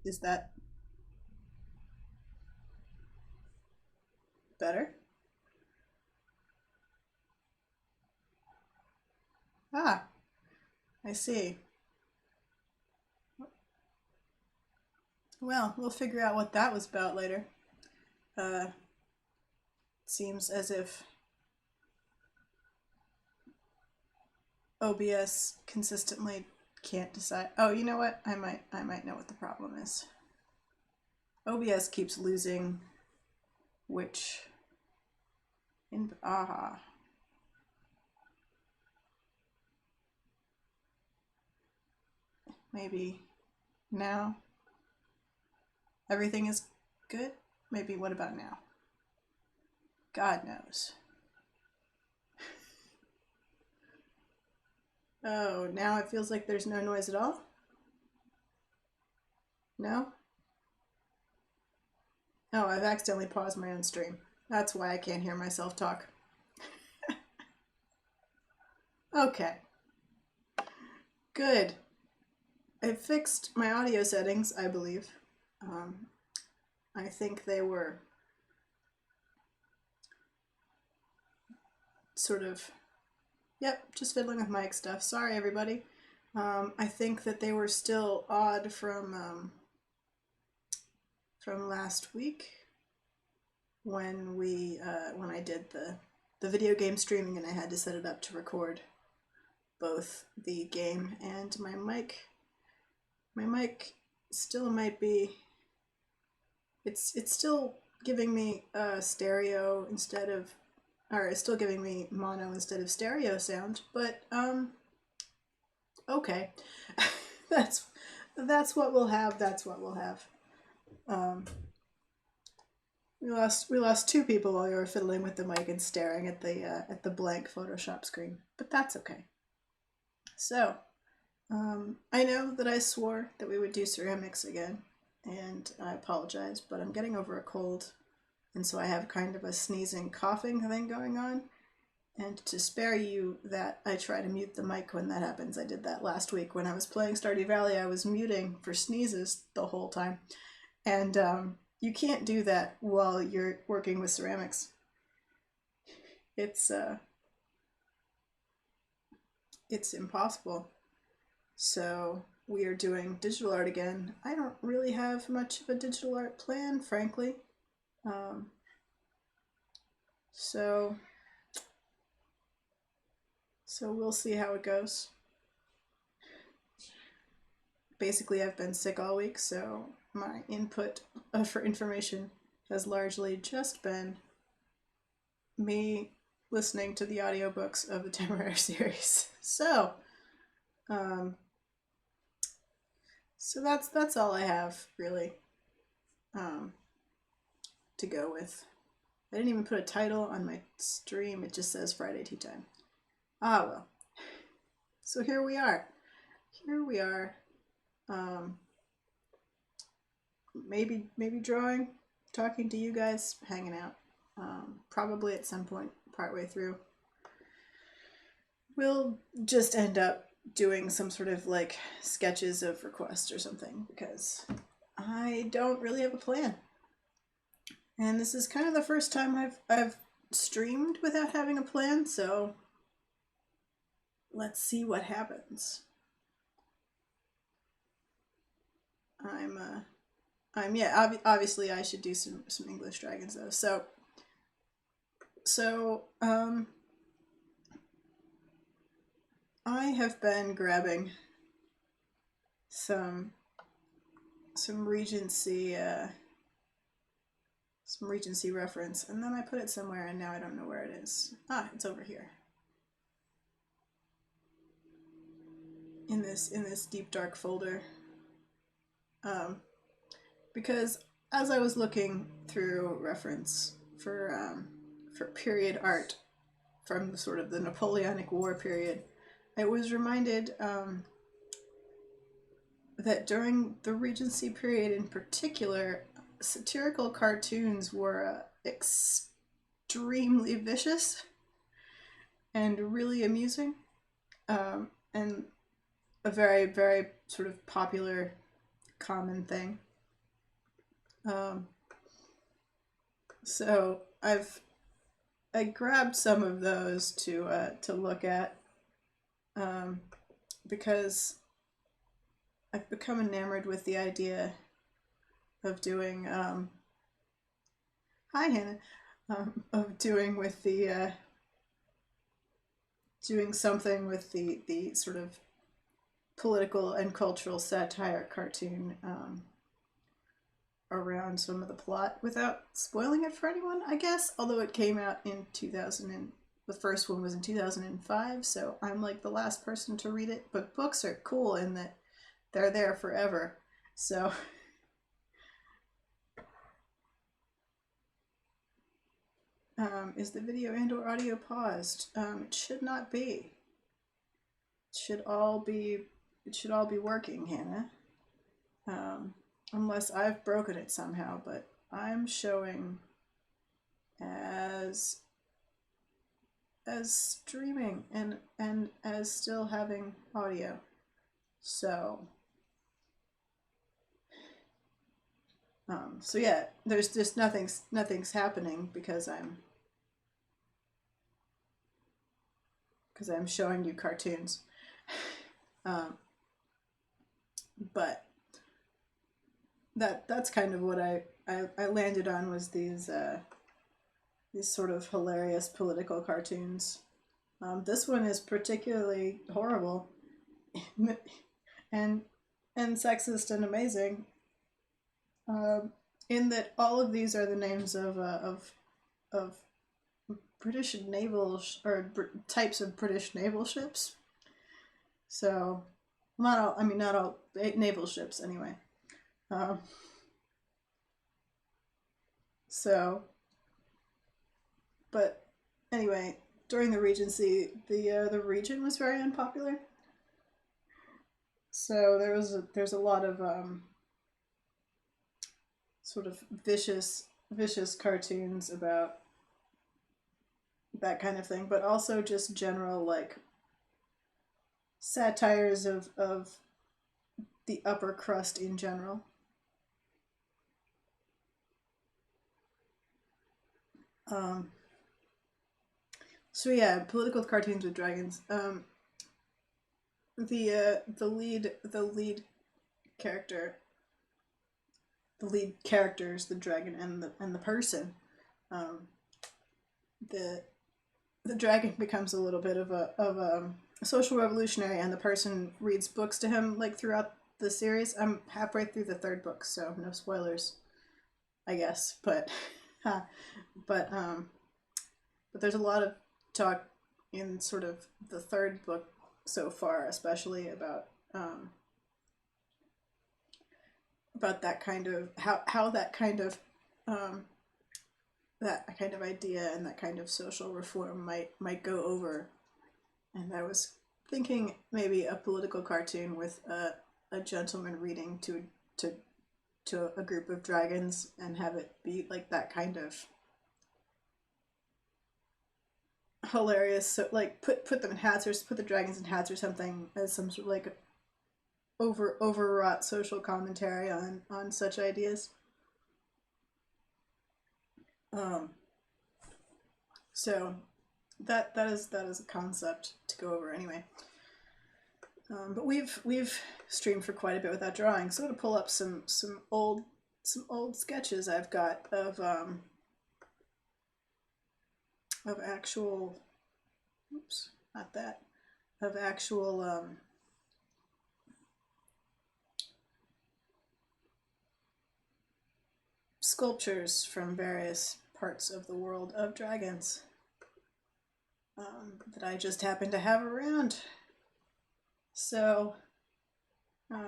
Is that better? Ah, I see. Well, we'll figure out what that was about later. Uh, Seems as if OBS consistently can't decide. Oh, you know what? I might know what the problem is. OBS keeps losing which in maybe now everything is good. Maybe what about now? God knows. Oh, now it feels like there's no noise at all? No? Oh, I've accidentally paused my own stream. That's why I can't hear myself talk. Okay, good. I fixed my audio settings, I believe. Um, I think they were sort of, yep, just fiddling with mic stuff. Sorry, everybody. I think that they were still odd from last week when I did the video game streaming and I had to set it up to record both the game and my mic. My mic still might be. It's still giving me stereo instead of, or it's still giving me mono instead of stereo sound. But okay, that's what we'll have. That's what we'll have. Um, we lost two people while you were fiddling with the mic and staring at the blank Photoshop screen, but that's okay. So, I know that I swore that we would do ceramics again, and I apologize, but I'm getting over a cold, and so I have kind of a sneezing, coughing thing going on. And to spare you that, I try to mute the mic when that happens. I did that last week when I was playing Stardew Valley. I was muting for sneezes the whole time, and you can't do that while you're working with ceramics. It's it's impossible. So we are doing digital art again. I don't really have much of a digital art plan, frankly. Um, so so we'll see how it goes. Basically, I've been sick all week, so my input for information has largely just been me listening to the audiobooks of the Temporary series. Um, so that's all I have really um, to go with. I didn't even put a title on my stream. It just says Friday Tea Time. Ah well. So here we are. Here we are. Um, maybe drawing, talking to you guys, hanging out. Probably at some point partway through. We'll just end up doing some sort of like sketches of requests or something because I don't really have a plan. And this is kind of the first time I've streamed without having a plan, so let's see what happens. I'm yeah, obviously I should do some English dragons though. So I have been grabbing some Regency some Regency reference, and then I put it somewhere, and now I don't know where it is. Ah, it's over here. In this deep dark folder. Because as I was looking through reference for period art from sort of the Napoleonic War period, I was reminded that during the Regency period in particular, satirical cartoons were extremely vicious and really amusing, and a very, very sort of popular common thing. So I grabbed some of those to look at, because I've become enamored with the idea of doing hi Hannah, of doing with the doing something with the sort of political and cultural satire cartoon, around some of the plot without spoiling it for anyone, I guess. Although it came out in 2000 and the first one was in 2005, so I'm like the last person to read it. But books are cool in that they're there forever. So is the video and or audio paused? It should not be. It should all be working, Hannah. Unless I've broken it somehow, but I'm showing as streaming and as still having audio. So so yeah, there's just nothing's happening because I'm showing you cartoons. But that's kind of what I landed on, was these sort of hilarious political cartoons. This one is particularly horrible and sexist and amazing, in that all of these are the names of British naval types of British naval ships. So not all naval ships anyway. So, but anyway, during the Regency, the Regent was very unpopular. So there's a lot of sort of vicious cartoons about that kind of thing, but also just general like satires of the upper crust in general. So yeah, political cartoons with dragons. The lead character, the lead characters, the dragon and the person. The dragon becomes a little bit of a social revolutionary, and the person reads books to him like throughout the series. I'm halfway through the third book, so no spoilers, I guess. But but there's a lot of talk in sort of the third book so far, especially about that kind of how that kind of idea and that kind of social reform might go over. And I was thinking maybe a political cartoon with a gentleman reading to a group of dragons, and have it be like that kind of hilarious. So like put them in hats, or put the dragons in hats or something, as some sort of like overwrought social commentary on such ideas. So that is a concept to go over anyway. But we've streamed for quite a bit without drawing, so I'm gonna pull up some old sketches I've got of actual, oops, not that, of actual sculptures from various parts of the world of dragons, that I just happen to have around. So I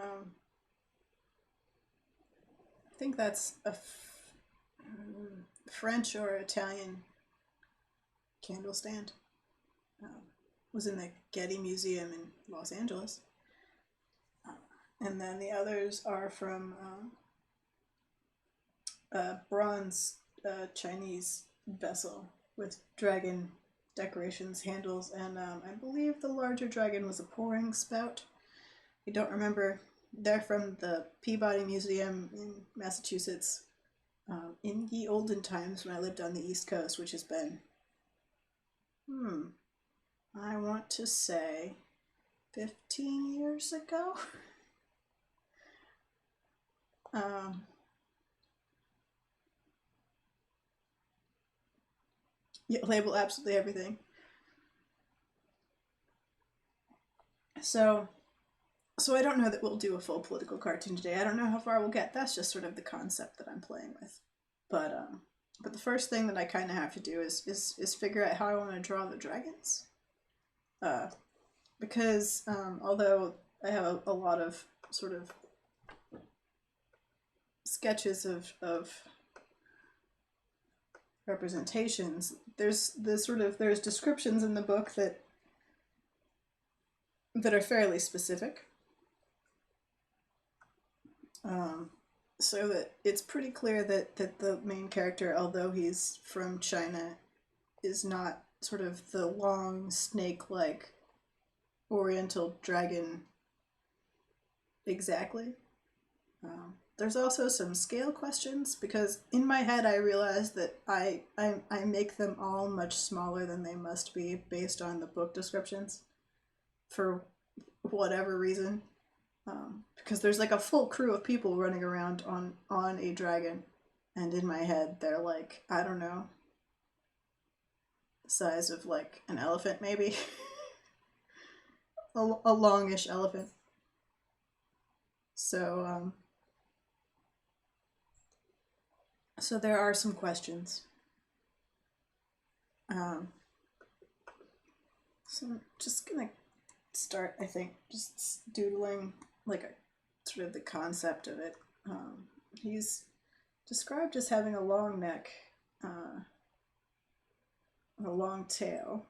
think that's a French or Italian candle stand. Was in the Getty Museum in Los Angeles. And then the others are from bronze Chinese vessel with dragon decorations, handles, and I believe the larger dragon was a pouring spout. I don't remember They're from the Peabody Museum in Massachusetts, in ye olden times when I lived on the East Coast, which has been, I want to say 15 years ago. Yeah, label absolutely everything. So I don't know that we'll do a full political cartoon today. I don't know how far we'll get. That's just sort of the concept that I'm playing with. But the first thing that I kind of have to do is figure out how I want to draw the dragons. Because although I have a lot of sort of sketches of representations, there's descriptions in the book that are fairly specific. So that it's pretty clear that the main character, although he's from China, is not sort of the long snake-like oriental dragon exactly. There's also some scale questions, because in my head I realized that I make them all much smaller than they must be based on the book descriptions for whatever reason. Because there's like a full crew of people running around on a dragon, and in my head they're like, I don't know, the size of like an elephant maybe. A longish elephant. So so there are some questions. So I'm just gonna start, I think, just doodling like a sort of the concept of it. He's described as having a long neck, a long tail,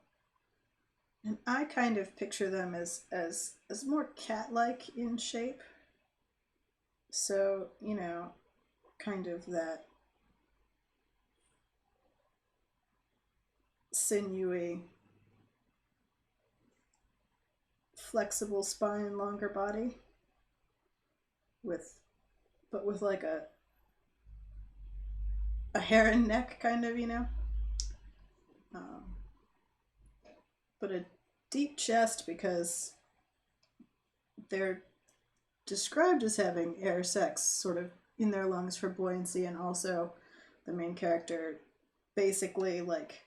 and I kind of picture them as more cat-like in shape. So, you know, kind of that sinewy, flexible spine, longer body, with like a heron neck, kind of, you know. Um, but a deep chest, because they're described as having air sacs sort of in their lungs for buoyancy, and also the main character basically like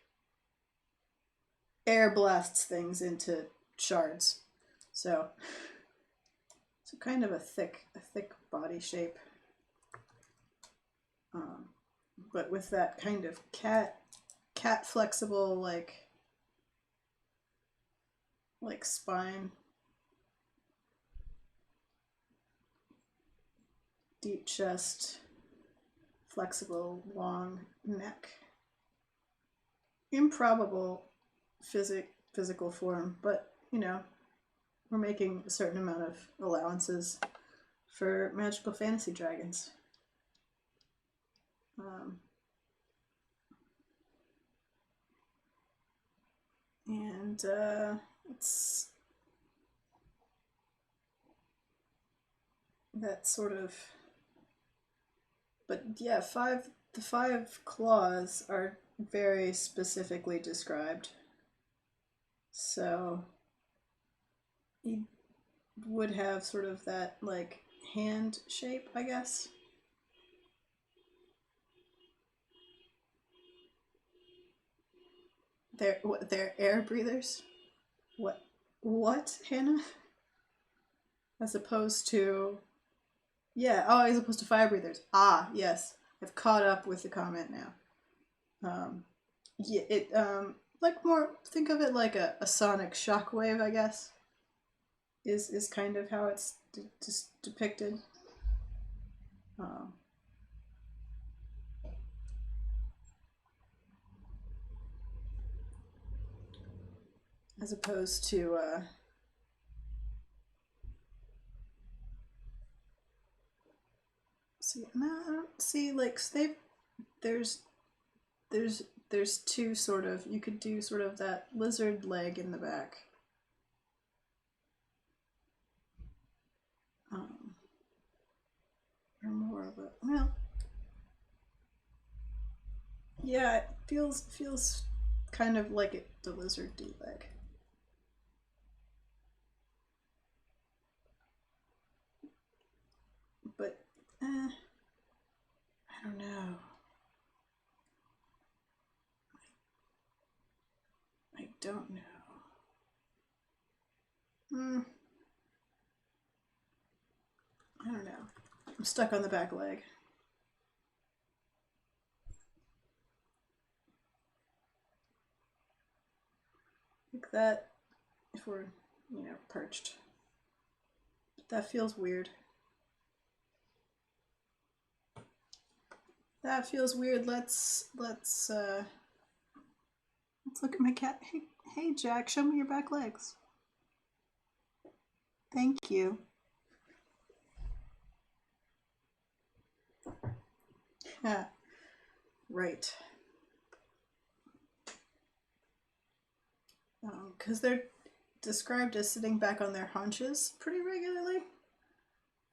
air blasts things into shards. So kind of a thick body shape, but with that kind of cat flexible like spine, deep chest, flexible long neck. Improbable physical form, but you know, we're making a certain amount of allowances for magical fantasy dragons. And it's that sort of, but yeah, the 5 claws are very specifically described. So he would have sort of that like hand shape, I guess. They're air breathers? What, Hannah? As opposed to, yeah, oh, as opposed to fire breathers. Ah, yes, I've caught up with the comment now. Yeah, it like more, think of it like a sonic shockwave, I guess. Is kind of how it's just depicted. As opposed to see, no, I don't see, like they there's there's 2 sort of, you could do sort of that lizard leg in the back. But, well, yeah, it feels kind of like the lizard D leg. But, I don't know. I don't know. I don't know. I'm stuck on the back leg. Like that, if we're, perched. That feels weird. That feels weird. Let's look at my cat. Hey Jack, show me your back legs. Thank you. Yeah. Right. Because they're described as sitting back on their haunches pretty regularly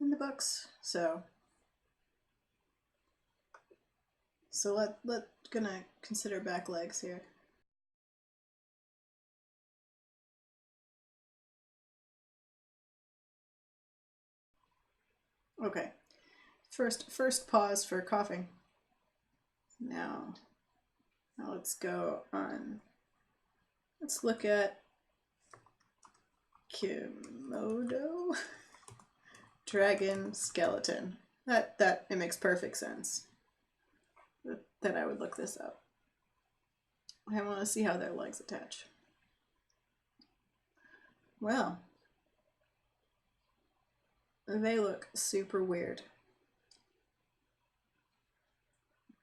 in the books. So let gonna consider back legs here. Okay. First pause for coughing. Now let's go on. Let's look at Komodo dragon skeleton. That it makes perfect sense that I would look this up. I want to see how their legs attach. Well, they look super weird.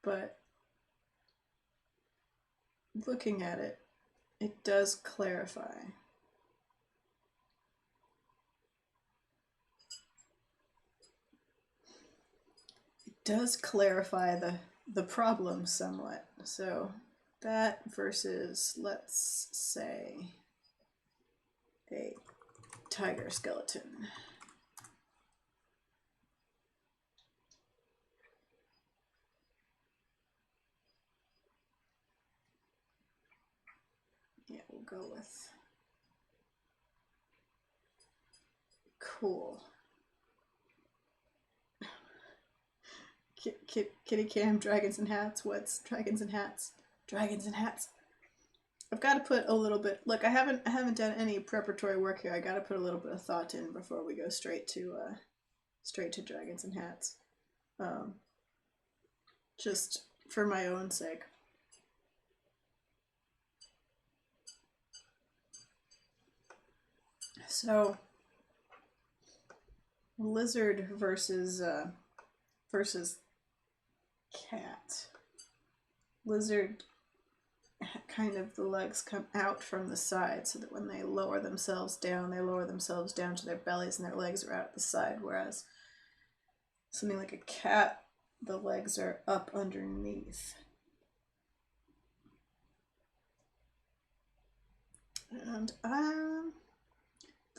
But looking at it, it does clarify. It does clarify the problem somewhat. So that versus, let's say, a tiger skeleton. Yeah, we'll go with cool. Kitty Cam, dragons and hats. What's dragons and hats? Dragons and hats. I've got to put a little bit. Look, I haven't done any preparatory work here. I got to put a little bit of thought in before we go straight to dragons and hats. Just for my own sake. So, lizard versus cat. Lizard, kind of the legs come out from the side so that when they lower themselves down to their bellies and their legs are out the side, whereas something like a cat, the legs are up underneath. And the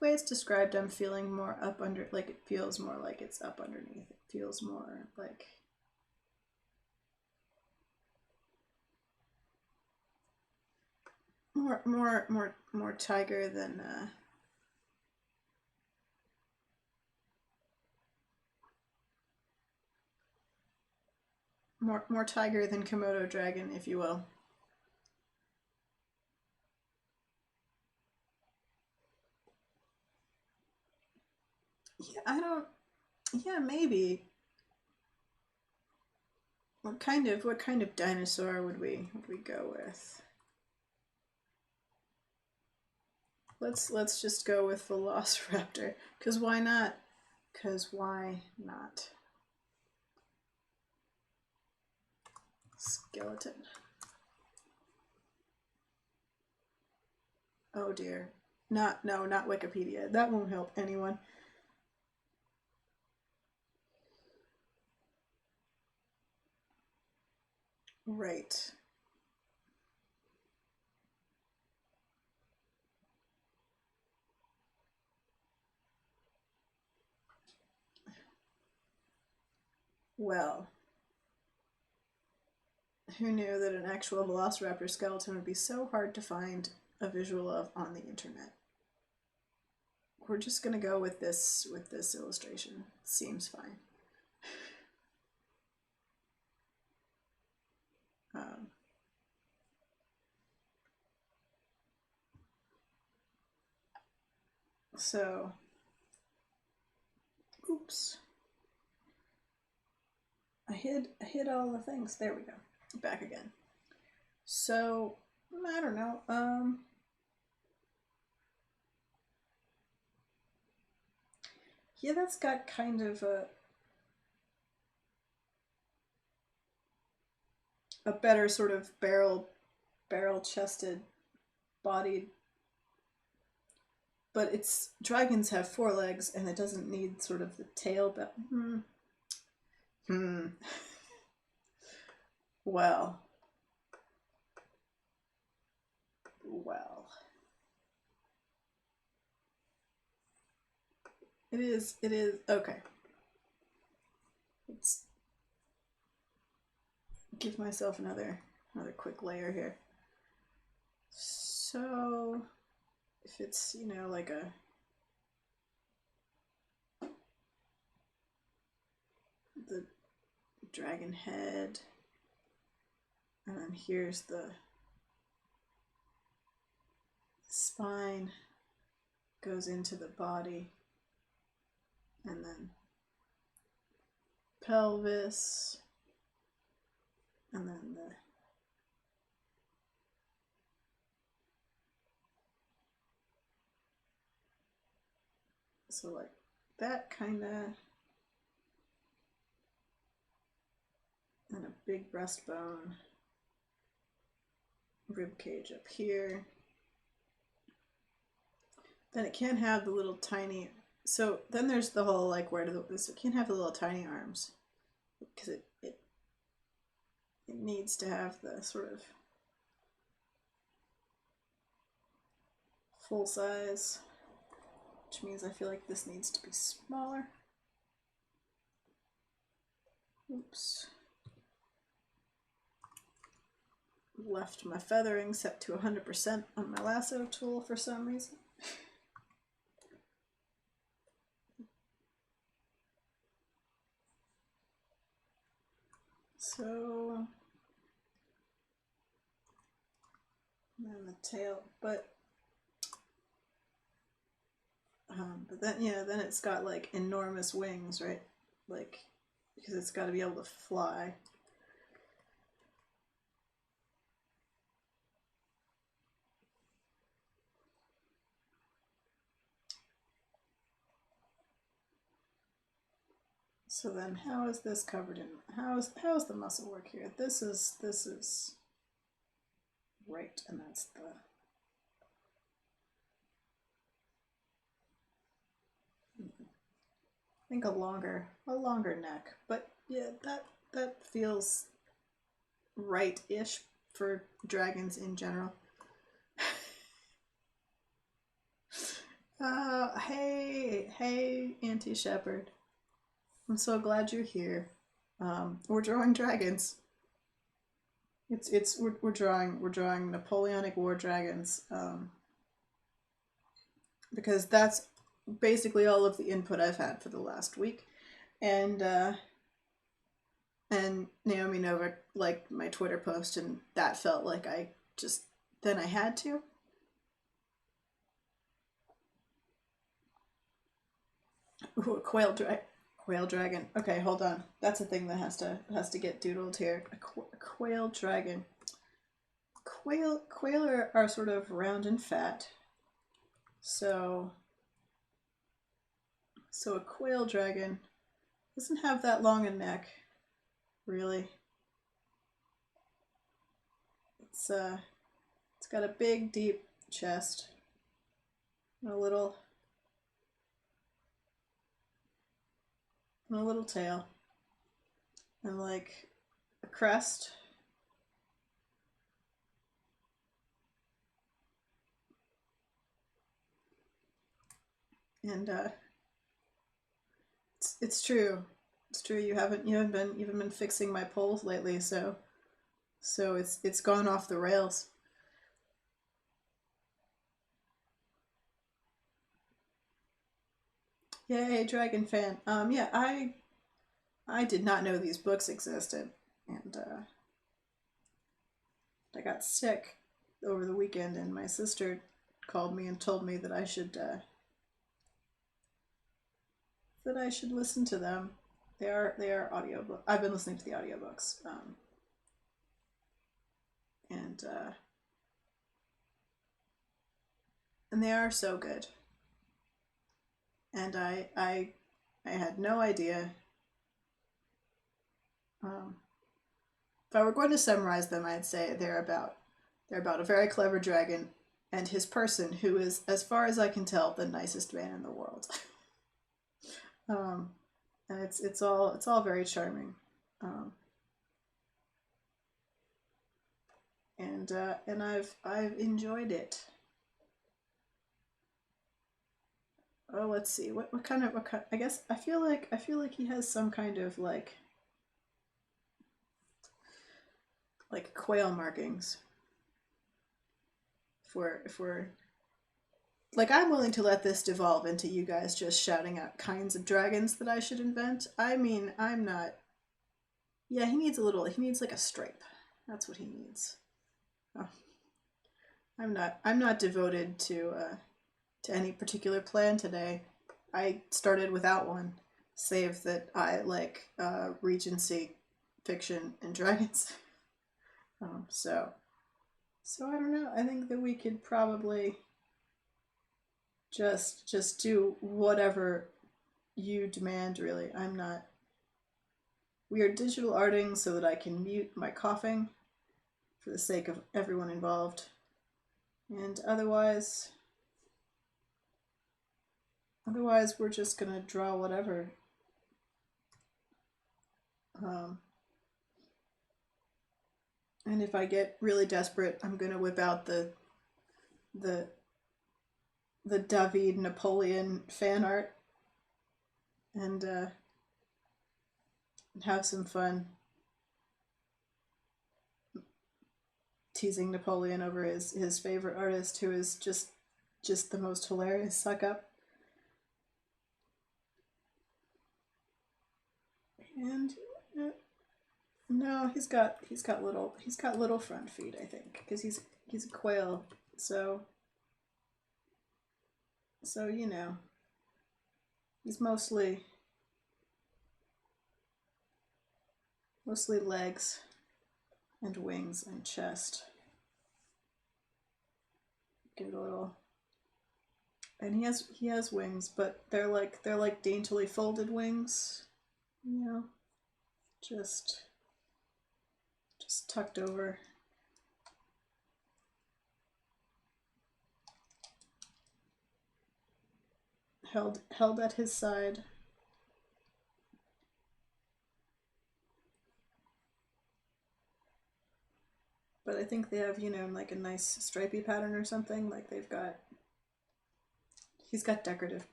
way it's described, I'm feeling more up under, like it feels more like it's up underneath. It feels more like more tiger than more tiger than Komodo dragon, if you will. Yeah, yeah, maybe. What kind of dinosaur would we go with? Let's just go with Velociraptor, cause why not? Skeleton. Oh dear. Not Wikipedia. That won't help anyone. Right. Well, who knew that an actual velociraptor skeleton would be so hard to find a visual of on the internet? We're just gonna go with this illustration. Seems fine. So, oops. I hid all the things. There we go. Back again. So, I don't know. Yeah, that's got kind of a better sort of barrel chested bodied, but it's dragons have 4 legs and it doesn't need sort of the tail. But well, it is okay. Let's give myself another quick layer here. So if it's, you know, like the dragon head, and then here's the spine, goes into the body, and then pelvis, and then the so like that kind of, and a big breastbone, rib cage up here. Then it can't have the little tiny, so then there's the whole like, where do this, it can't have the little tiny arms because it needs to have the sort of full size, which means I feel like this needs to be smaller. Oops. Left my feathering set to 100% on my lasso tool for some reason. So, and then the tail, but then, yeah, then it's got like enormous wings, right? Like, because it's got to be able to fly. So then, how is this covered in? How is the muscle work here? This is right, and that's the. I think a longer neck, but yeah, that feels right-ish for dragons in general. Hey, Auntie Shepherd. I'm so glad you're here. We're drawing dragons. We're drawing Napoleonic War dragons. Because that's basically all of the input I've had for the last week, and Naomi Novik liked my Twitter post, and that felt like I had to. Ooh, a quail dragon. Okay, hold on. That's a thing that has to get doodled here. A quail dragon. Quail are sort of round and fat. So a quail dragon doesn't have that long a neck, really. It's got a big, deep chest, and a little tail, and like a crest. And it's true. It's true. You haven't been fixing my poles lately, so it's gone off the rails. Yay, Dragon fan. Yeah, I did not know these books existed, and I got sick over the weekend, and my sister called me and told me that I should listen to them. They are audiobook. I've been listening to the audiobooks, and and they are so good. And I had no idea. Um, if I were going to summarize them, I'd say they're about a very clever dragon and his person, who is, as far as I can tell, the nicest man in the world. um, and it's all very charming. Um, and I've enjoyed it. Oh, let's see. What kind? I guess I feel like he has some kind of like quail markings. If we're like, I'm willing to let this devolve into you guys just shouting out kinds of dragons that I should invent. I mean, I'm not. Yeah, he needs a little. He needs like a stripe. That's what he needs. Oh, I'm not devoted to any particular plan today. I started without one, save that I like Regency fiction and dragons. So I don't know. I think that we could probably just do whatever you demand. Really, I'm not. We are digital arting so that I can mute my coughing for the sake of everyone involved, and otherwise we're just gonna draw whatever. Um, and if I get really desperate, I'm gonna whip out the the David Napoleon fan art and have some fun teasing Napoleon over his favorite artist, who is just the most hilarious suck up. And no, he's got little front feet, I think, because he's a quail. So so he's mostly legs and wings and chest. Give it a little. And he has wings, but they're like daintily folded wings, you know, just just tucked over, held at his side. But I think they have, like a nice stripy pattern or something. Like he's got decorative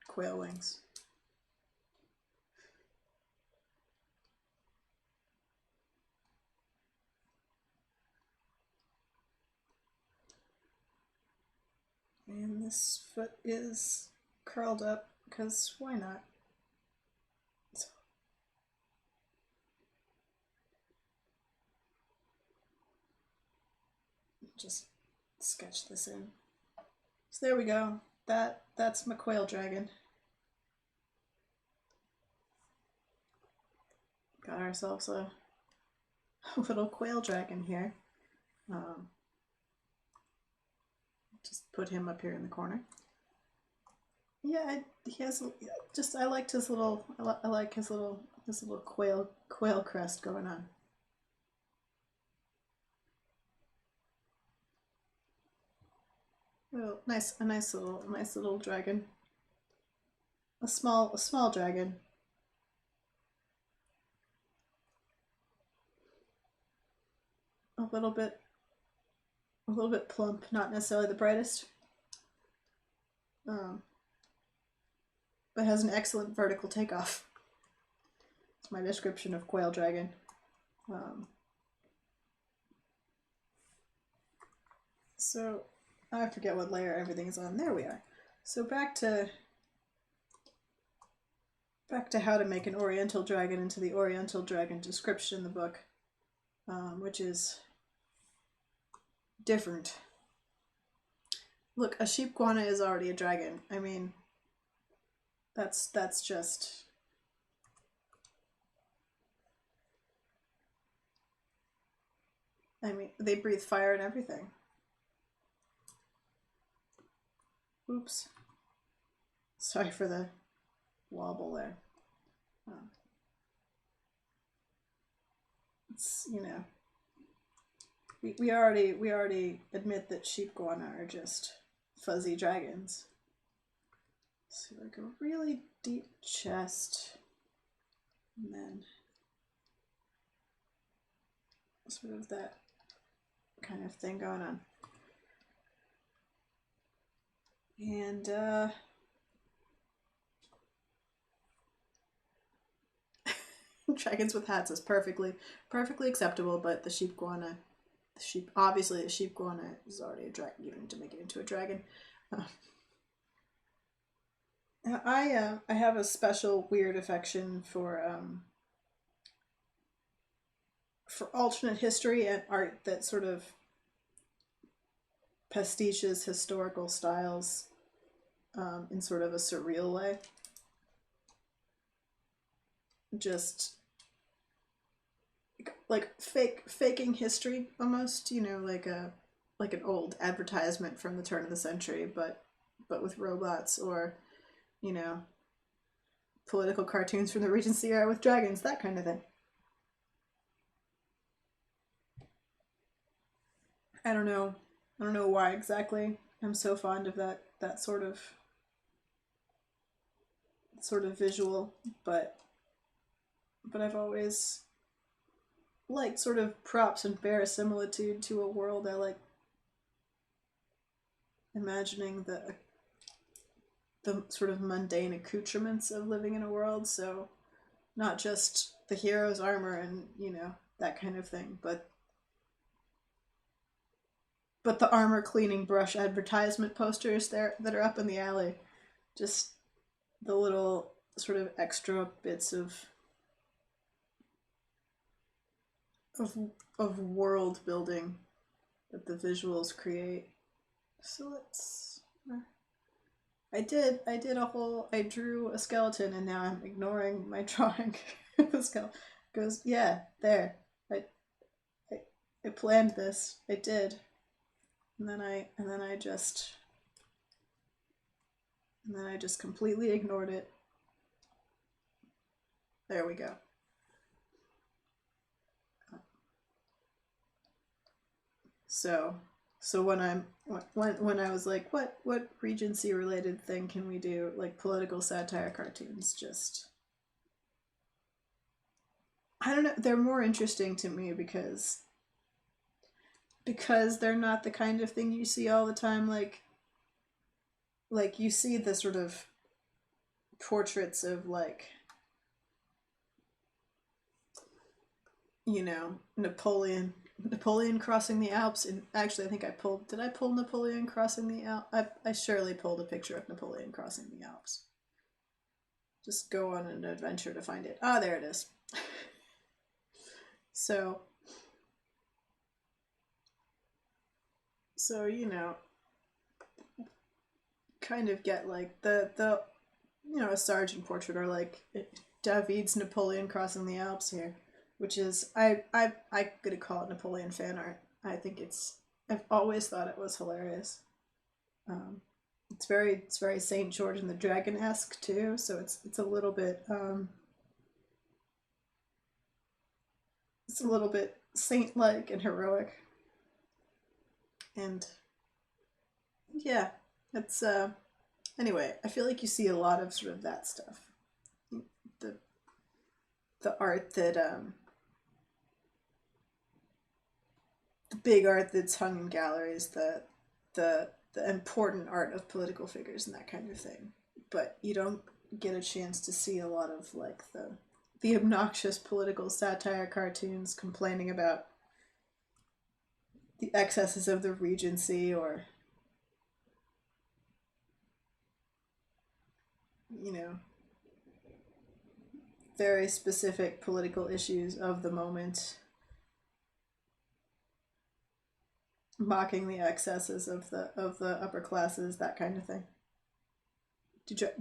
quail wings. And this foot is curled up because why not? So just sketch this in. So there we go. That's my quail dragon. Got ourselves a little quail dragon here. Um, just put him up here in the corner. Yeah, he has just. I liked his little. I like his little quail crest going on. Oh, nice, a nice little dragon. A small dragon. A little bit plump, not necessarily the brightest. Um, but has an excellent vertical takeoff. It's my description of quail dragon. So I forget what layer everything's on. There we are. So back to how to make an Oriental dragon into the Oriental dragon description in the book, which is different. Look, a sheep guana is already a dragon. I mean, that's just... I mean, they breathe fire and everything. Oops. Sorry for the wobble there. It's, you know, we already admit that sheep guana are just fuzzy dragons. So like a really deep chest, and then sort of that kind of thing going on. And dragons with hats is perfectly acceptable, but the sheep guana, obviously a sheep guana is already a dragon. You don't need to make it into a dragon. I have a special weird affection for alternate history and art that sort of pastiches historical styles in sort of a surreal way. Just like faking history almost, you know, like an old advertisement from the turn of the century, but with robots, or, you know, political cartoons from the Regency era with dragons, that kind of thing. I don't know why exactly I'm so fond of that sort of visual, but I've always liked sort of props and verisimilitude to a world. I like imagining the sort of mundane accoutrements of living in a world, so not just the hero's armor and, you know, that kind of thing, but the armor cleaning brush advertisement posters there that are up in the alley, just the little sort of extra bits of world building that the visuals create. So let's... I drew a skeleton, and now I'm ignoring my drawing. The skeleton goes, yeah, there. I planned this. I did. And then I just completely ignored it. There we go. So when I was like, what Regency related thing can we do, like political satire cartoons, just, I don't know, they're more interesting to me because they're not the kind of thing you see all the time. Like you see the sort of portraits of, like, you know, Napoleon crossing the Alps. And actually, I think did I pull Napoleon crossing the Alps? I surely pulled a picture of Napoleon crossing the Alps. Just go on an adventure to find it. Ah, there it is. So, you know, kind of get like the you know, a sergeant portrait, or like David's Napoleon crossing the Alps here, which is, I'm gonna call it Napoleon fan art. I think I've always thought it was hilarious. It's very Saint George and the Dragon-esque too, so it's a little bit saint-like and heroic, and yeah, it's anyway, I feel like you see a lot of sort of that stuff. The art that the big art that's hung in galleries, the important art of political figures and that kind of thing. But you don't get a chance to see a lot of, like, the the obnoxious political satire cartoons complaining about the excesses of the Regency, or, you know, very specific political issues of the moment, mocking the excesses of the upper classes, that kind of thing.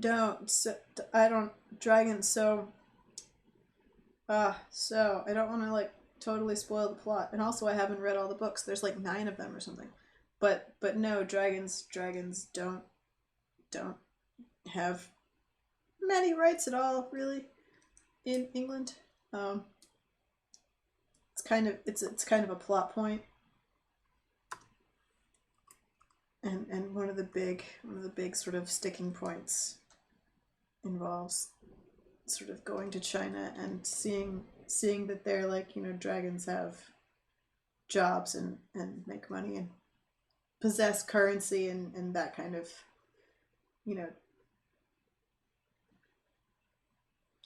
Don't so, I don't dragons so I don't want to like totally spoil the plot, and also I haven't read all the books. There's like 9 of them or something, but no, dragons don't have many rights at all, really, in England. Um, it's kind of a plot point, and one of the big sort of sticking points involves sort of going to China and seeing that they're like, you know, dragons have jobs and make money and possess currency and that kind of, you know,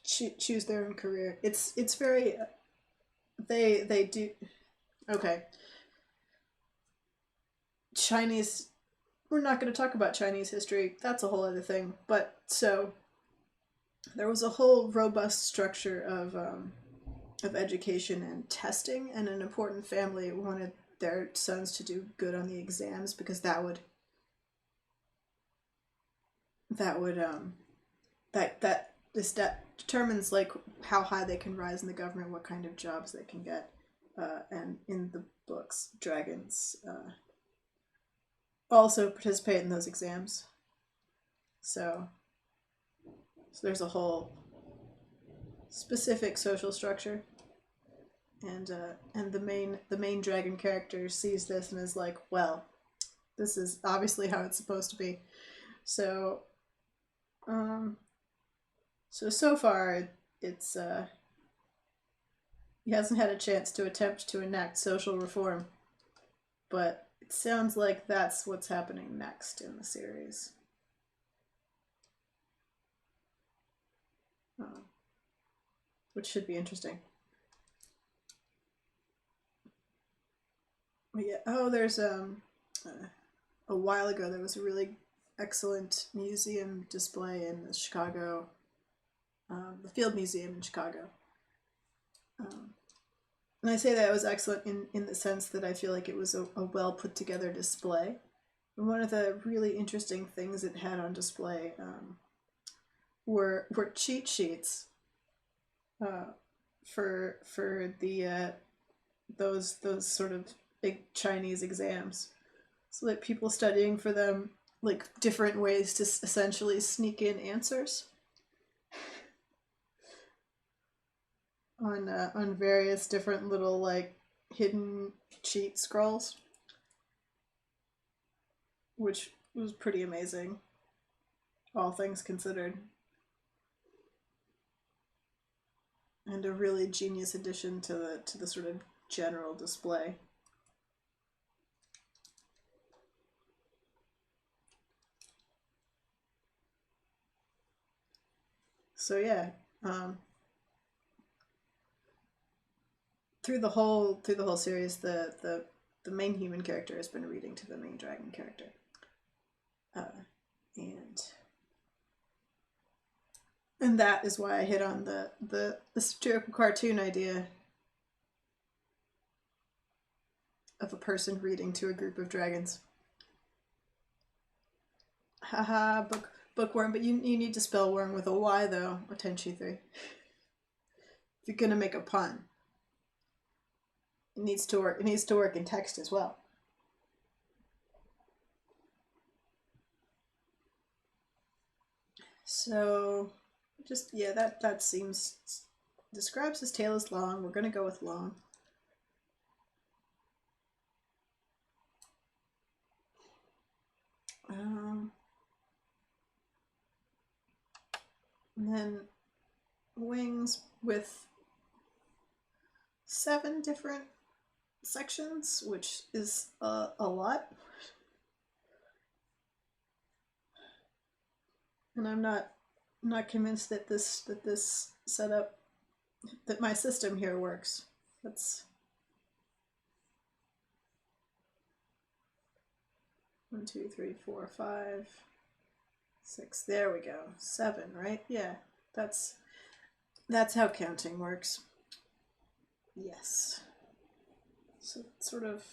choose their own career. It's very they do. Okay, Chinese, we're not going to talk about Chinese history. That's a whole other thing. But so there was a whole robust structure of education and testing, and an important family wanted their sons to do good on the exams because that determines like how high they can rise in the government, what kind of jobs they can get, and in the books, dragons also participate in those exams. So, so there's a whole specific social structure, and the main dragon character sees this and is like, well, this is obviously how it's supposed to be. So, um, so far it's he hasn't had a chance to attempt to enact social reform, but it sounds like that's what's happening next in the series. Um, which should be interesting. But yeah. Oh, there's a while ago there was a really excellent museum display in the Chicago, the Field Museum in Chicago. Um, and I say that it was excellent in the sense that I feel like it was a well put together display. And one of the really interesting things it had on display were cheat sheets uh, for the those sort of big Chinese exams, so that people studying for them, like different ways to essentially sneak in answers on various different little like hidden cheat scrolls, which was pretty amazing, all things considered, and a really genius addition to the sort of general display. So yeah, um, through the whole series, the main human character has been reading to the main dragon character, uh, and and that is why I hit on the satirical cartoon idea of a person reading to a group of dragons. Haha, bookworm, but you need to spell worm with a Y though, Atenchi 3. If you're gonna make a pun, it needs to work. It needs to work in text as well. So, just yeah, that seems describes his tail as long. We're gonna go with long. Um, and then wings with 7 different sections, which is a lot. And I'm not convinced that this setup that my system here works. That's 1, 2, 3, 4, 5, 6. There we go. 7, right? Yeah, that's how counting works. Yes. So sort of,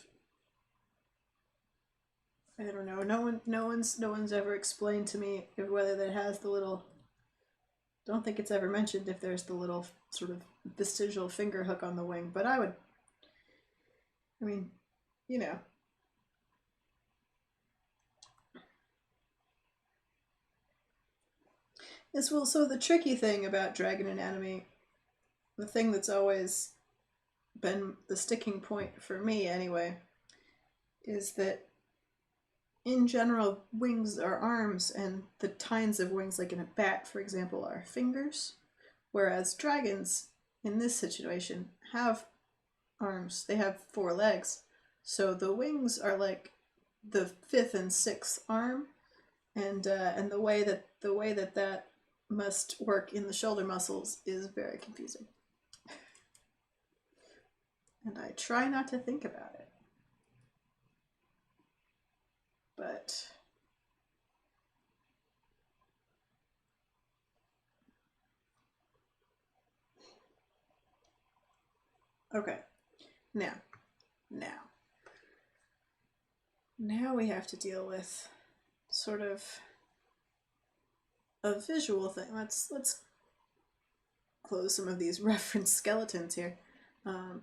I don't know. No one's ever explained to me whether that has the little. Don't think it's ever mentioned if there's the little sort of vestigial finger hook on the wing, but I would. I mean, you know. Yes, well, so the tricky thing about dragon anatomy, the thing that's always been the sticking point for me anyway, is that in general, wings are arms, and the kinds of wings, like in a bat, for example, are fingers, whereas dragons, in this situation, have arms. They have 4 legs. So the wings are like the 5th and 6th arm, and the way that must work in the shoulder muscles is very confusing. And I try not to think about it. But okay. Now we have to deal with sort of a visual thing. Let's close some of these reference skeletons here. It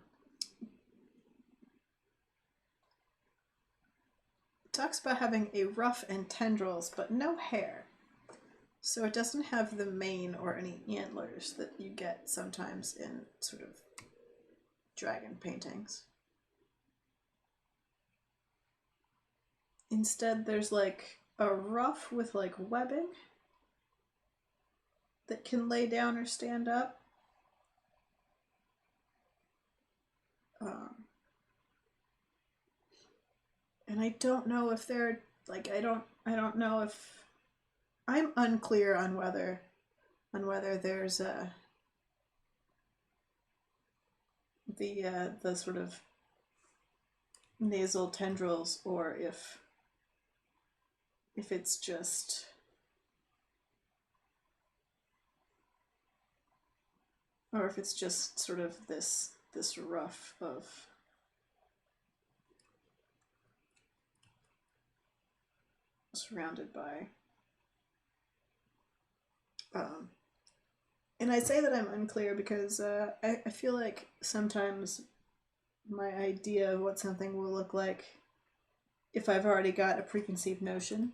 talks about having a ruff and tendrils, but no hair. So it doesn't have the mane or any antlers that you get sometimes in sort of dragon paintings. Instead, there's like a ruff with like webbing that can lay down or stand up. And I don't know if they're like I don't know if I'm unclear on whether there's the sort of nasal tendrils, or if it's just sort of this ruff of surrounded by and I say that I'm unclear because I feel like sometimes my idea of what something will look like, if I've already got a preconceived notion,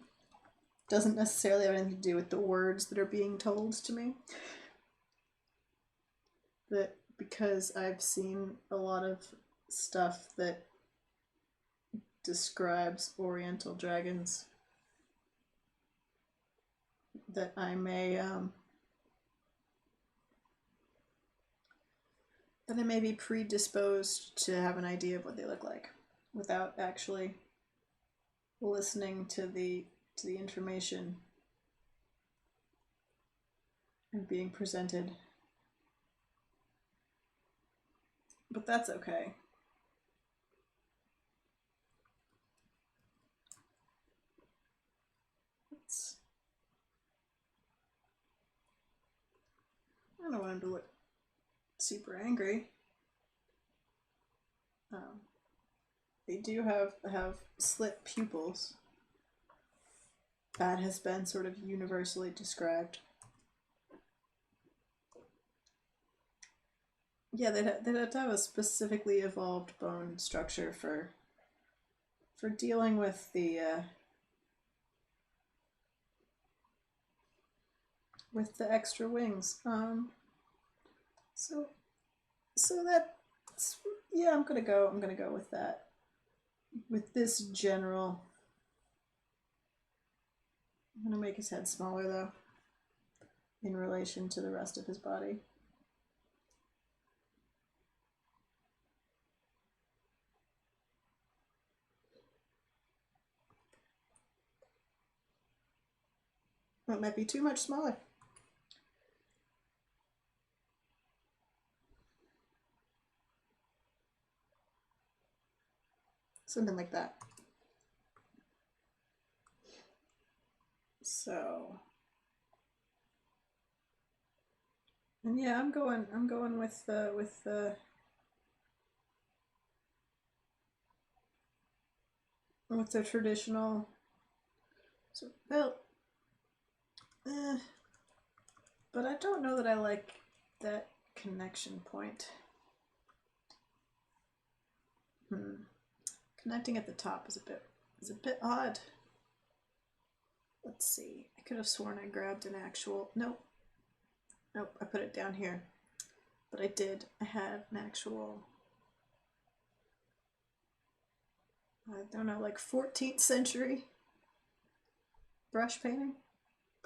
doesn't necessarily have anything to do with the words that are being told to me. That because I've seen a lot of stuff that describes Oriental dragons, that I may be predisposed to have an idea of what they look like without actually listening to the information and being presented. But that's okay. I don't want him to look super angry. They do have slit pupils. That has been sort of universally described. Yeah, they'd have to have a specifically evolved bone structure for dealing with the extra wings. So that's, yeah, I'm gonna go with that. With this general, I'm gonna make his head smaller though, in relation to the rest of his body. It might be too much smaller. something like that. So, and yeah, I'm going with the traditional. So, well, but I don't know that I like that connection point. Connecting at the top is a bit odd. Let's see. I could have sworn I grabbed an actual. Nope. Nope. I put it down here, but I did. I had an actual. I don't know, like 14th century brush painting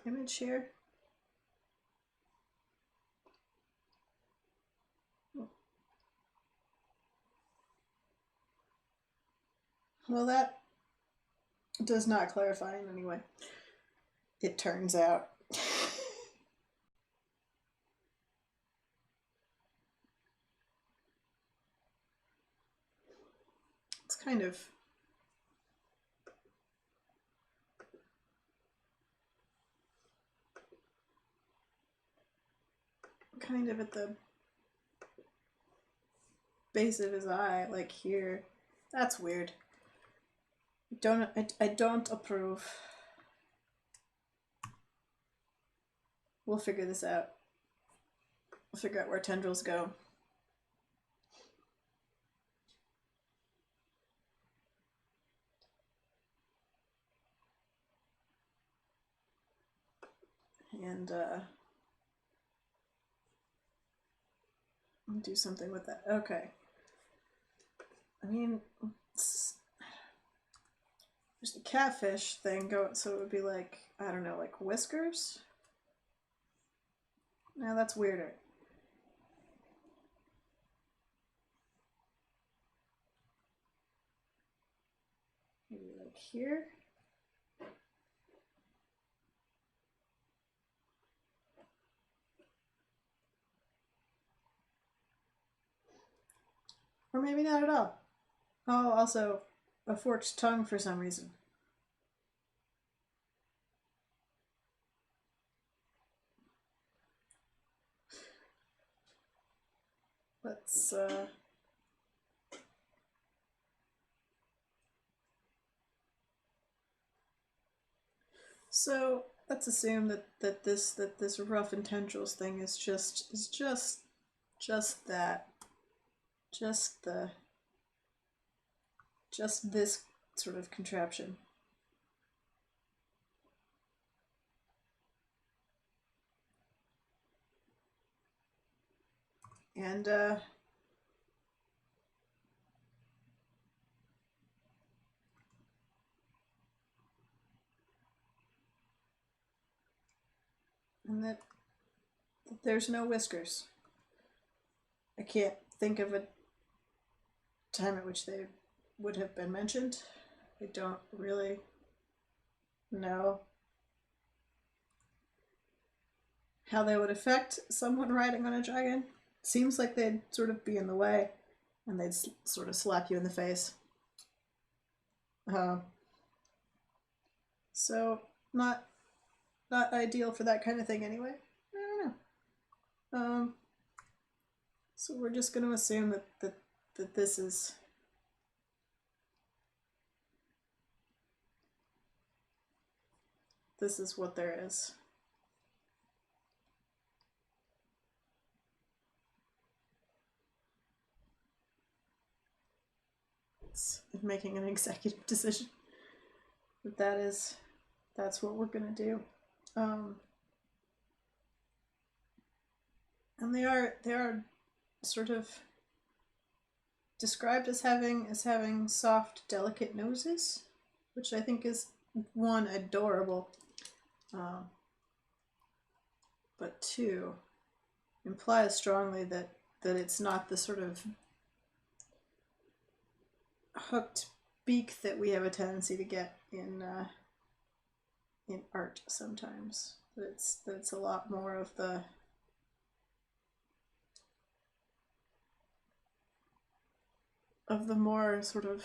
image here. Well, that does not clarify in any way, it turns out. It's kind of at the base of his eye, like here. That's weird. I don't approve. We'll figure this out. We'll figure out where tendrils go. And do something with that. Okay. I mean, there's the catfish thing going, so it would be like, I don't know, like whiskers? Now that's weirder. Maybe like here? Or maybe not at all. Oh, also a forked tongue for some reason. Let's so let's assume that this rough and tendrils thing is just that. Just this sort of contraption. And that there's no whiskers. I can't think of a time at which they would have been mentioned. I don't really know how they would affect someone riding on a dragon. Seems like they'd sort of be in the way and they'd sort of slap you in the face. So not ideal for that kind of thing anyway. I don't know. So we're just going to assume that this is what there is. It's making an executive decision. But that's what we're gonna do. And they are sort of described as having soft, delicate noses, which I think is, one, adorable, but two, implies strongly that it's not the sort of hooked beak that we have a tendency to get in art sometimes. That it's a lot more of the more sort of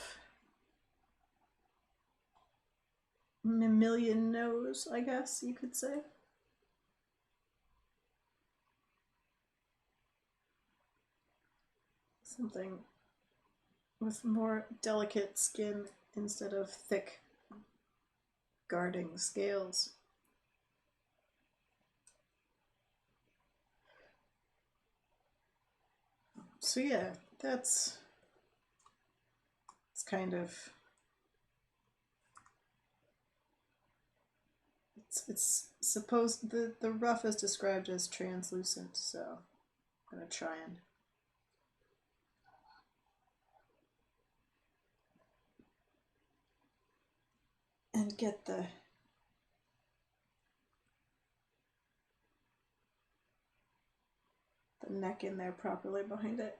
mammalian nose, I guess you could say. Something with more delicate skin instead of thick guarding scales. So yeah, that's it's kind of it's supposed the ruff is described as translucent, so I'm gonna try and get the neck in there properly behind it.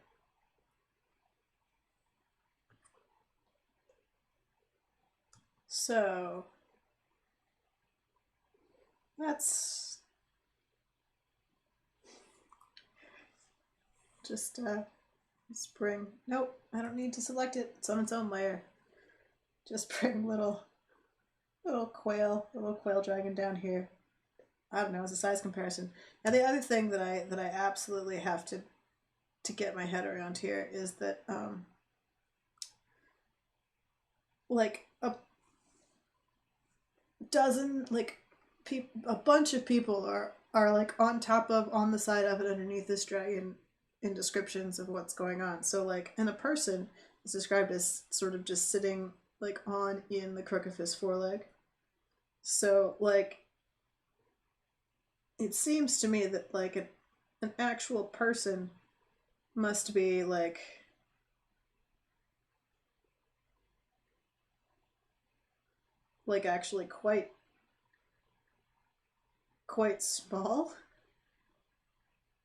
So that's just bring, nope, I don't need to select it, it's on its own layer. Just bring little quail dragon down here. I don't know, as a size comparison. Now the other thing that I absolutely have to get my head around here is that like a dozen, like a bunch of people are like on top of, on the side of, and underneath this dragon in descriptions of what's going on. So like, and a person is described as sort of just sitting like on in the crook of his foreleg. So like, it seems to me that like an actual person must be like actually quite small.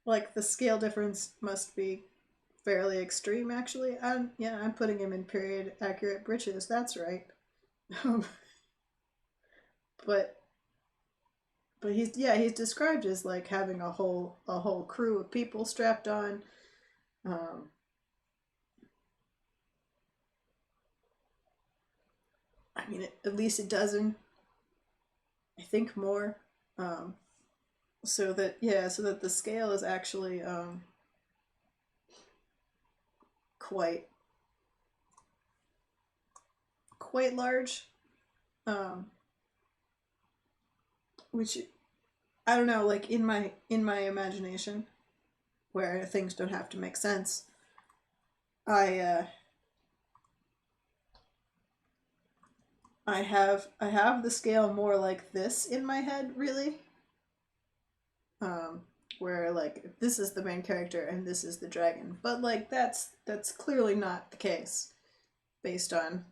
Like the scale difference must be fairly extreme actually. I'm putting him in period accurate breeches, that's right. but he's described as like having a whole crew of people strapped on. I mean, at least a dozen, I think more. So that the scale is actually quite large, which I don't know, like in my imagination, where things don't have to make sense. I have the scale more like this in my head, really. Where like this is the main character and this is the dragon, but like that's clearly not the case, based on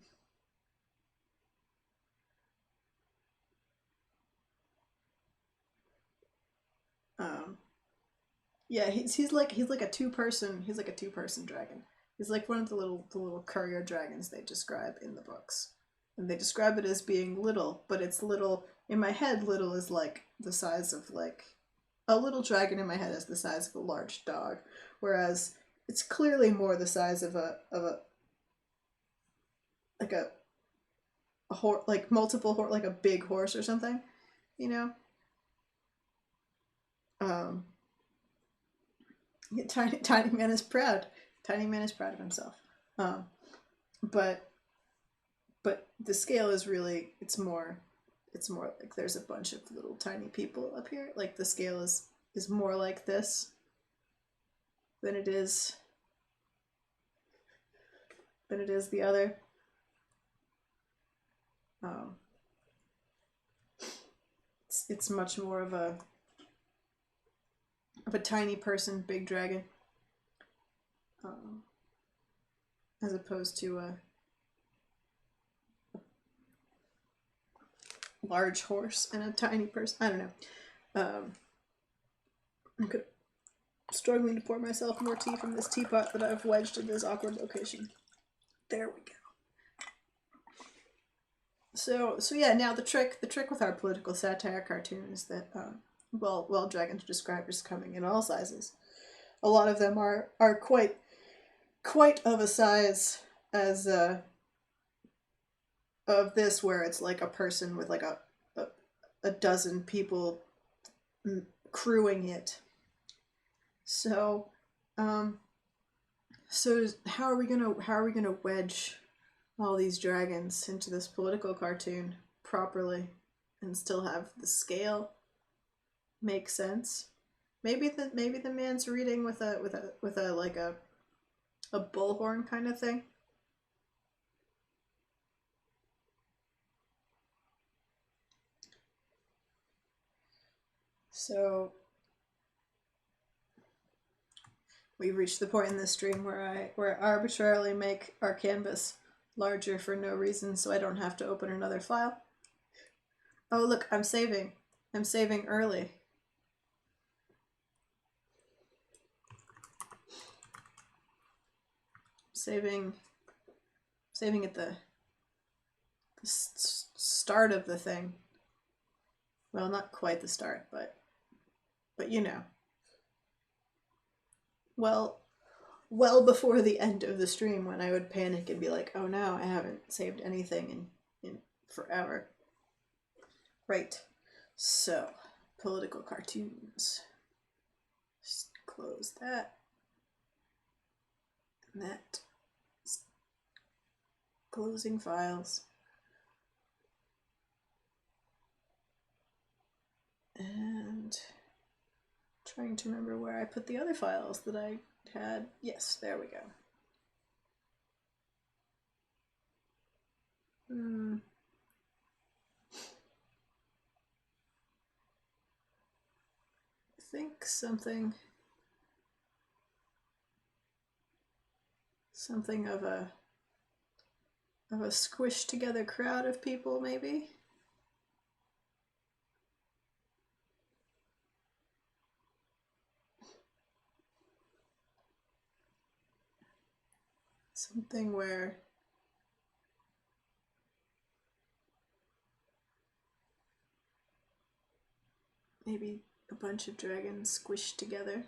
yeah, he's like a two-person, he's like a two-person dragon. He's like one of the little courier dragons they describe in the books. And they describe it as being little, but it's little in my head. Little is like the size of like a little dragon in my head is the size of a large dog, whereas it's clearly more the size of a like a horse, like multiple horse, like a big horse or something, you know. Um, tiny man is proud. Tiny man is proud of himself. Um, but the scale is really, it's more like there's a bunch of little tiny people up here. Like the scale is more like this than it is the other. Um, it's much more of a tiny person, big dragon, as opposed to a large horse and a tiny person. I don't know. I'm struggling to pour myself more tea from this teapot that I've wedged in this awkward location. There we go. So yeah. Now the trick with our political satire cartoon is that well, dragons are described as coming in all sizes. A lot of them are quite of a size as of this where it's like a person with like a dozen people crewing it. So, um, so how are we gonna wedge all these dragons into this political cartoon properly and still have the scale make sense? Maybe the man's reading with a like a bullhorn kind of thing. So we've reached the point in this stream where I arbitrarily make our canvas larger for no reason, so I don't have to open another file. Oh look, I'm saving. I'm saving early. Saving at the start of the thing. Well, not quite the start, but you know. Well before the end of the stream, when I would panic and be like, oh no, I haven't saved anything in forever. Right. So, political cartoons. Just close that. And that. Closing files. And trying to remember where I put the other files that I had. Yes, there we go. I think something of a squished together crowd of people, maybe. Something where maybe a bunch of dragons squished together.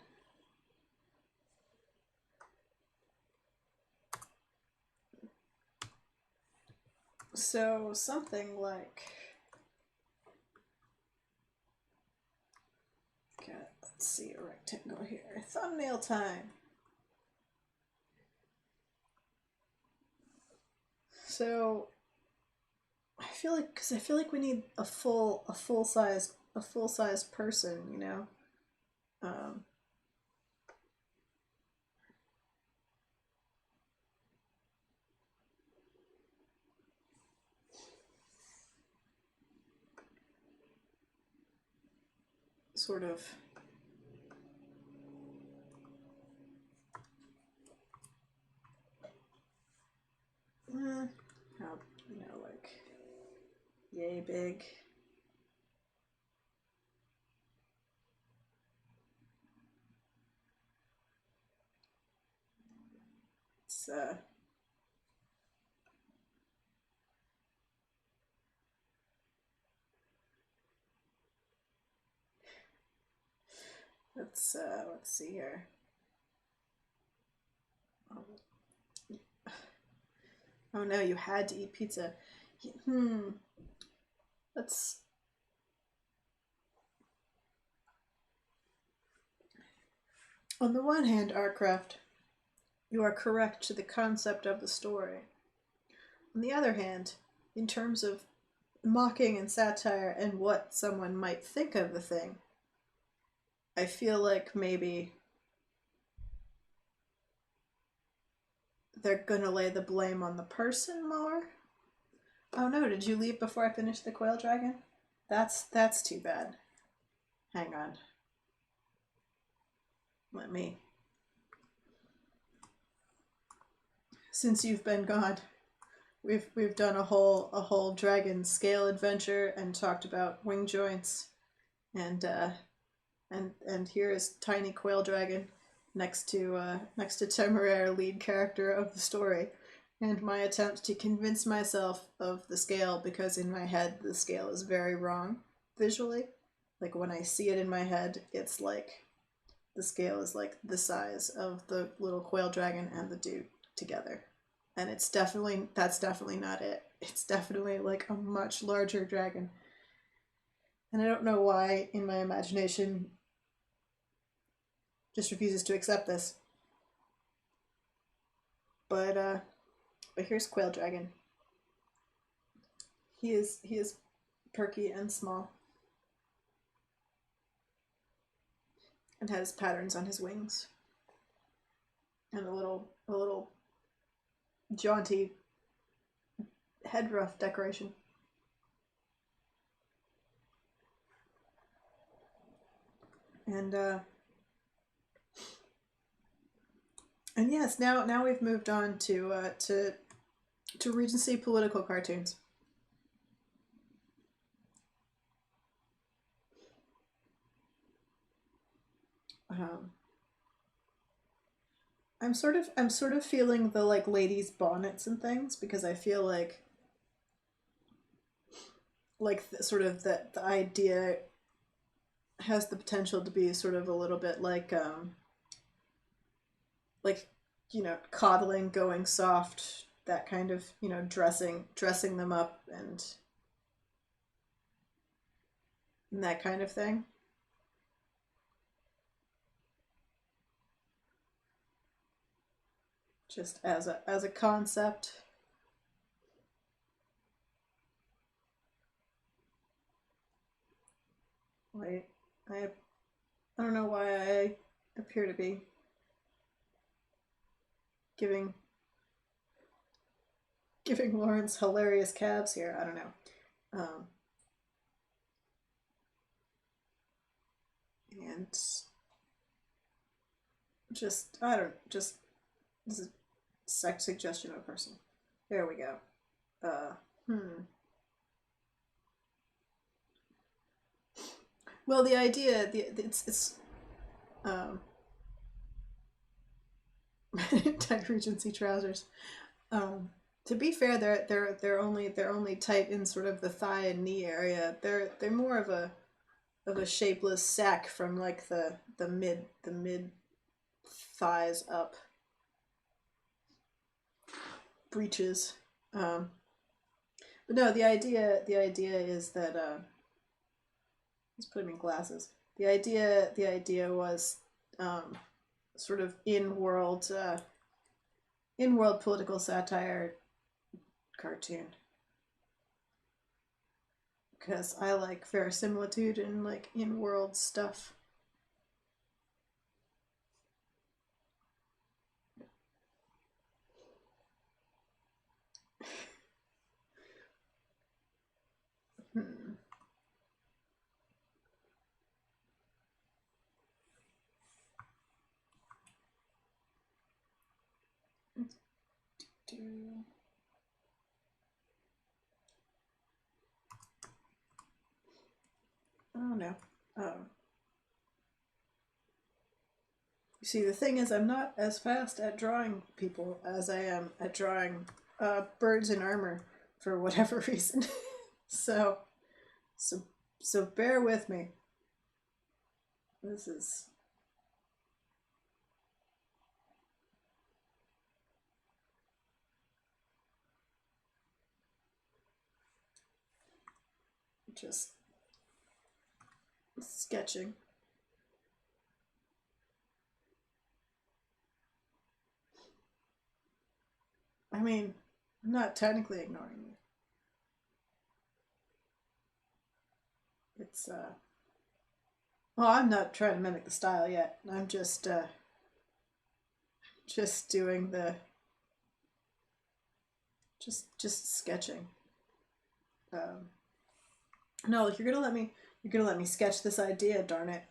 So something like, okay, let's see, a rectangle here. Thumbnail time. So I feel like we need a full size person, you know. Sort of how, you know, like yay big. It's let's see here. Oh no, you had to eat pizza. Let's. On the one hand, Artcraft, you are correct to the concept of the story. On the other hand, in terms of mocking and satire and what someone might think of the thing, I feel like maybe they're gonna lay the blame on the person more. Oh no, did you leave before I finished the Quail Dragon? That's too bad. Hang on. Let me. Since you've been gone, we've done a whole dragon scale adventure and talked about wing joints, and here is tiny Quail Dragon next to Temeraire, lead character of the story, and my attempt to convince myself of the scale, because in my head the scale is very wrong visually. Like when I see it in my head, it's like the scale is like the size of the little Quail Dragon and the dude together, and that's definitely not it. it's definitely like a much larger dragon. And I don't know why in my imagination just refuses to accept this. But here's Quail Dragon. He is perky and small and has patterns on his wings and a little jaunty head ruff decoration. And and yes, now we've moved on to Regency political cartoons. Um, I'm sort of feeling the like ladies' bonnets and things because I feel like sort of the idea has the potential to be sort of a little bit like coddling, going soft, that kind of dressing them up and that kind of thing. Just as a concept. Wait, I don't know why I appear to be giving giving Lawrence hilarious calves here. I don't know. Um, and just I don't just this is sex suggestion of a person. There we go. Uh, hmm. Well, the idea, it's um, Regency trousers. Um, to be fair, they're only tight in sort of the thigh and knee area. They're more of a shapeless sack from like the mid thighs up breeches. Um, but no, the idea is that let's put him in glasses. The idea was um, sort of in world political satire cartoon because I like verisimilitude and like in world stuff. Hmm. Oh no. You see, the thing is, I'm not as fast at drawing people as I am at drawing birds in armor for whatever reason. so, so, so bear with me. This is just sketching. I mean, I'm not technically ignoring you. It's well, I'm not trying to mimic the style yet. I'm just doing the just sketching. Um, no, you're gonna let me sketch this idea, darn it.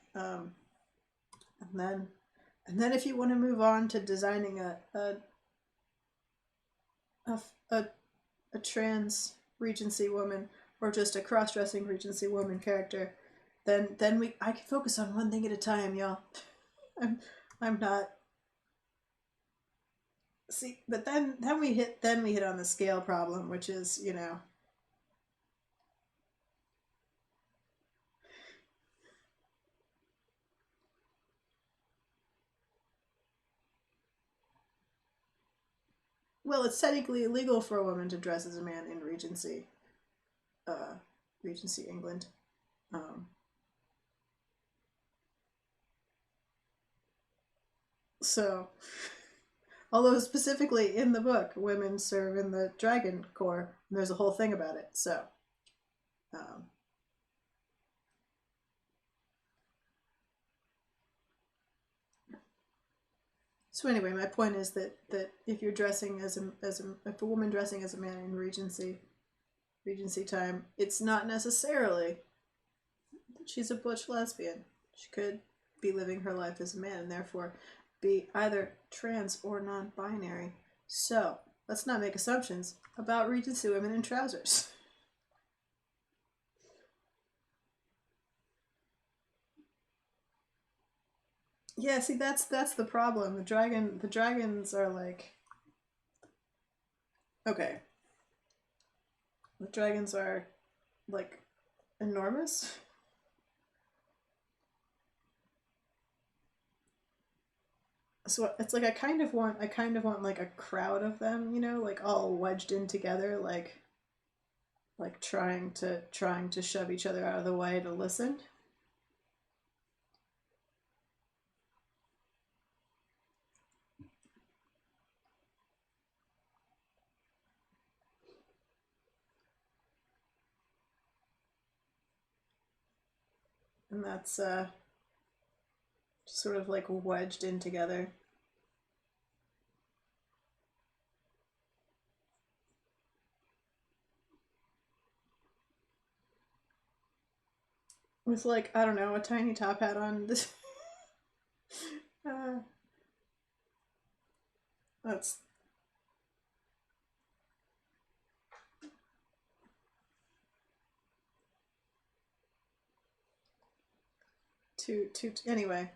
And then if you want to move on to designing a, a, a trans Regency woman or just a cross-dressing Regency woman character, then I can focus on one thing at a time, y'all. I'm I'm not see, but then we hit on the scale problem, which is well, it's technically illegal for a woman to dress as a man in Regency, uh, Regency England. Um, so, although specifically in the book, women serve in the Dragon Corps, and there's a whole thing about it. So, um, so anyway, my point is that if you're dressing if a woman dressing as a man in Regency time, it's not necessarily that she's a butch lesbian. She could be living her life as a man and therefore be either trans or non-binary. So let's not make assumptions about Regency women in trousers. Yeah, see, that's the problem. The dragons are like, okay, the dragons are like enormous. So it's like I kind of want like a crowd of them, you know, like all wedged in together, like trying to shove each other out of the way to listen. And that's sort of like wedged in together with like, I don't know, a tiny top hat on. This uh, that's too anyway.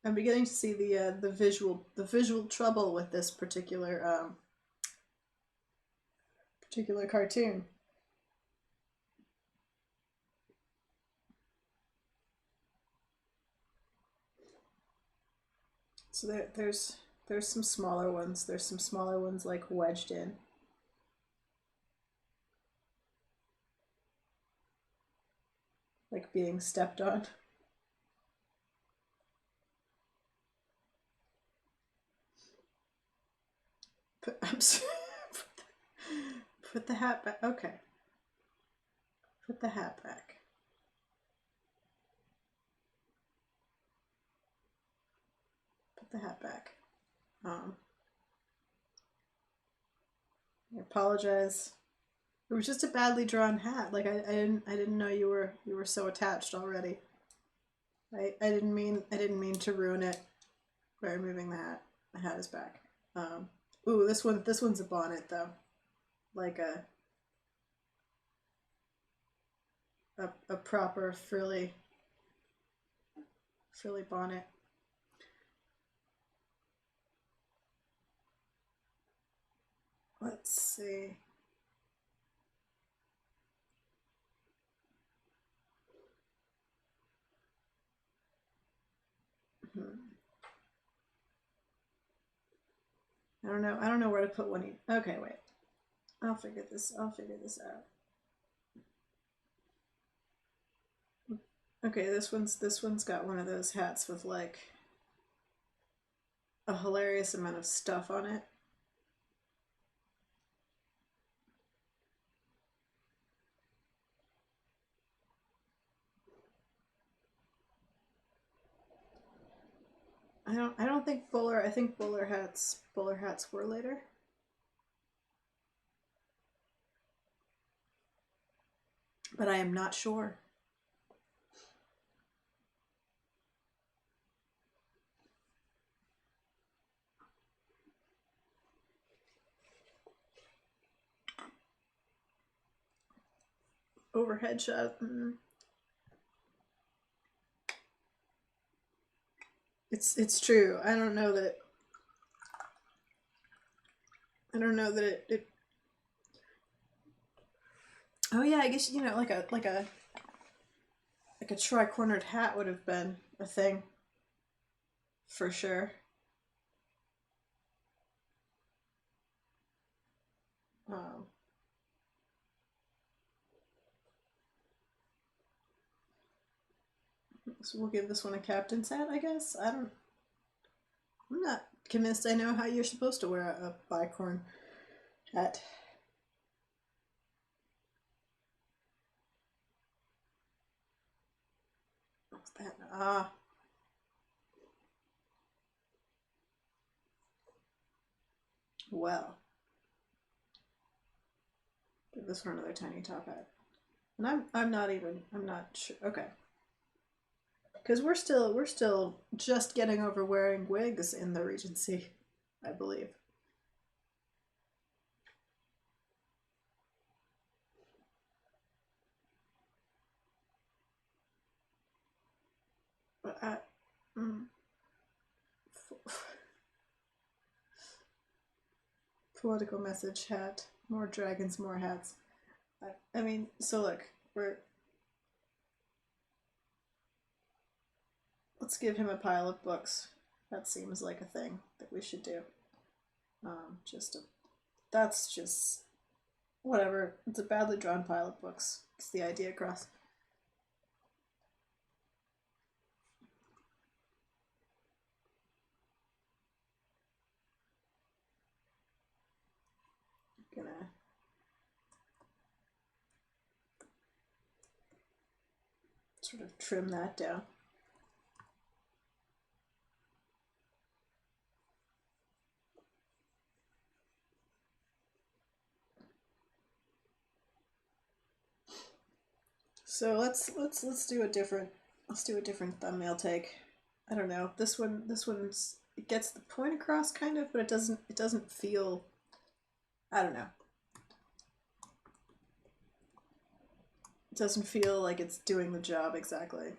I'm beginning to see the visual trouble with this particular cartoon. So there's some smaller ones. There's some smaller ones like wedged in, like being stepped on. Put, put the hat back. Okay, put the hat back. Put the hat back. Um, I apologize. It was just a badly drawn hat. Like I didn't know you were so attached already. I didn't mean to ruin it by removing the hat. The hat is back. Ooh, this one's a bonnet though, like a proper frilly bonnet. Let's see. Hmm. I don't know where to put one. Okay, wait. I'll figure this out. Okay, this one's got one of those hats with like a hilarious amount of stuff on it. I don't think bowler I think bowler hats were later. But I am not sure. Overhead shot. It's true. I don't know that it oh yeah, I guess you know like a tri-cornered hat would have been a thing for sure. So we'll give this one a captain's hat, I guess. I'm not convinced I know how you're supposed to wear a bicorn hat. What's that? Ah. Well. Give this one another tiny top hat. And I'm not sure. Okay. Because we're still just getting over wearing wigs in the Regency, I believe. But political message hat. More dragons, more hats. I mean, so look, let's give him a pile of books. That seems like a thing that we should do. That's just whatever. It's a badly drawn pile of books. It's the idea across. I'm gonna sort of trim that down. So let's do a different thumbnail take. I don't know. This one's it gets the point across kind of, but it doesn't feel, I don't know. It doesn't feel like it's doing the job exactly.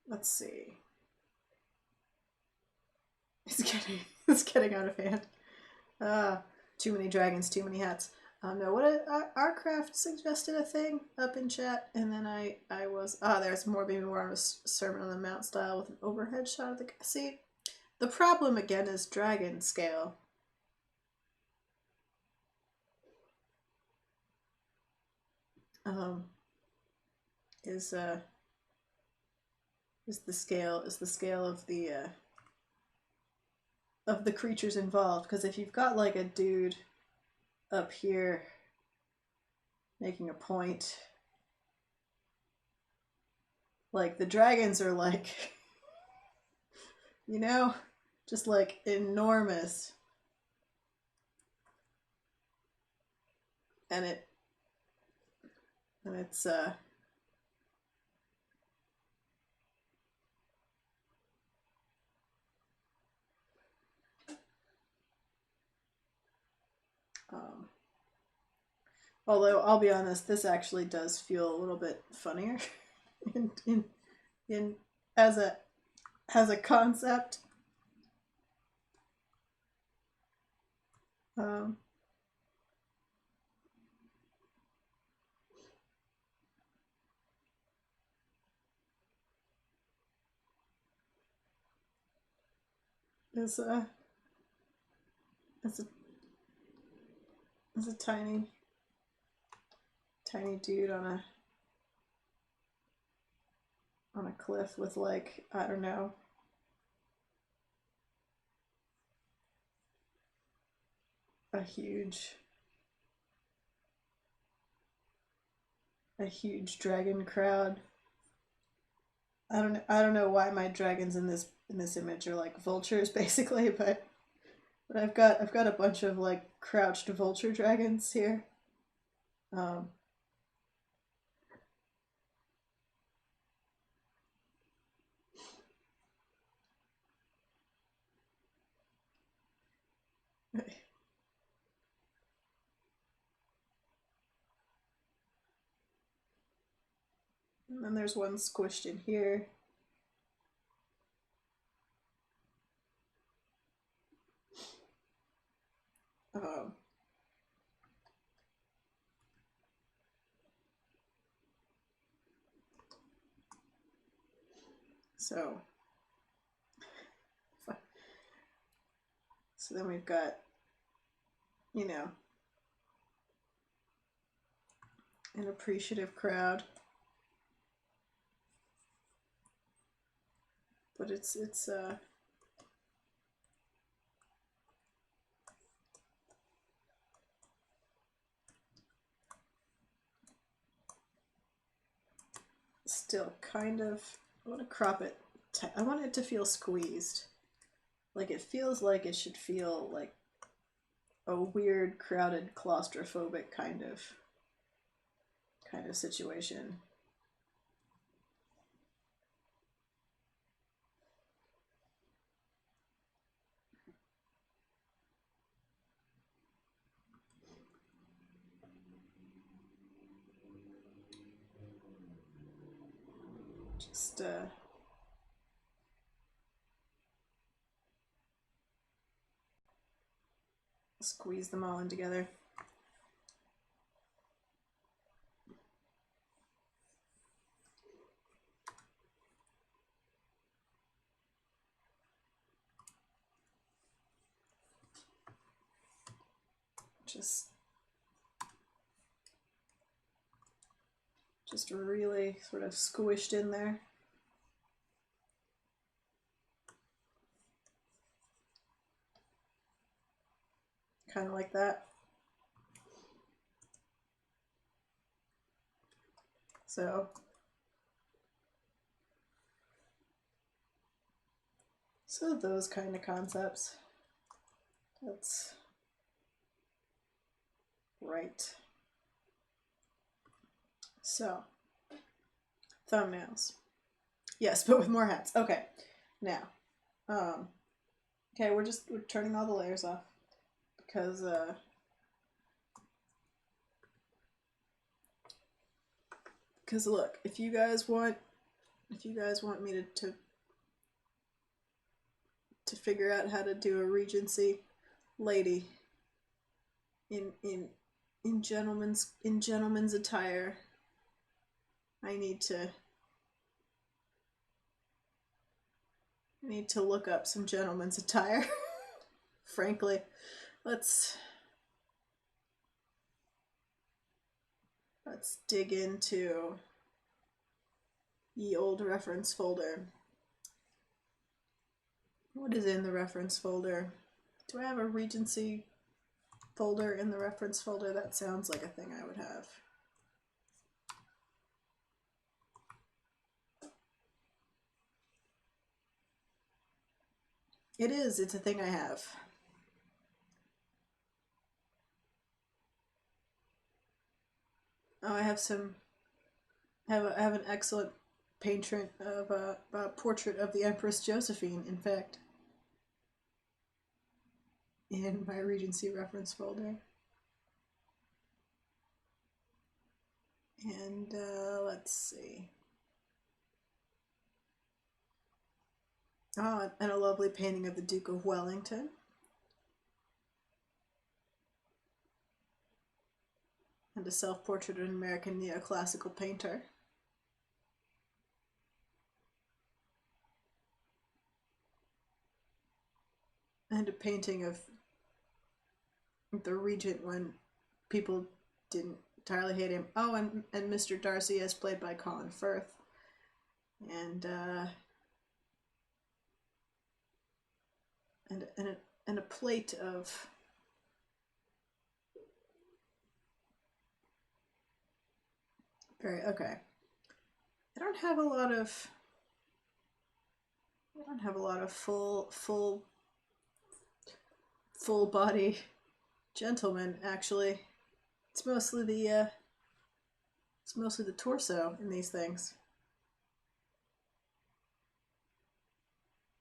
Let's see. It's getting out of hand. Too many dragons, too many hats. No, what Arcraft suggested a thing up in chat, and then I was there's maybe more of a Sermon on the Mount style with an overhead shot of the. See, the problem again is dragon scale. Is the scale of the creatures involved, because if you've got like a dude up here making a point, like the dragons are like you know, just like enormous, and it's although I'll be honest, this actually does feel a little bit funnier in as a concept. Is a tiny dude on a cliff with, like, I don't know, a huge dragon crowd. I don't know why my dragons in this image are like vultures basically, but I've got a bunch of like crouched vulture dragons here. And then there's one squished in here. So then we've got, you know, an appreciative crowd. But it's still kind of, I want to crop it. I want it to feel squeezed. Like it feels like it should feel like a weird, crowded, claustrophobic kind of situation. Just squeeze them all in together. Just really sort of squished in there. Kind of like that. So those kind of concepts. That's right. So, thumbnails. Yes, but with more hats. Okay, now, okay, we're turning all the layers off because look, if you guys want me to figure out how to do a Regency lady in gentleman's attire, I need to look up some gentleman's attire. Frankly, let's dig into the old reference folder. What is in the reference folder? Do I have a Regency folder in the reference folder? That sounds like a thing I would have. It is. It's a thing I have. Oh, I have an excellent painting of a portrait of the Empress Josephine, in fact, in my Regency reference folder. And let's see. Oh, and a lovely painting of the Duke of Wellington. And a self-portrait of an American neoclassical painter. And a painting of the Regent when people didn't entirely hate him. Oh, and Mr. Darcy as played by Colin Firth. And a plate of okay. I don't have a lot of full body gentlemen, actually. It's mostly the torso in these things.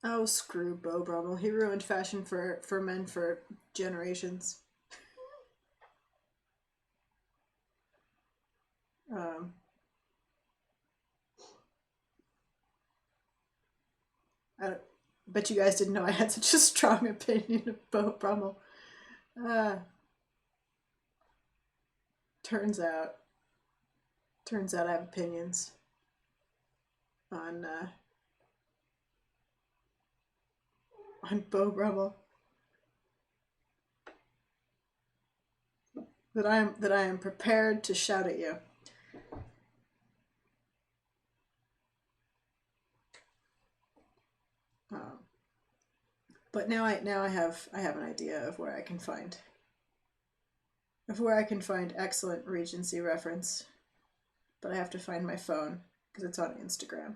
Oh, screw Beau Brummel. He ruined fashion for men for generations. I bet you guys didn't know I had such a strong opinion of Beau Brummel. Turns out I have opinions on Beau Brummel that I am prepared to shout at you. But now I have an idea of where I can find excellent Regency reference. But I have to find my phone because it's on Instagram.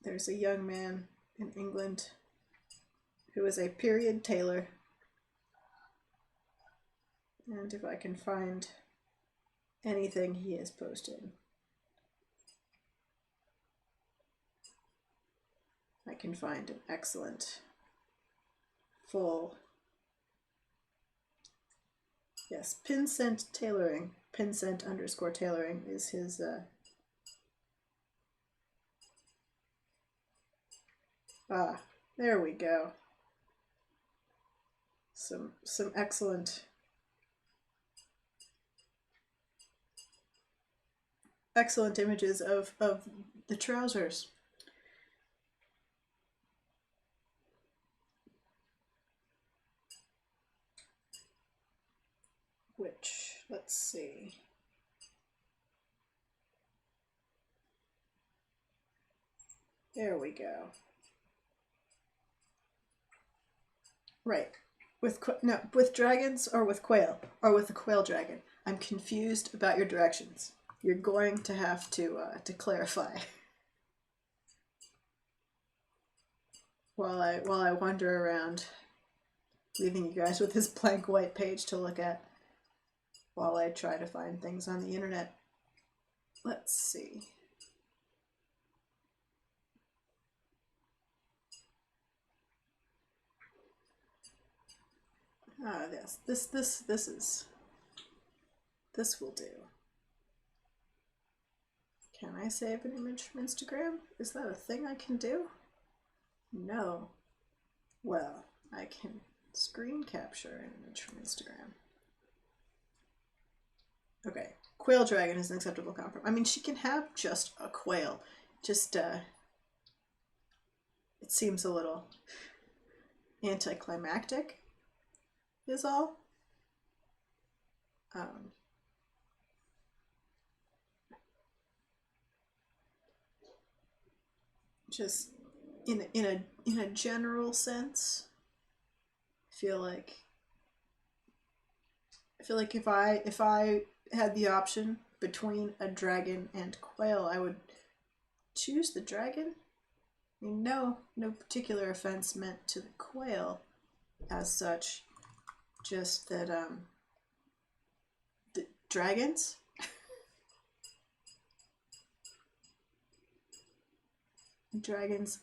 There's a young man in England who is a period tailor. And if I can find anything he has posted, I can find an excellent full, yes, Pincent Tailoring, Pincent_tailoring is his, there we go. Some excellent images of the trousers. Which, let's see. There we go. Right. With dragons or with quail, or with the quail dragon. I'm confused about your directions. You're going to have to clarify. While I wander around, leaving you guys with this blank white page to look at while I try to find things on the internet. Let's see. Ah, yes. This will do. Can I save an image from Instagram? Is that a thing I can do? No. Well, I can screen capture an image from Instagram. Okay. Quail dragon is an acceptable compromise. I mean, she can have just a quail. Just, it seems a little anticlimactic, is all. Just in a general sense, I feel like if I had the option between a dragon and quail, I would choose the dragon. I mean, no particular offense meant to the quail as such, just that the dragons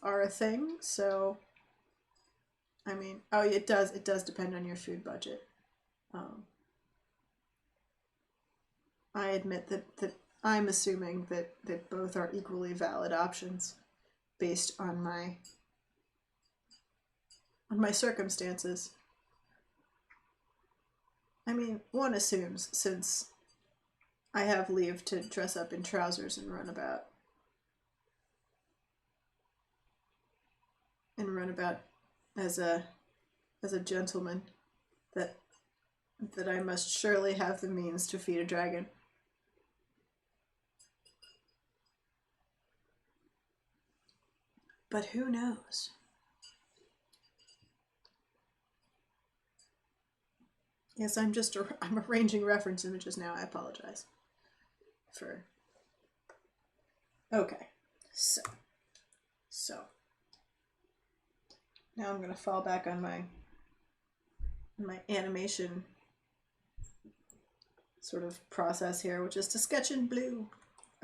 are a thing, so I mean, oh, it does depend on your food budget. I admit that I'm assuming that both are equally valid options based on my circumstances. I mean, one assumes, since I have leave to dress up in trousers and run about as a gentleman, that I must surely have the means to feed a dragon. But who knows? Yes, I'm arranging reference images now. I apologize for. Okay, so now I'm going to fall back on my animation sort of process here, which is to sketch in blue.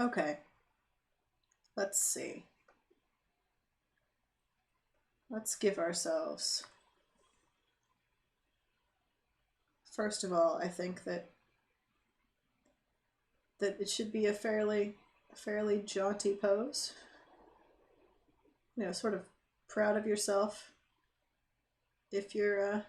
Okay, let's see. Let's give ourselves, first of all, I think that it should be a fairly jaunty pose. You know, sort of proud of yourself if you're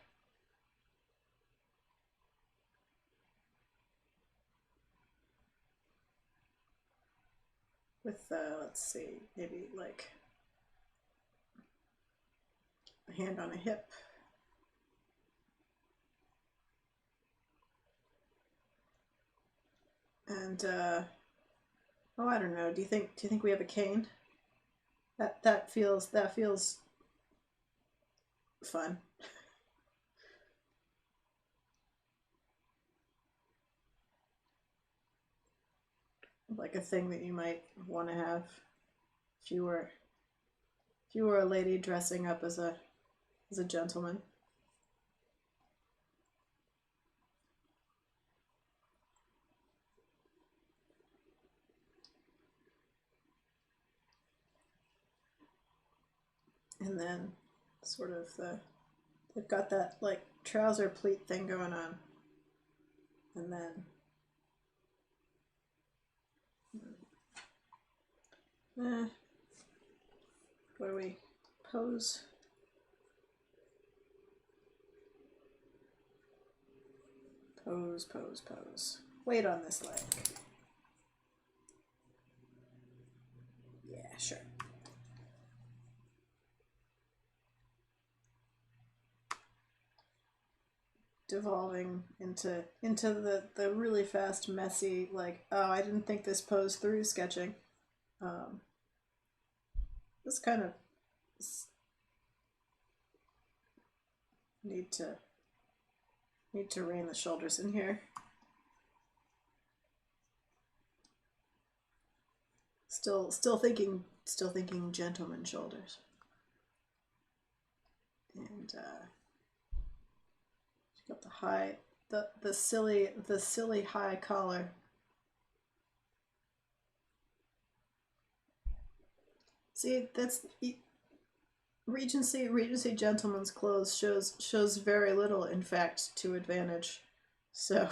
with let's see, maybe like a hand on a hip. And Oh, I don't know. Do you think we have a cane? That feels fun. Like a thing that you might want to have if you were a lady dressing up as a gentleman. And then sort of they've got that like trouser pleat thing going on. And then what do we pose? Pose, pose, pose. Weight on this leg. Yeah, sure. Devolving into the really fast, messy, like, oh, I didn't think this pose through sketching. This kind of need to rein the shoulders in here. Still thinking gentleman shoulders. And got the high, the silly high collar. See, that's Regency gentleman's clothes shows very little, in fact, to advantage. So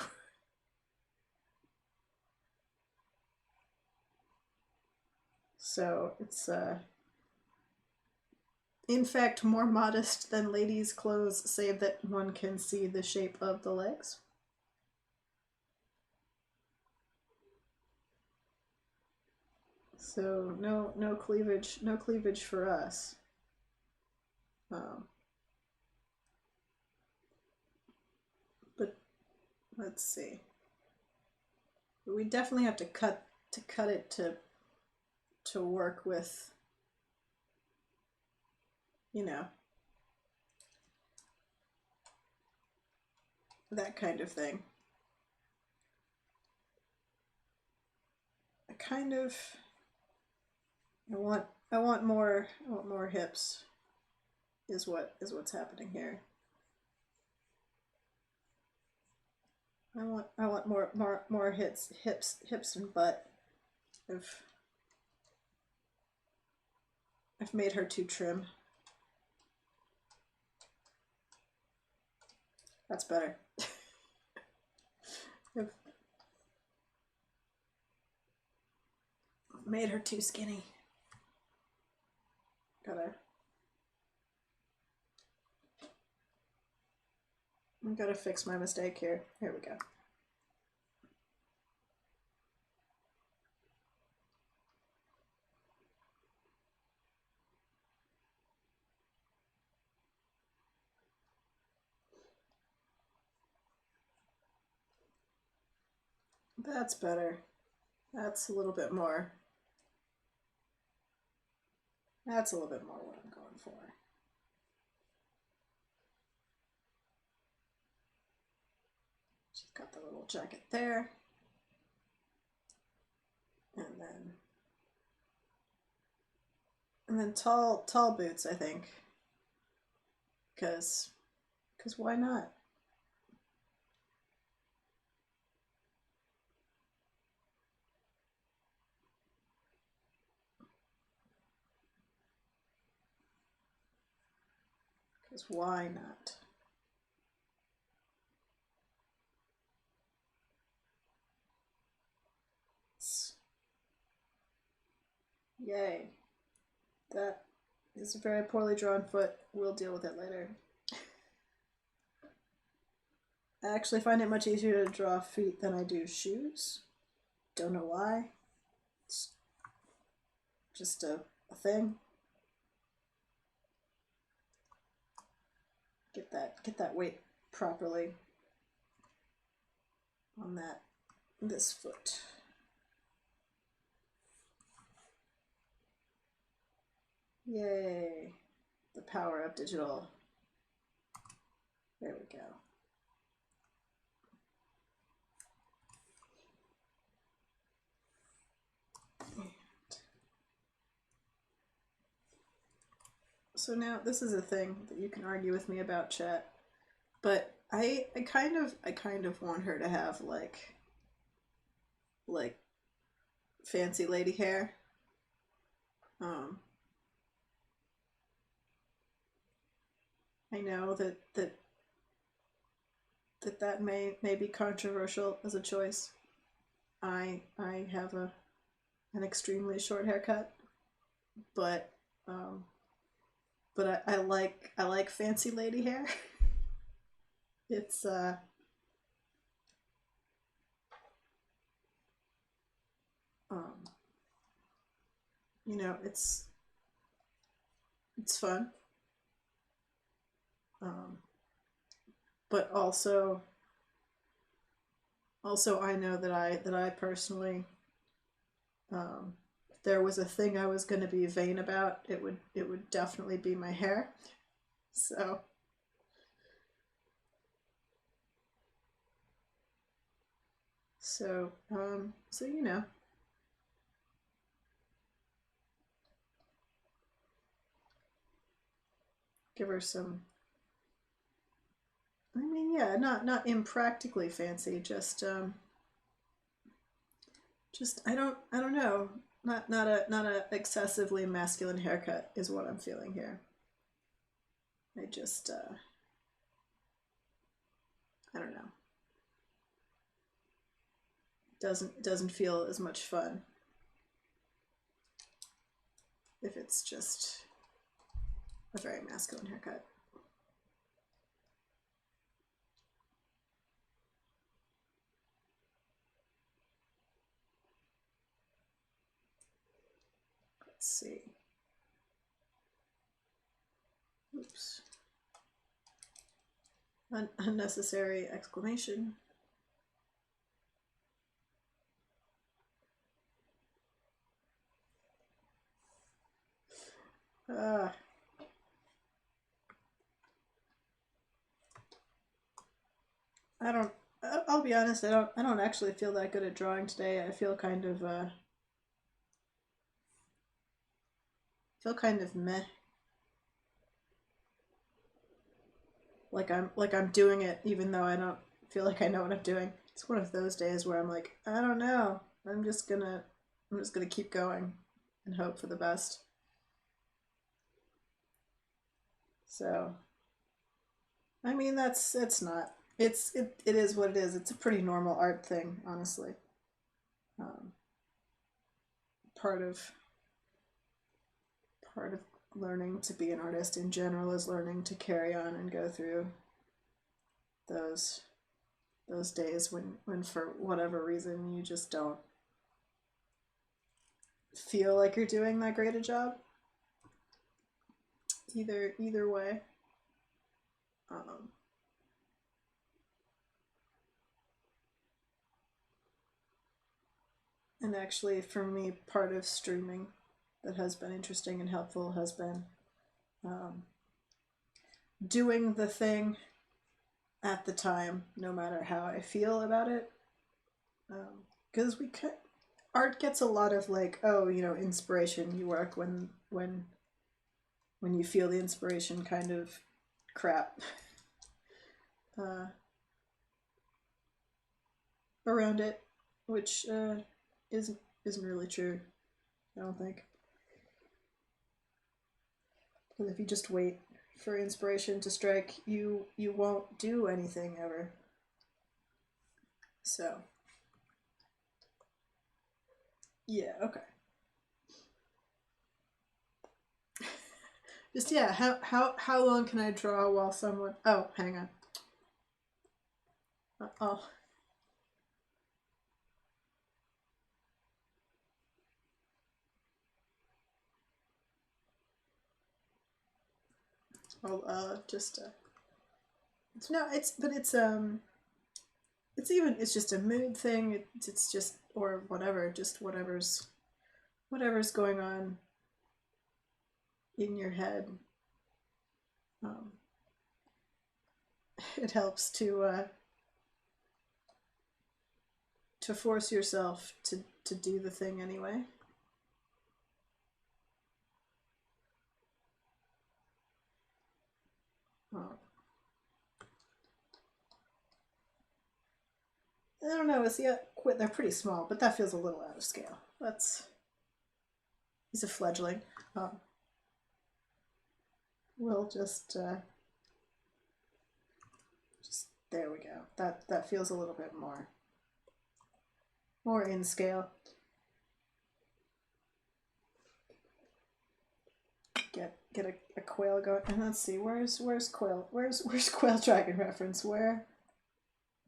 it's in fact more modest than ladies' clothes, save that one can see the shape of the legs. So no cleavage for us. But let's see. We definitely have to cut it to work with, you know, that kind of thing. I want more hips is what's happening here. I want more hips and butt. I've made her too trim. That's better. I've made her too skinny. Gotta fix my mistake here. Here we go. That's better. That's a little bit more. That's a little bit more what I'm going for. She's got the little jacket there. And then tall boots, I think. Cause why not? Because why not? Yay. That is a very poorly drawn foot. We'll deal with it later. I actually find it much easier to draw feet than I do shoes. Don't know why. It's just a thing. Get that weight properly on this foot. Yay. The power of digital. There we go. So now this is a thing that you can argue with me about, chat, but I kind of want her to have like fancy lady hair. Um, I know that may be controversial as a choice. I have an extremely short haircut, but um, I like fancy lady hair. It's um, you know, it's fun. Um, but also I know that I personally, if there was a thing I was going to be vain about, it would definitely be my hair. So so you know, give her some. I mean, yeah, not impractically fancy, just I don't know, not a excessively masculine haircut is what I'm feeling here. I just I don't know. Doesn't feel as much fun if it's just a very masculine haircut. Let's see. Oops. Unnecessary exclamation. Uh, I don't. I'll be honest. I don't actually feel that good at drawing today. I feel kind of meh. Like I'm doing it even though I don't feel like I know what I'm doing. It's one of those days where I'm like, I don't know. I'm just gonna keep going and hope for the best. So I mean it's not. It is what it is. It's a pretty normal art thing, honestly. Um, part of part of learning to be an artist in general is learning to carry on and go through those those days when for whatever reason you just don't feel like you're doing that great a job. Either way. Um, and actually, for me, part of streaming that has been interesting and helpful has been um, doing the thing at the time, no matter how I feel about it. Because art gets a lot of like, oh, you know, inspiration. You work when you feel the inspiration kind of crap uh, around it, which isn't really true. I don't think. Because if you just wait for inspiration to strike, you won't do anything ever. So yeah, okay. Just yeah, how long can I draw while someone? Oh, hang on. Oh, I'll just no, it's even it's just a mood thing. It's just or whatever, just whatever's going on in your head. Um, it helps to force yourself to do the thing anyway. Oh. I don't know. Is the they're pretty small, but that feels a little out of scale. He's a fledgling. We'll just there we go. That feels a little bit more in scale. Get a quail going. And let's see, where's quail? Where's quail dragon reference? Where?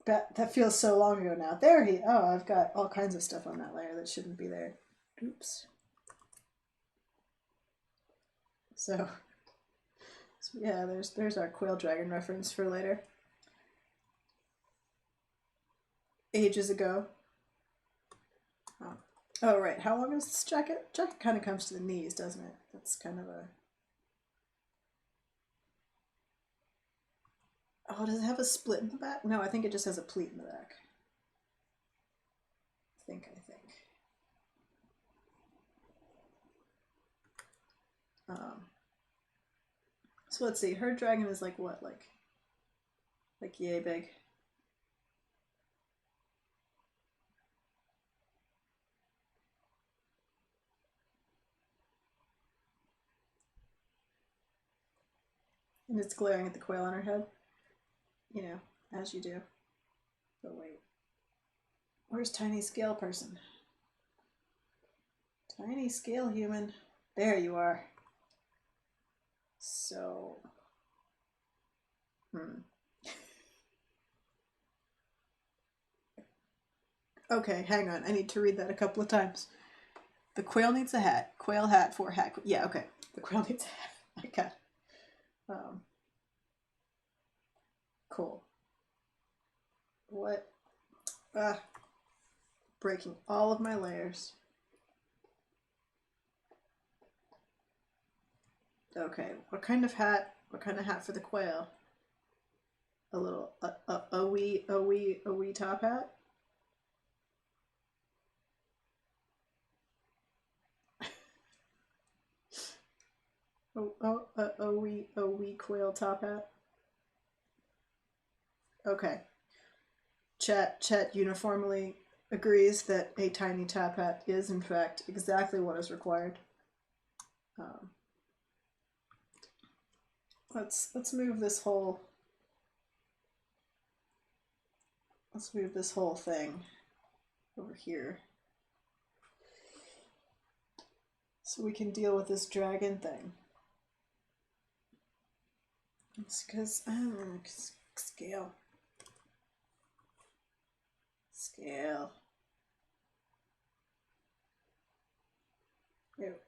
That feels so long ago now. There he. Oh, I've got all kinds of stuff on that layer that shouldn't be there. Oops. So yeah, there's our quail dragon reference for later. Ages ago. Oh right. How long is this jacket? Jacket kind of comes to the knees, doesn't it? That's kind of a. Oh, does it have a split in the back? No, I think it just has a pleat in the back. I think. So let's see. Her dragon is like what? Like yay big. And it's glaring at the quail on her head. You know, as you do. But wait. Where's tiny scale person? Tiny scale human. There you are. So. Okay, hang on. I need to read that a couple of times. The quail needs a hat. Quail hat for hat. Yeah, okay. The quail needs a hat. I got it. Cool. What? Breaking all of my layers. Okay, what kind of hat? What kind of hat for the quail? A little a wee top hat. A wee quail top hat. Okay. Chet uniformly agrees that a tiny top hat is in fact exactly what is required. Let's move this whole thing over here so we can deal with this dragon thing. It's because scale.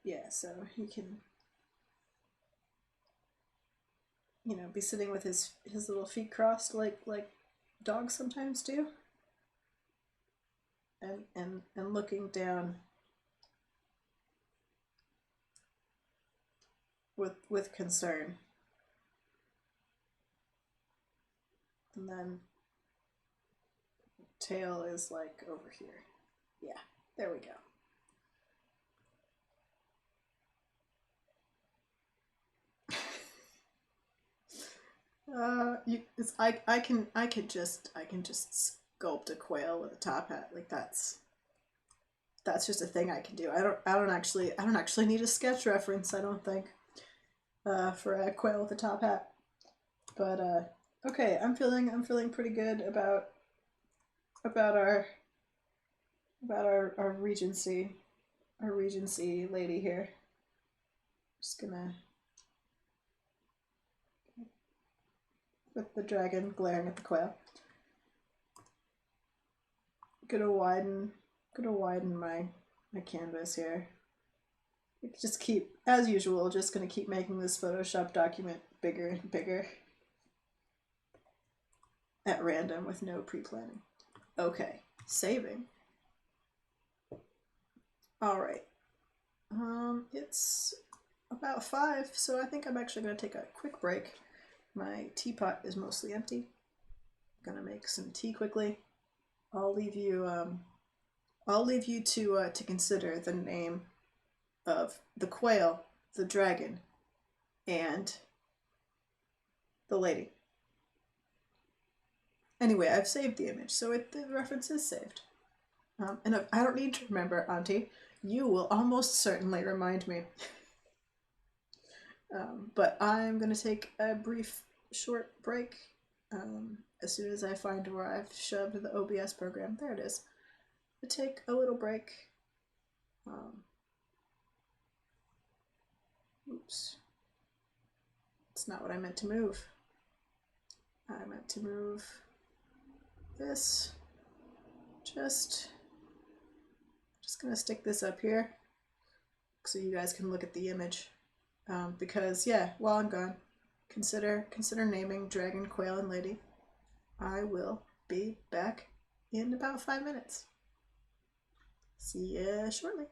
Yeah, so he can, you know, be sitting with his little feet crossed like dogs sometimes do, and looking down with concern. And then tail is like over here. Yeah, there we go. I can just sculpt a quail with a top hat. Like that's just a thing I can do. I don't actually need a sketch reference, I don't think, for a quail with a top hat. But okay, I'm feeling pretty good about our Regency lady here. Just gonna, with the dragon glaring at the quail, gonna widen my canvas here. Just keep, as usual, just gonna keep making this Photoshop document bigger and bigger at random with no pre-planning. Okay, saving. All right. It's about 5, so I think I'm actually going to take a quick break. My teapot is mostly empty. I'm going to make some tea quickly. I'll leave you to consider the name of the quail, the dragon, and the lady. Anyway, I've saved the image, so the reference is saved. And I don't need to remember, Auntie. You will almost certainly remind me. But I'm going to take a brief, short break as soon as I find where I've shoved the OBS program. There it is. I take a little break. Oops. It's not what I meant to move. I meant to move this. Just gonna stick this up here so you guys can look at the image. Because yeah, while I'm gone, consider naming Dragon, Quail, and Lady. I will be back in about 5 minutes. See ya shortly.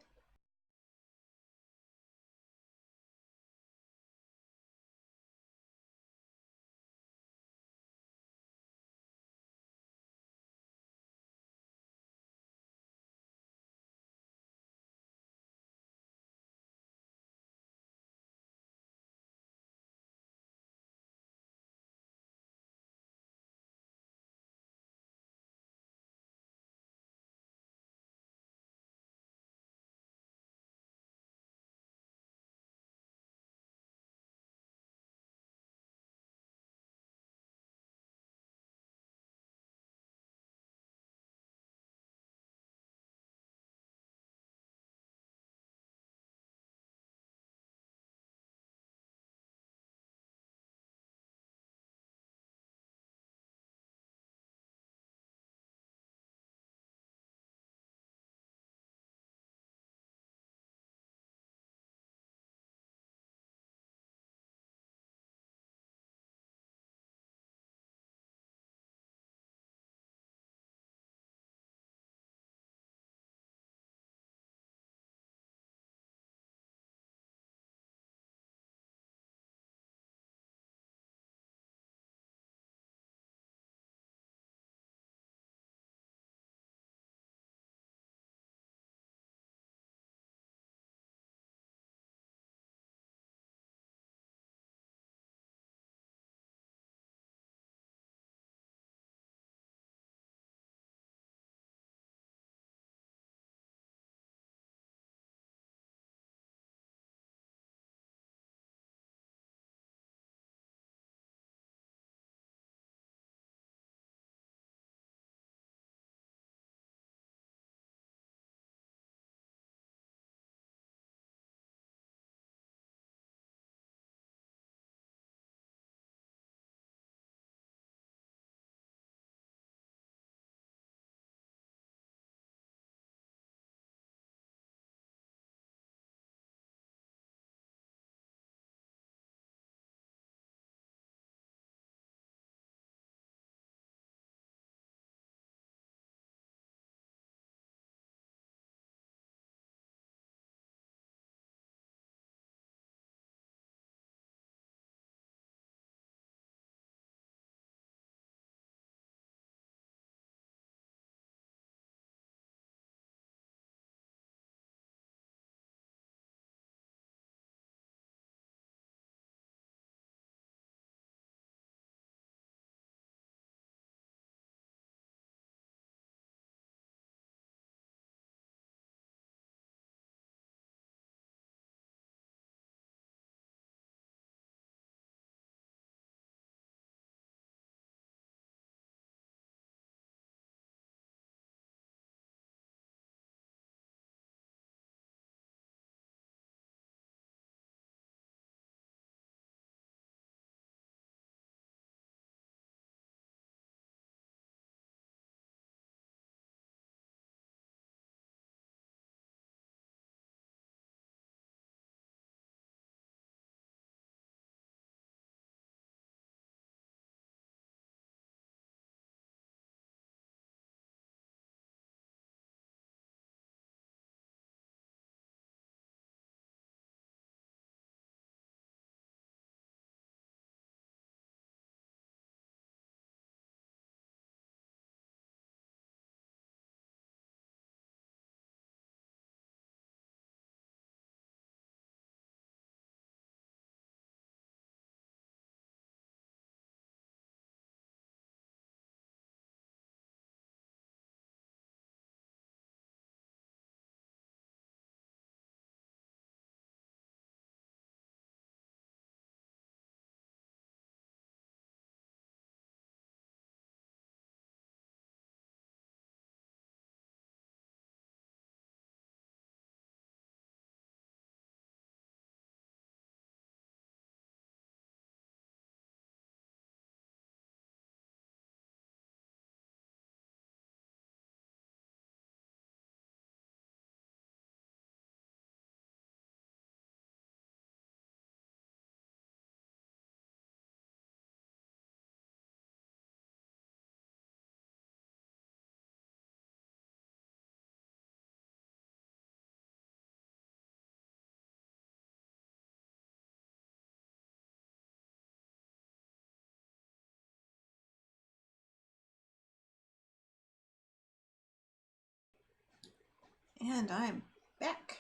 And I'm back.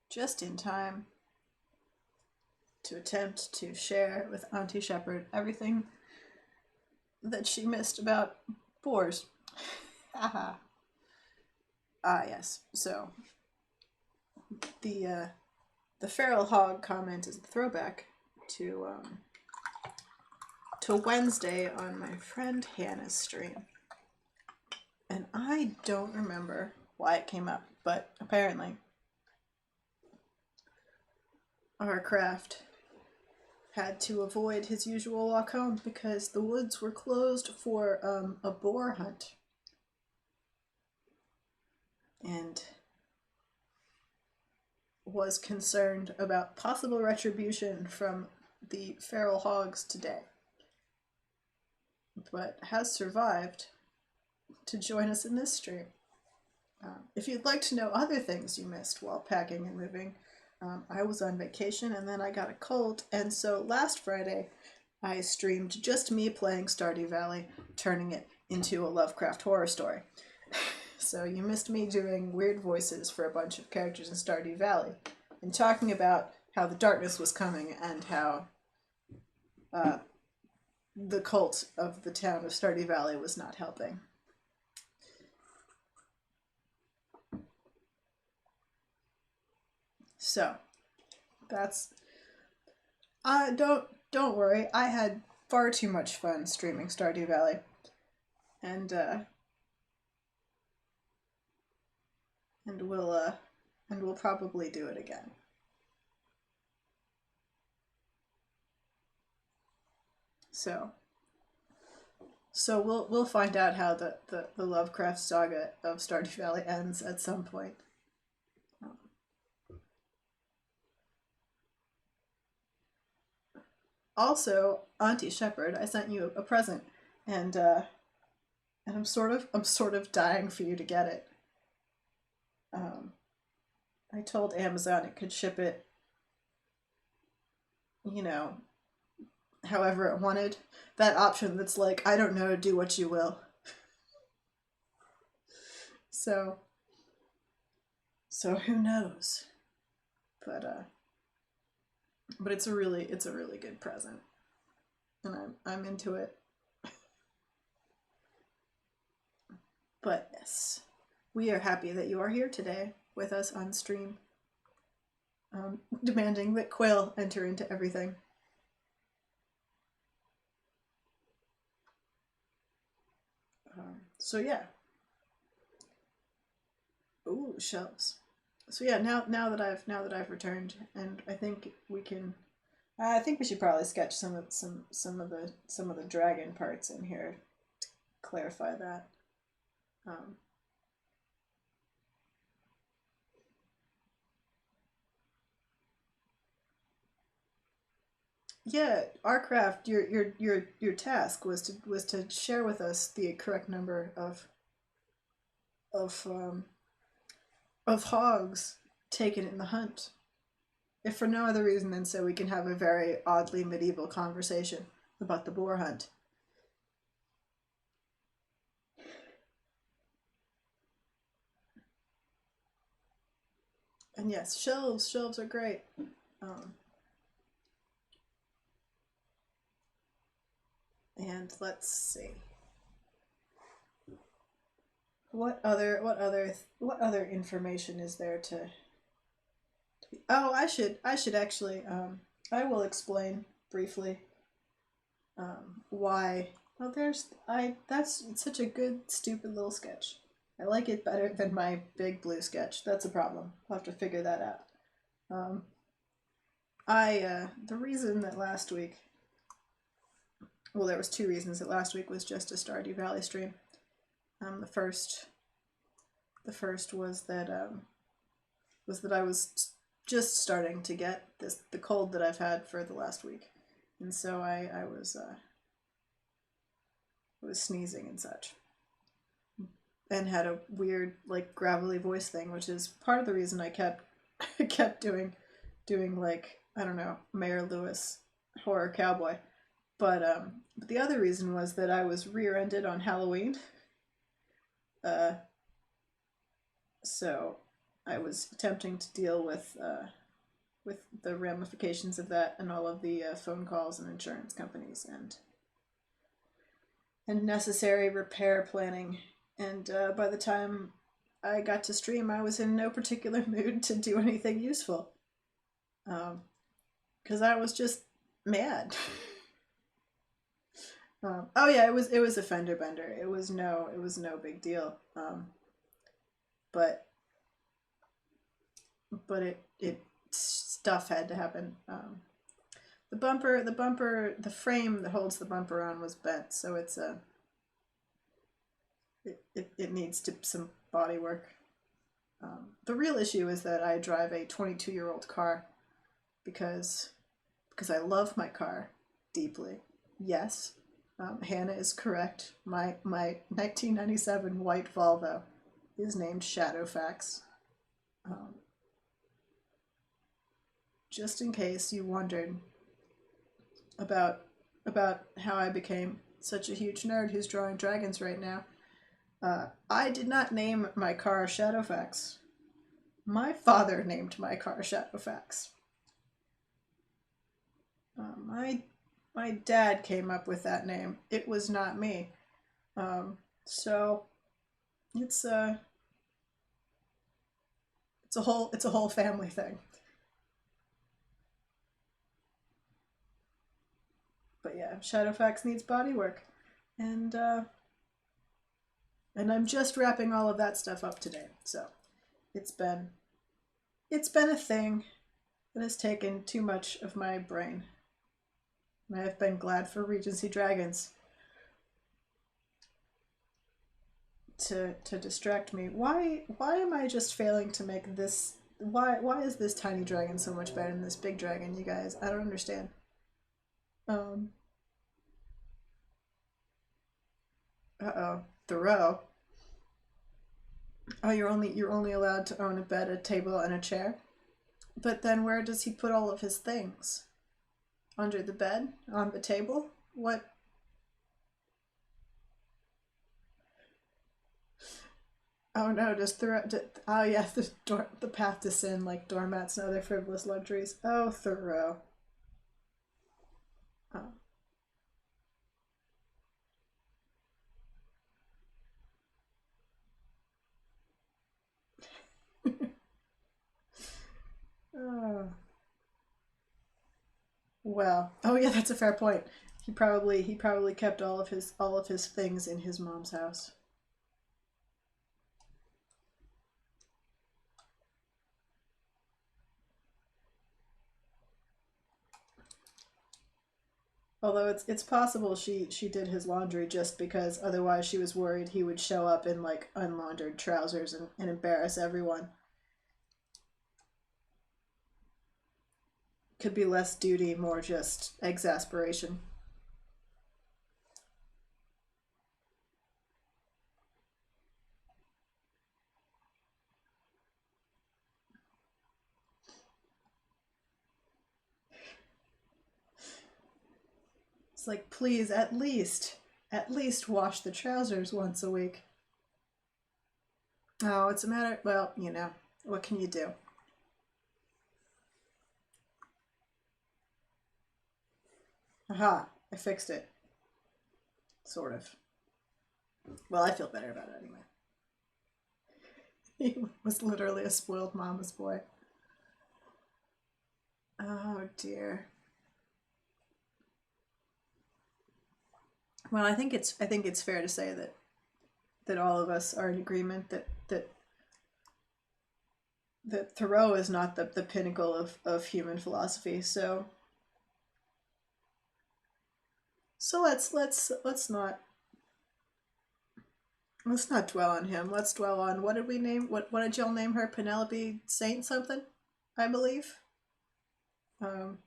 Just in time to attempt to share with Auntie Shepherd everything that she missed about boars. Haha. Yes. So the feral hog comment is a throwback to Wednesday on my friend Hannah's stream. And I don't remember why it came up, but apparently our craft had to avoid his usual walk home because the woods were closed for a boar hunt. And was concerned about possible retribution from the feral hogs today, but has survived to join us in this stream. If you'd like to know other things you missed while packing and moving, I was on vacation and then I got a cold, and so last Friday I streamed just me playing Stardew Valley, turning it into a Lovecraft horror story. So you missed me doing weird voices for a bunch of characters in Stardew Valley and talking about how the darkness was coming and how the cult of the town of Stardew Valley was not helping. So that's don't worry. I had far too much fun streaming Stardew Valley, and we'll probably do it again. So we'll find out how the Lovecraft saga of Stardew Valley ends at some point. Also, Auntie Shepherd, I sent you a present, and I'm sort of dying for you to get it. I told Amazon it could ship it, however it wanted. That option that's like, I don't know, do what you will. So who knows? But it's a really good present, and I'm into it. But yes, we are happy that you are here today with us on stream, demanding that Quail enter into everything. So yeah. Ooh, shelves. So yeah, now that I've returned, and I think we can. I think we should probably sketch some of the dragon parts in here to clarify that. Yeah, our craft. Your task was to share with us the correct number of hogs taken in the hunt, if for no other reason than so we can have a very oddly medieval conversation about the boar hunt. And yes, shelves are great. And let's see. What other information is there to Oh, I should actually I will explain briefly why. Oh, it's such a good stupid little sketch. I like it better than my big blue sketch. That's a problem. I'll have to figure that out. The reason that last week, well, there was two reasons that last week was just a Stardew Valley stream. The first was that I was just starting to get the cold that I've had for the last week, and so I was sneezing and such, and had a weird like gravelly voice thing, which is part of the reason I kept kept doing like, I don't know, Mayor Lewis horror cowboy. But the other reason was that I was rear-ended on Halloween, So I was attempting to deal with the ramifications of that and all of the phone calls and insurance companies and necessary repair planning. And by the time I got to stream, I was in no particular mood to do anything useful, because I was just mad. Oh yeah, it was a fender bender. It was no big deal. But it stuff had to happen. The frame that holds the bumper on was bent, so it needs some body work. The real issue is that I drive a 22-year-old car because I love my car deeply. Yes, Hannah is correct. My 1997 white Volvo is named Shadowfax. Um, just in case you wondered about how I became such a huge nerd who's drawing dragons right now, I did not name my car Shadowfax. My father named my car Shadowfax. My dad came up with that name. It was not me. So it's a it's a whole family thing. But yeah, Shadowfax needs body work, and I'm just wrapping all of that stuff up today. So it's been a thing that has taken too much of my brain. And I have been glad for Regency Dragons to distract me. Why am I just failing to make this? Why is this tiny dragon so much better than this big dragon, you guys? I don't understand. Um. Uh-oh. Thoreau. Oh, you're only allowed to own a bed, a table, and a chair. But then where does he put all of his things? Under the bed? On the table? What? Oh no, does Thoreau... Oh yeah, the path to sin, like doormats and other frivolous luxuries. Oh, Thoreau. Oh. Oh. Well, oh yeah, that's a fair point. He probably kept all of his things in his mom's house. Although it's possible she did his laundry just because otherwise she was worried he would show up in like unlaundered trousers and embarrass everyone. Could be less duty, more just exasperation. It's like, please, at least wash the trousers once a week. Oh, it's a matter. Well, what can you do? Aha, I fixed it. Sort of. Well, I feel better about it anyway. He was literally a spoiled mama's boy. Oh dear. Well, I think it's fair to say that all of us are in agreement that Thoreau is not the pinnacle of human philosophy. So let's not dwell on him. Let's dwell on what did we name what did y'all name her? Penelope Saint something, I believe. Um,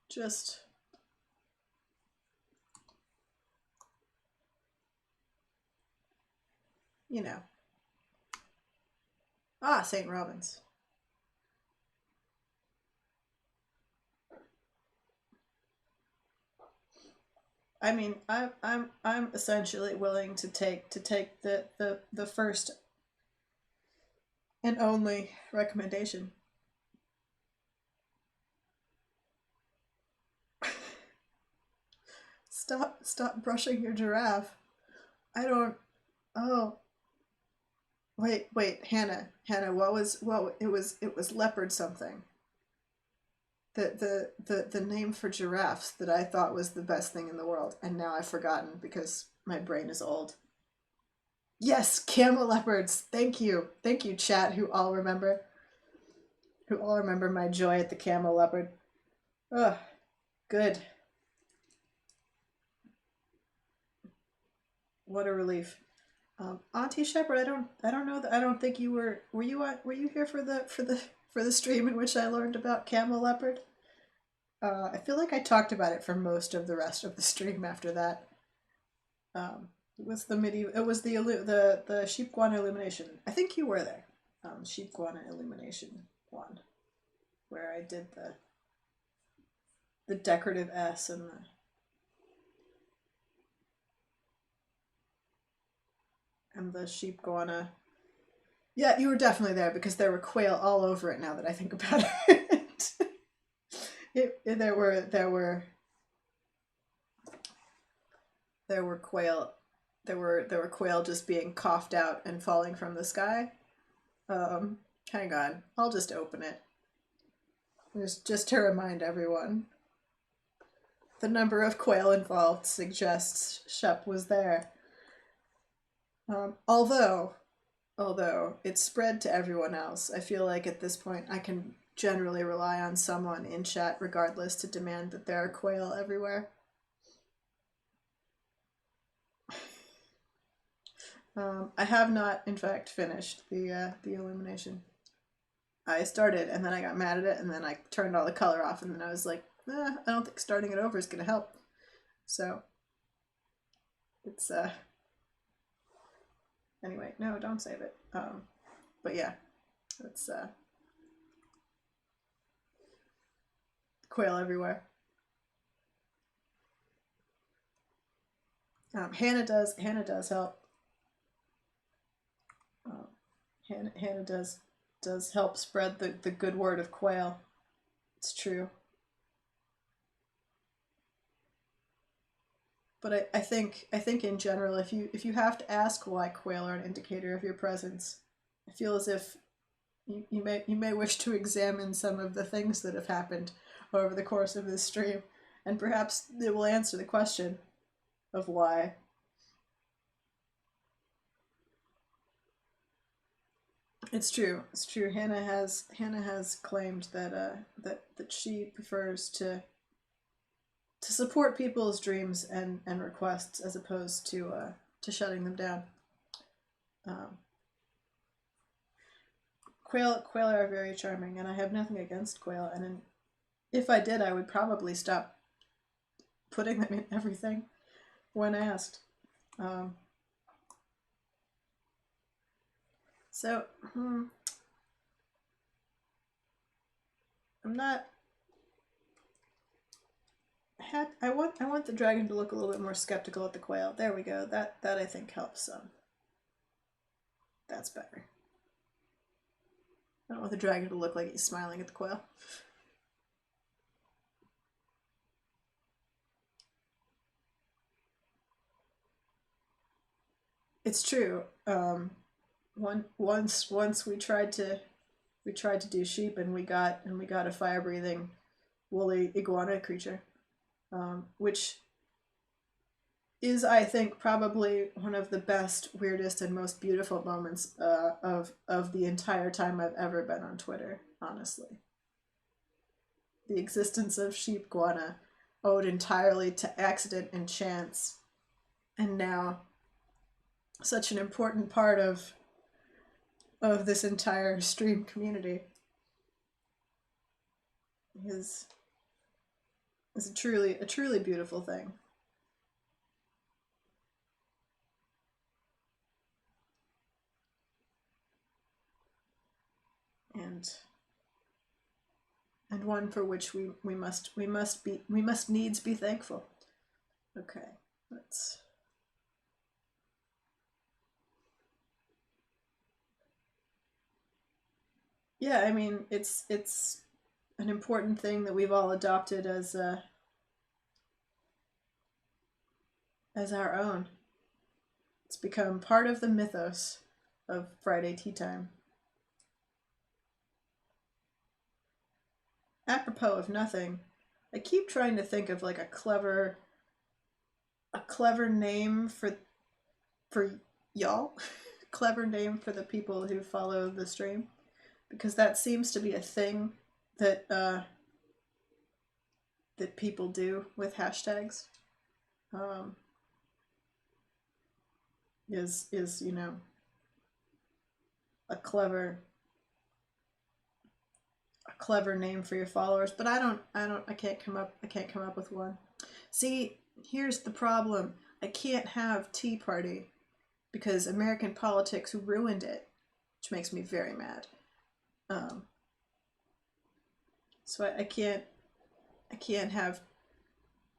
just you know, Saint Robins. I mean, I'm essentially willing to take the first and only recommendation. Stop brushing your giraffe. I don't. Oh, wait, Hannah. What? It was leopard something. The name for giraffes that I thought was the best thing in the world, and now I've forgotten because my brain is old. Yes, camel leopards. Thank you, chat. Who all remember my joy at the camel leopard. Ugh, good. What a relief. Auntie Shepherd, I don't know that I don't think you were you here for the stream in which I learned about camel leopard. I feel like I talked about it for most of the rest of the stream after that. It was the medieval. It was the sheep guana illumination. I think you were there. Sheep guana illumination one, where I did the decorative S and the sheep guana. Yeah, you were definitely there because there were quail all over it. Now that I think about it, there were quail. There were quail just being coughed out and falling from the sky. Um, Hang on, I'll just open it. Just to remind everyone, the number of quail involved suggests Shep was there. Although it spread to everyone else, I feel like at this point I can generally rely on someone in chat regardless to demand that there are quail everywhere. I have not, in fact, finished the illumination. I started and then I got mad at it and then I turned all the color off and then I was like, I don't think starting it over is gonna help. So it's anyway, no, don't save it. But yeah, it's quail everywhere. Hannah does help. Hannah does help spread the good word of quail. It's true. But I think in general, if you have to ask why quail are an indicator of your presence, I feel as if you may wish to examine some of the things that have happened over the course of this stream, and perhaps it will answer the question of why. It's true. It's true. Hannah has claimed that she prefers to support people's dreams and requests as opposed to shutting them down. Um, quail are very charming, and I have nothing against quail. If I did, I would probably stop putting them in everything when asked. Um, so I'm not. I want the dragon to look a little bit more skeptical at the quail. There we go. That I think helps some. That's better. I don't want the dragon to look like he's smiling at the quail. It's true. Once we tried to do sheep and we got a fire breathing woolly iguana creature, which is, I think, probably one of the best, weirdest, and most beautiful moments of the entire time I've ever been on Twitter. Honestly, the existence of sheep guana owed entirely to accident and chance, and now such an important part of this entire stream community is a truly beautiful thing. and and one for which we must needs be thankful. Okay, let's. Yeah, I mean, it's an important thing that we've all adopted as our own. It's become part of the mythos of Friday tea time. Apropos of nothing, I keep trying to think of like a clever name for y'all, clever name for the people who follow the stream, because that seems to be a thing that that people do with hashtags. Um, is a clever a clever name for your followers, but I can't come up with one. See, here's the problem. I can't have Tea Party because American politics ruined it, which makes me very mad. Um, so I can't have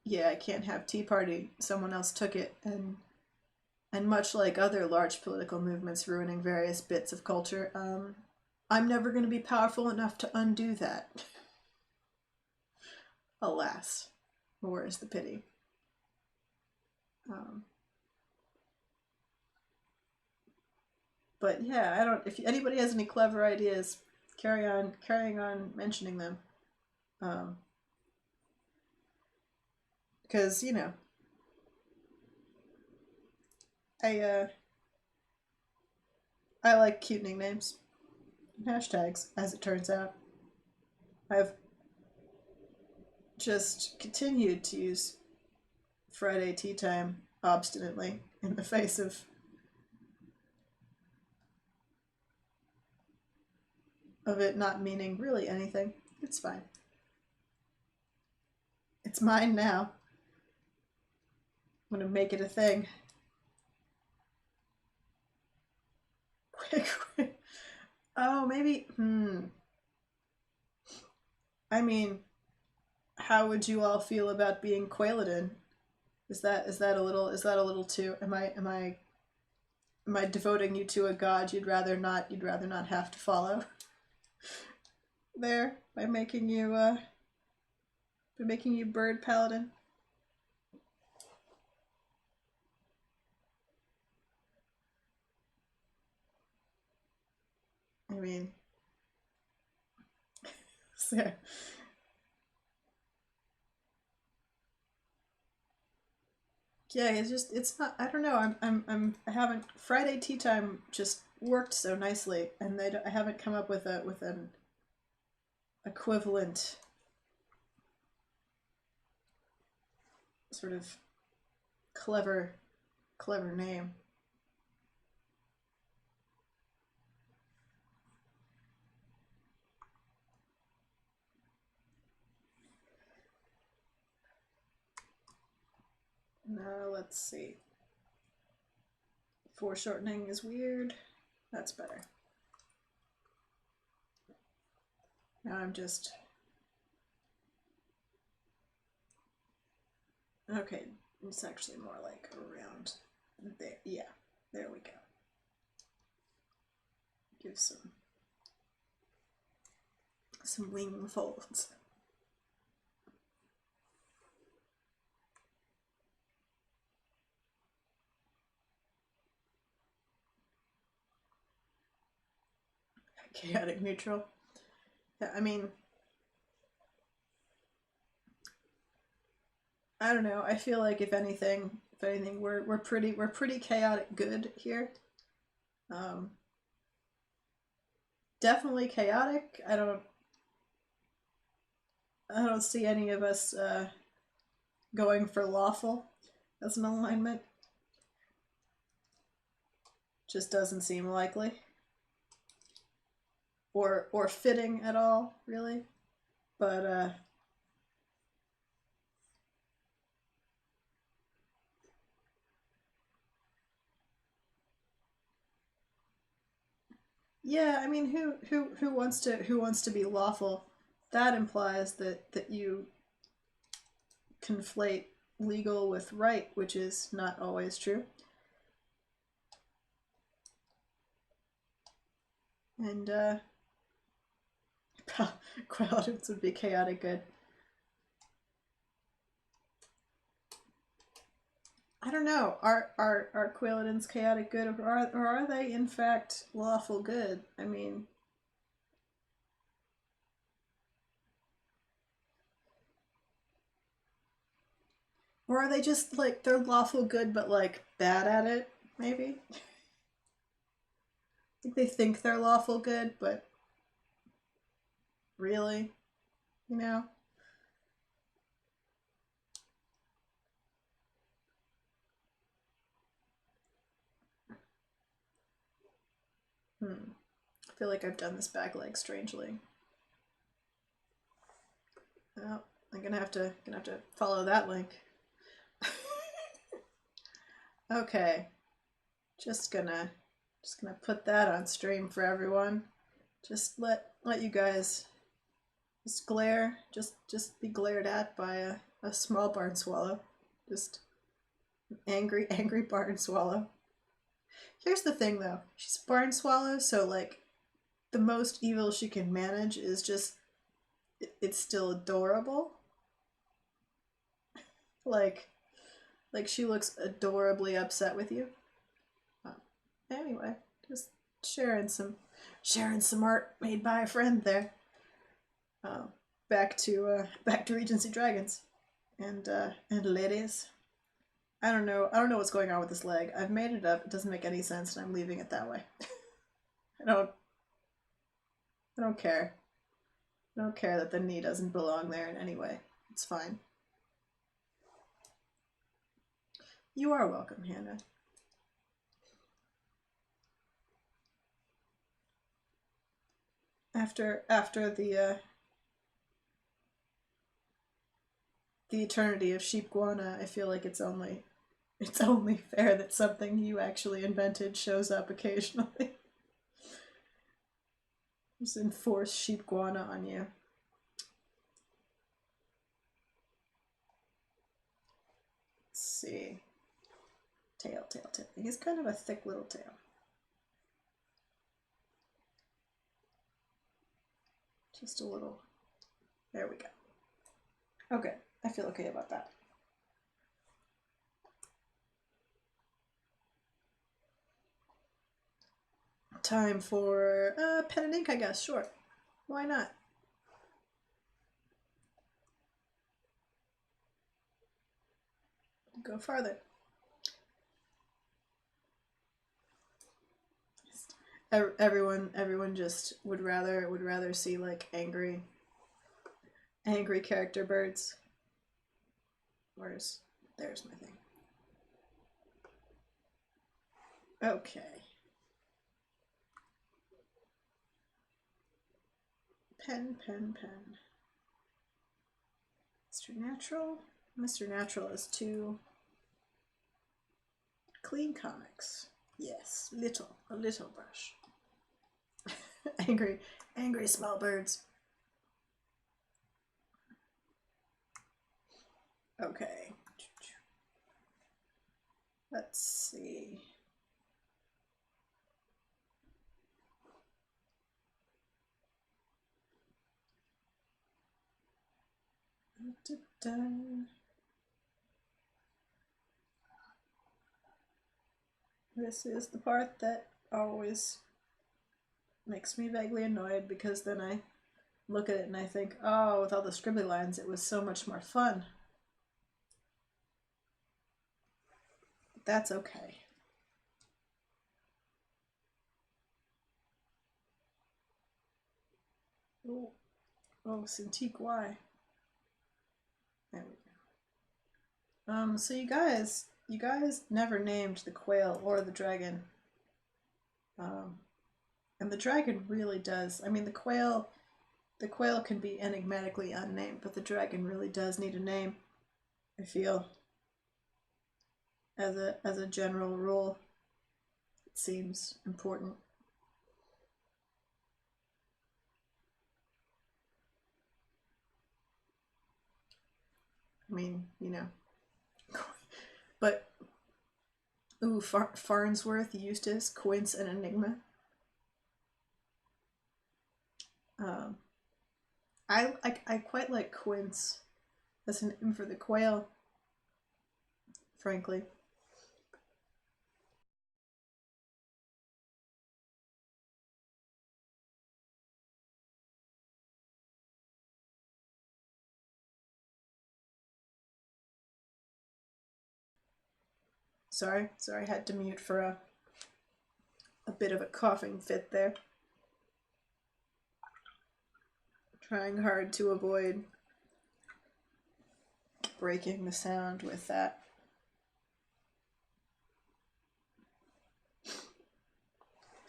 yeah, I can't have Tea Party. Someone else took it, and much like other large political movements ruining various bits of culture, I'm never going to be powerful enough to undo that. Alas, more is the pity. Um, but yeah, I don't. If anybody has any clever ideas, carrying on mentioning them, um, because I I like cute nicknames and hashtags. As it turns out, I've just continued to use Friday tea time obstinately in the face of it not meaning really anything. It's fine. It's mine now. I'm gonna make it a thing. Quick, quick. Oh, maybe. I mean, how would you all feel about being Quailodin? Is that a little too? Am I devoting you to a god you'd rather not have to follow? There, by making you bird paladin. I mean, so, yeah, it's not. I don't know. I haven't Friday tea time just worked so nicely, and I haven't come up with an equivalent sort of clever clever name. Now let's see. Foreshortening is weird. That's better. Now I'm just okay. It's actually more like around there. Yeah, there we go. Give some wing folds. Chaotic neutral. Yeah, I mean, I don't know. I feel like if anything, we're pretty chaotic good here. Um, Definitely chaotic. I don't see any of us going for lawful as an alignment. Just doesn't seem likely or fitting at all, really. But yeah, I mean, who wants to be lawful? That implies that you conflate legal with right, which is not always true. And Quailodons would be chaotic good. I don't know. Are Quailodons chaotic good, or are they in fact lawful good? I mean, or are they just like they're lawful good but like bad at it? Maybe. Like they think they're lawful good, but really, you know. I feel like I've done this back leg strangely. Oh, I'm gonna have to follow that link. Okay, just gonna put that on stream for everyone. Just let you guys just glare, just be glared at by a small barn swallow. Just angry barn swallow. Here's the thing though, she's a barn swallow, so like the most evil she can manage is just it's still adorable. Like she looks adorably upset with you. Anyway, just sharing some art made by a friend there. Back to Regency Dragons and ladies. I don't know what's going on with this leg. I've made it up. It doesn't make any sense, and I'm leaving it that way. I don't care. I don't care that the knee doesn't belong there in any way. It's fine. You are welcome, Hannah. After the eternity of sheep guana, I feel like it's only fair that something you actually invented shows up occasionally. Just enforce sheep guana on you. Let's see. Tail. He's kind of a thick little tail. Just a little. There we go. Okay, I feel okay about that. Time for pen and ink, I guess. Sure. Why not? Go farther. Everyone just would rather see like angry character birds. There's my thing. Okay. Pen. Mr. Natural. Mr. Natural is too clean comics. Yes, a little brush. angry small birds. Okay. Let's see. This is the part that always makes me vaguely annoyed, because then I look at it and I think, oh, with all the scribbly lines, it was so much more fun. But that's okay. Oh, Cintiq Y. There we go. So you guys never named the quail or the dragon. And the dragon really does. I mean, the quail can be enigmatically unnamed, but the dragon really does need a name, I feel. As a general rule, it seems important. I mean, you know, Ooh, Farnsworth, Eustace, Quince, and Enigma. Um, I quite like Quince as an name for the quail, frankly. Sorry, I had to mute for a bit of a coughing fit there. Trying hard to avoid breaking the sound with that.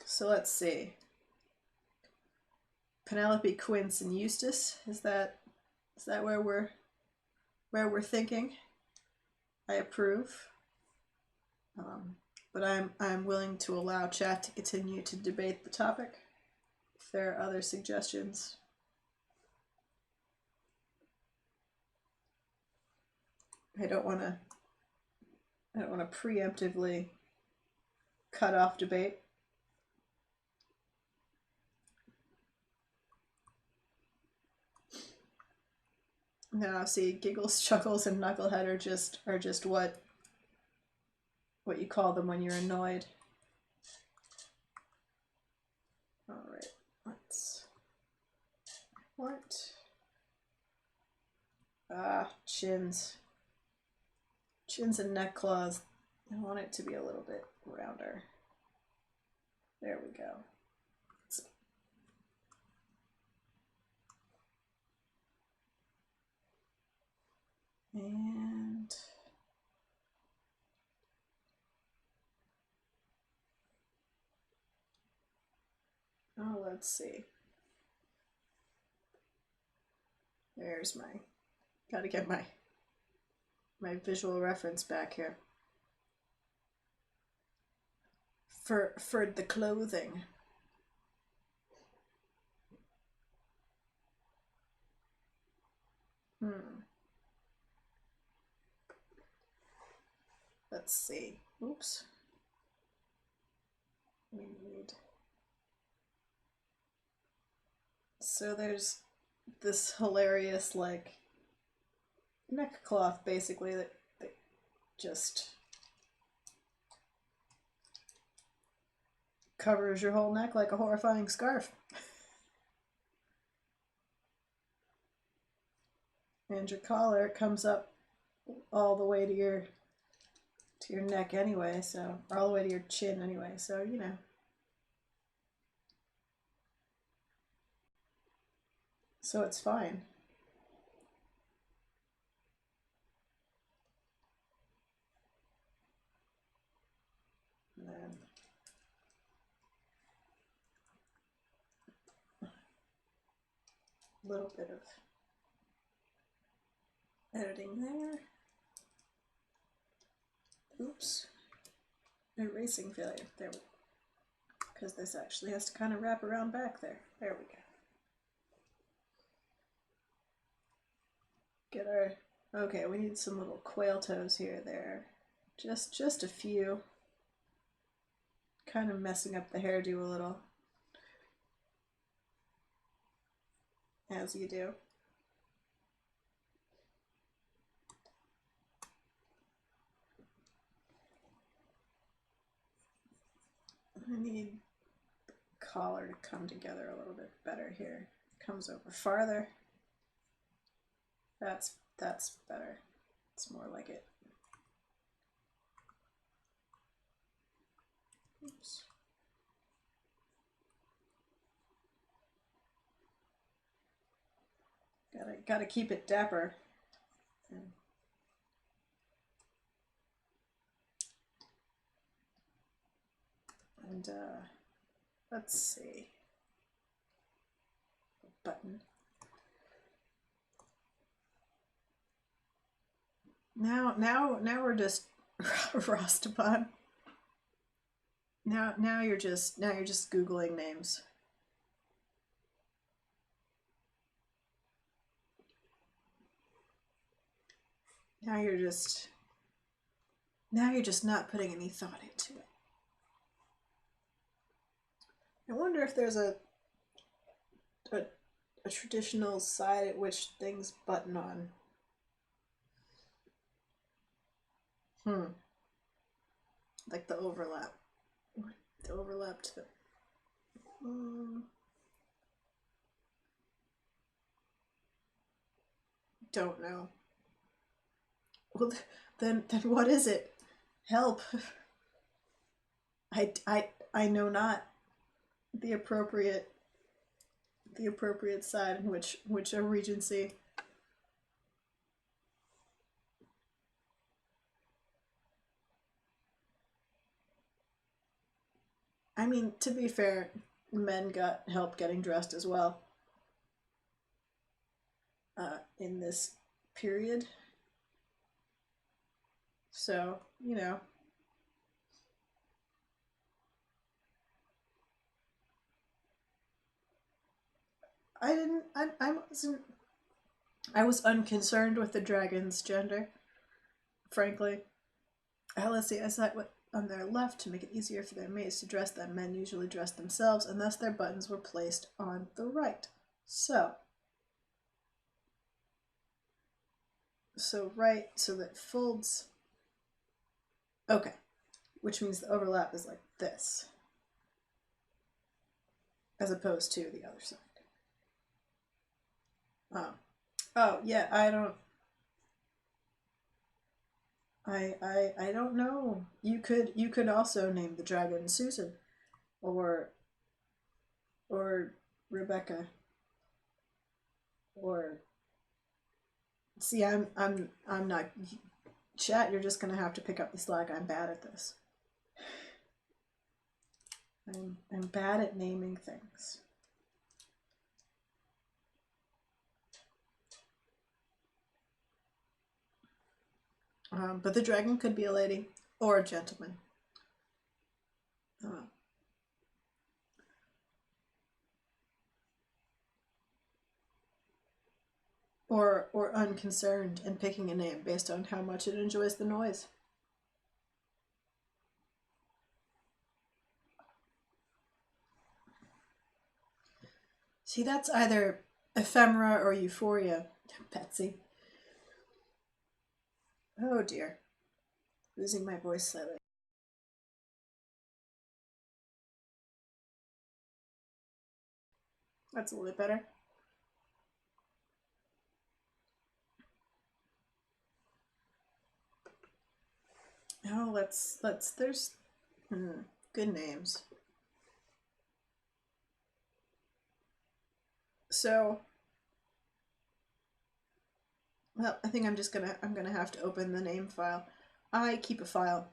So let's see. Penelope, Quince, and Eustace. Is that where we're thinking? I approve. But I'm willing to allow chat to continue to debate the topic if there are other suggestions. I don't want to preemptively cut off debate. Now, see, giggles, chuckles, and knucklehead are just what you call them when you're annoyed. All right, let's. What? Chins. Chins and neck claws. I want it to be a little bit rounder. There we go. And oh, let's see. There's my, gotta get my visual reference back here. For the clothing. Let's see. Oops. We need. So there's this hilarious like neck cloth basically that just covers your whole neck like a horrifying scarf. And your collar comes up all the way to your neck anyway, so, or all the way to your chin anyway, so you know. So it's fine. And then a little bit of editing there. Oops. Erasing failure. There we go. Because this actually has to kind of wrap around back there. There we go. Get our, okay, we need some little quail toes here, there. Just a few. Kind of messing up the hairdo a little. As you do. I need the collar to come together a little bit better here. Comes over farther. That's better. It's more like it. Oops. Gotta keep it dapper. And let's see. Button. Now we're just Rostapon. Now you're just Googling names. Now you're just Now you're just not putting any thought into it. I wonder if there's a traditional side at which things button on. Like the overlap. The overlap to the... Don't know. Well, then what is it? Help. I know not the appropriate side in which a regency. I mean, to be fair, men got help getting dressed as well in this period. So, you know. I was unconcerned with the dragon's gender, frankly. Let's see, I sat on their left to make it easier for their mates to dress than men usually dress themselves, and thus their buttons were placed on the right. So right, so that folds. Okay, which means the overlap is like this, as opposed to the other side. Oh yeah, I don't know. You could also name the dragon Susan, or Rebecca, or see, I'm not. Chat, you're just gonna have to pick up the slack. I'm bad at this. I'm bad at naming things. But the dragon could be a lady or a gentleman. Or unconcerned and picking a name based on how much it enjoys the noise. See, that's either ephemera or euphoria, Betsy. Oh dear. Losing my voice slightly. That's a little bit better. Oh, there's good names. So, well, I think I'm gonna have to open the name file. I keep a file.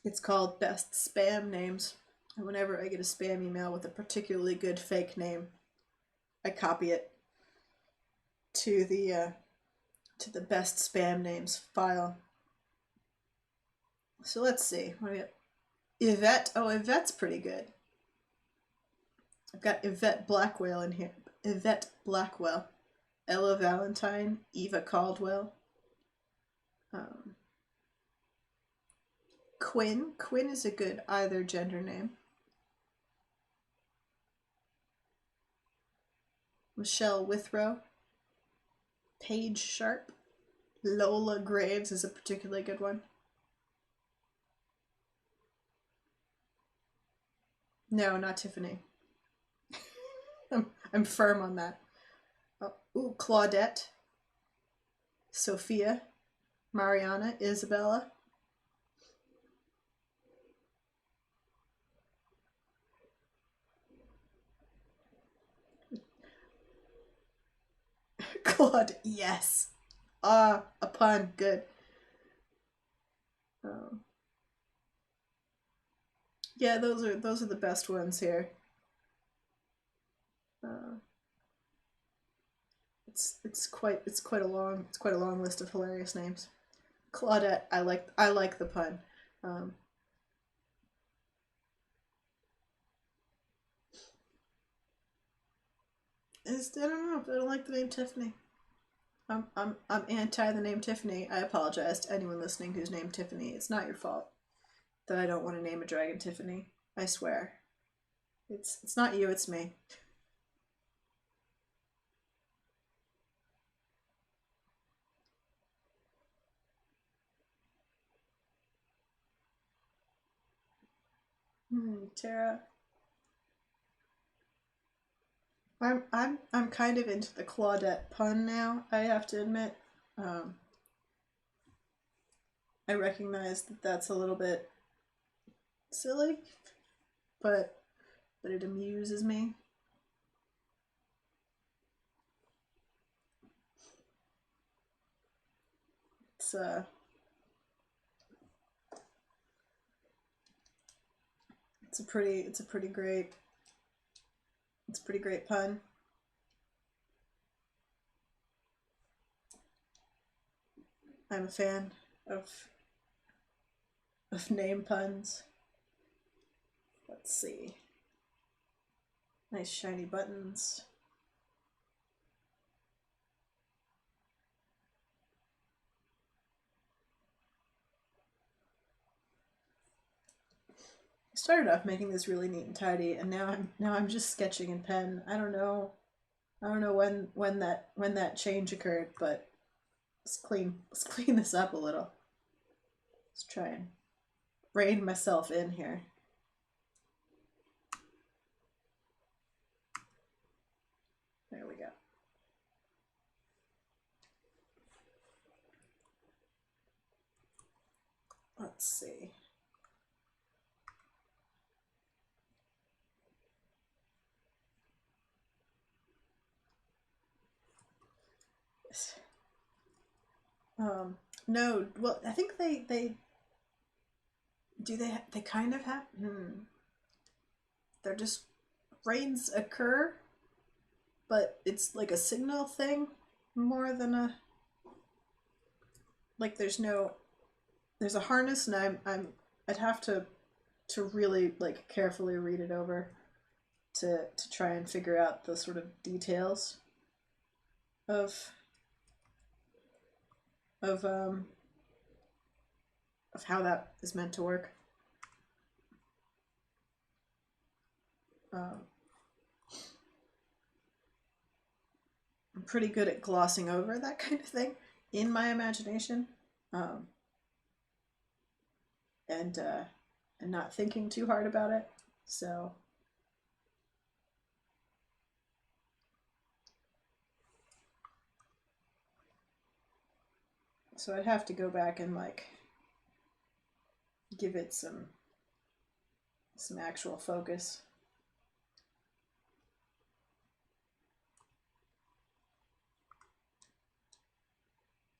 It's called Best Spam Names. And whenever I get a spam email with a particularly good fake name, I copy it to the Best Spam Names file. So let's see. What do we have? Yvette. Oh, Yvette's pretty good. I've got Yvette Blackwell in here. Yvette Blackwell. Ella Valentine. Eva Caldwell. Quinn. Quinn is a good either gender name. Michelle Withrow. Paige Sharp. Lola Graves is a particularly good one. No, not Tiffany. I'm firm on that. Oh, ooh, Claudette. Sophia. Mariana. Isabella. Claude, yes. A pun, good. Yeah, those are the best ones here. It's quite a long list of hilarious names. Claudette, I like the pun. I don't know. I don't like the name Tiffany. I'm anti the name Tiffany. I apologize to anyone listening who's named Tiffany. It's not your fault that I don't want to name a dragon Tiffany. I swear. It's not you, it's me. Tara. I'm kind of into the Claudette pun now, I have to admit. Um, I recognize that that's a little bit silly, but it amuses me. It's it's a pretty great pun. I'm a fan of name puns. Let's see. Nice shiny buttons. I started off making this really neat and tidy, and now I'm just sketching in pen. I don't know when that change occurred, but let's clean this up a little. Let's try and rein myself in here. There we go. Let's see. No, well, I think they do they kind of have they're just rains occur, but it's like a signal thing more than a like there's a harness, and I'd have to really like carefully read it over to try and figure out the sort of details of of um of how that is meant to work. Um, I'm pretty good at glossing over that kind of thing in my imagination, um, and not thinking too hard about it. So I'd have to go back and like give it some actual focus.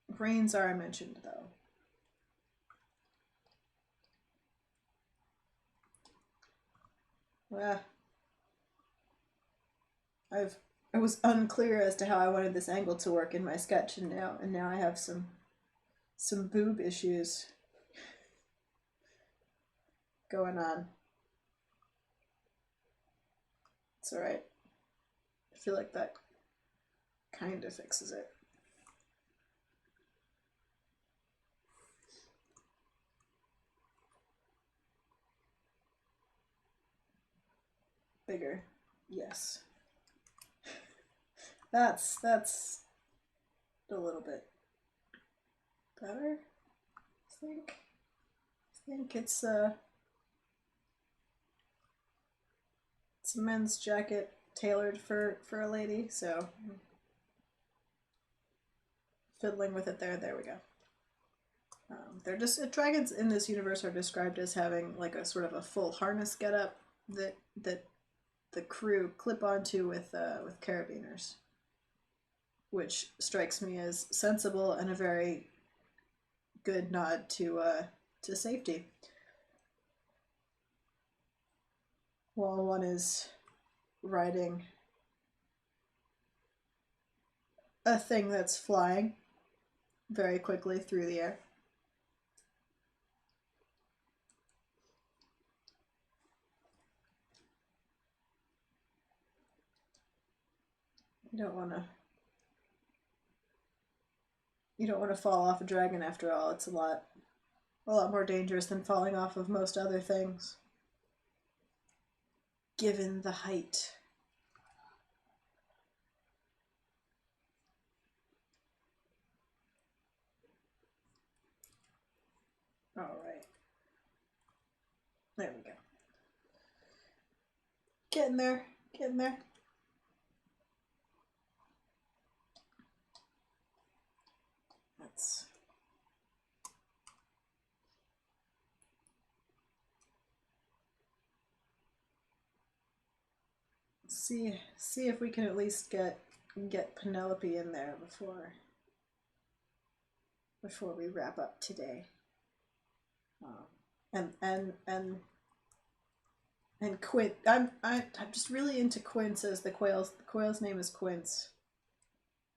Brains are mentioned though. Well, I was unclear as to how I wanted this angle to work in my sketch, and now I have some boob issues going on. It's all right. I feel like that kind of fixes it. Bigger, yes. That's a little bit better. I think it's a men's jacket tailored for a lady, so fiddling with it there. There we go. They're just dragons in this universe are described as having like a sort of a full harness getup that the crew clip onto with carabiners, which strikes me as sensible and a very good nod to safety. While one is riding a thing that's flying very quickly through the air. You don't want to You don't want to fall off a dragon after all. It's a lot more dangerous than falling off of most other things, given the height. All right. There we go. Getting there. Getting there. Let's see if we can at least get Penelope in there before we wrap up today. And Quint. I'm just really into Quince as the quail's name is Quince.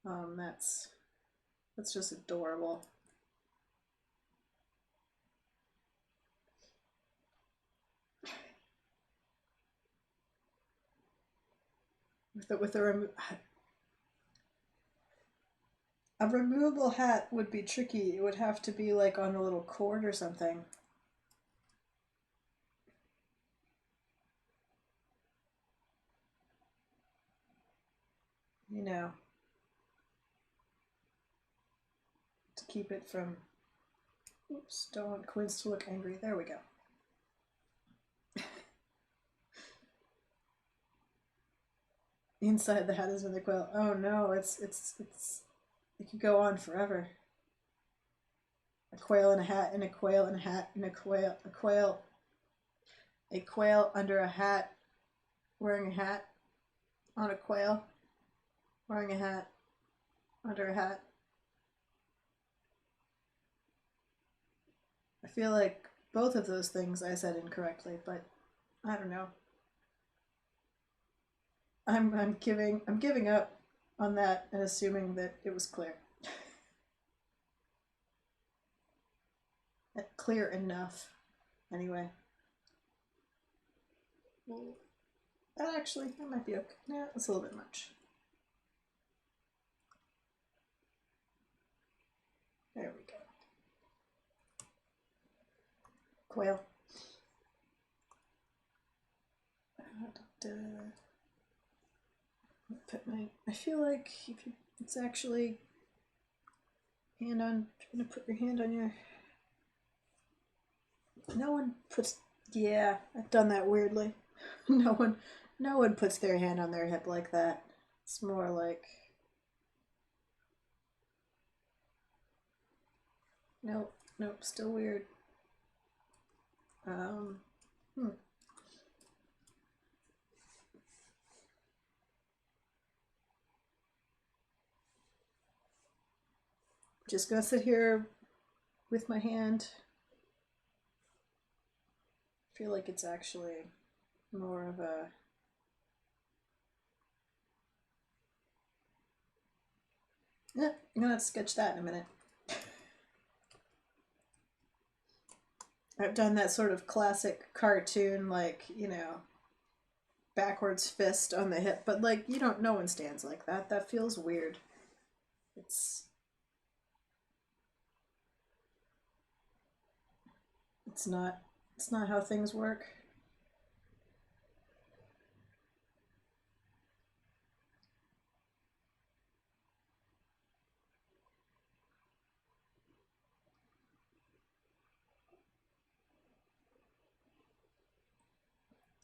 That's just adorable. With a removable hat would be tricky. It would have to be like on a little cord or something. You know, to keep it from, oops, don't want Quince to look angry. There we go. Inside the hat is another quail. Oh no, it could go on forever. A quail in a hat, and a quail in a hat, and a quail under a hat, wearing a hat, on a quail, wearing a hat, under a hat. I feel like both of those things I said incorrectly, but I don't know. I'm giving up on that and assuming that it was clear. Clear enough. Anyway. Well, that might be okay. Yeah, it's a little bit much. There we go. Quail. I feel like it's actually trying to put your hand on your. No one puts. Yeah, I've done that weirdly. No one puts their hand on their hip like that. It's more like. Nope, still weird. Just gonna sit here with my hand. I feel like it's actually more of a. Yeah, I'm gonna sketch that in a minute. I've done that sort of classic cartoon, like, backwards fist on the hip, but like, no one stands like that. That feels weird. It's not how things work.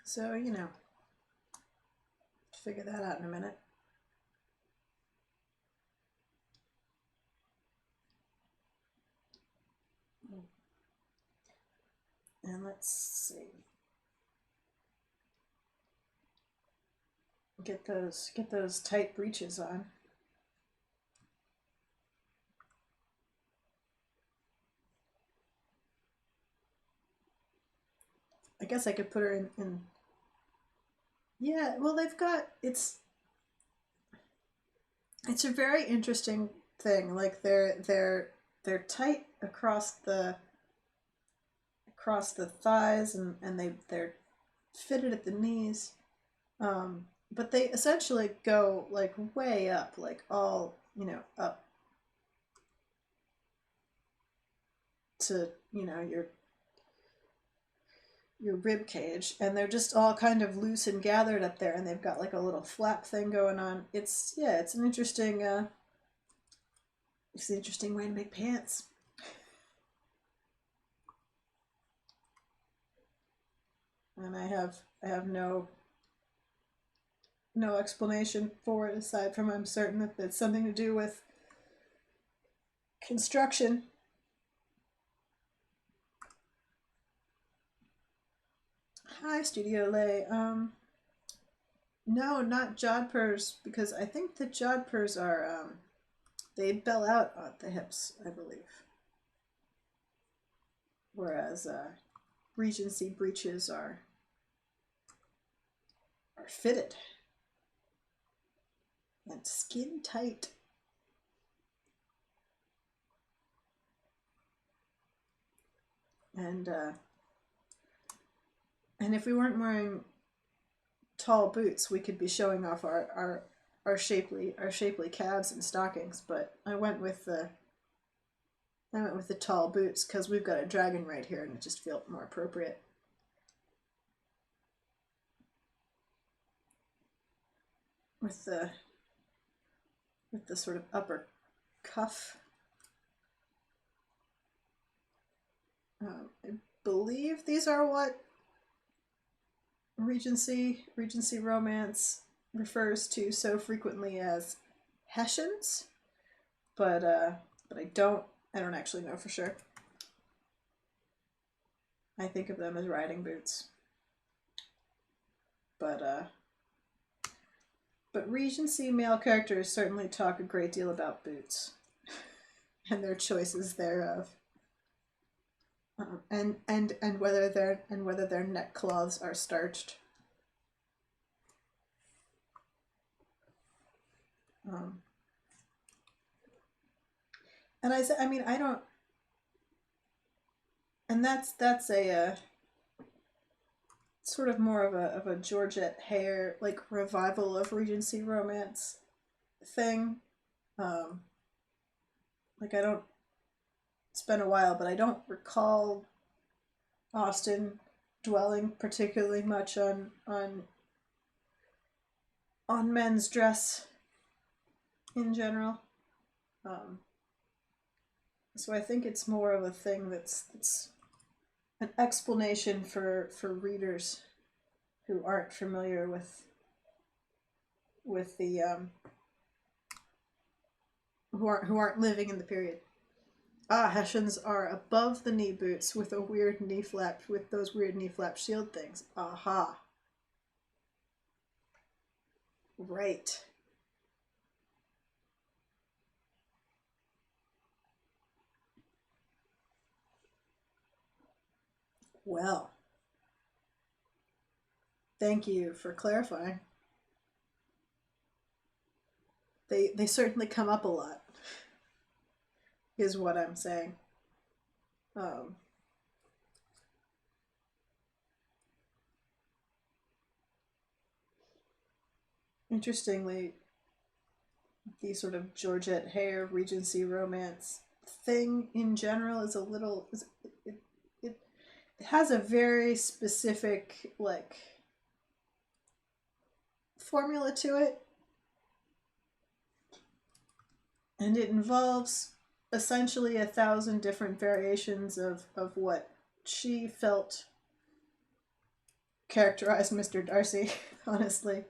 So, figure that out in a minute. And let's see. Get those tight breeches on. I guess I could put her in. Yeah, well, they've got it's a very interesting thing. Like they're tight across the thighs, and they're fitted at the knees, but they essentially go like way up, like all up to, you know, your rib cage, and they're just all kind of loose and gathered up there, and they've got like a little flap thing going on. It's, yeah, it's an interesting way to make pants. And I have no explanation for it aside from I'm certain that it's something to do with construction. Hi, Studio Lay. No, not jodhpurs, because I think the jodhpurs are, they bell out at the hips, I believe. Whereas Regency breeches are fitted and skin tight. And if we weren't wearing tall boots, we could be showing off our shapely calves and stockings. But I went with the tall boots because we've got a dragon right here, and it just felt more appropriate. With the sort of upper cuff. I believe these are what Regency romance refers to so frequently as Hessians, but I don't actually know for sure. I think of them as riding boots, but Regency male characters certainly talk a great deal about boots and their choices thereof. And whether their neck cloths are starched. And I mean, I don't, and that's a sort of more of a Georgette Hare like revival of Regency romance thing. Like I don't. It's been a while, but I don't recall Austen dwelling particularly much on men's dress in general. So I think it's more of a thing that's an explanation for readers who aren't familiar with the who aren't living in the period. Ah, Hessians are above the knee boots with a weird knee flap, with those weird knee flap shield things. Aha. Right. Well, thank you for clarifying. They certainly come up a lot, is what I'm saying. Interestingly, the sort of Georgette Hare Regency romance thing in general is a little, it has a very specific like formula to it, and it involves essentially 1,000 different variations of what she felt characterized Mr. Darcy, honestly.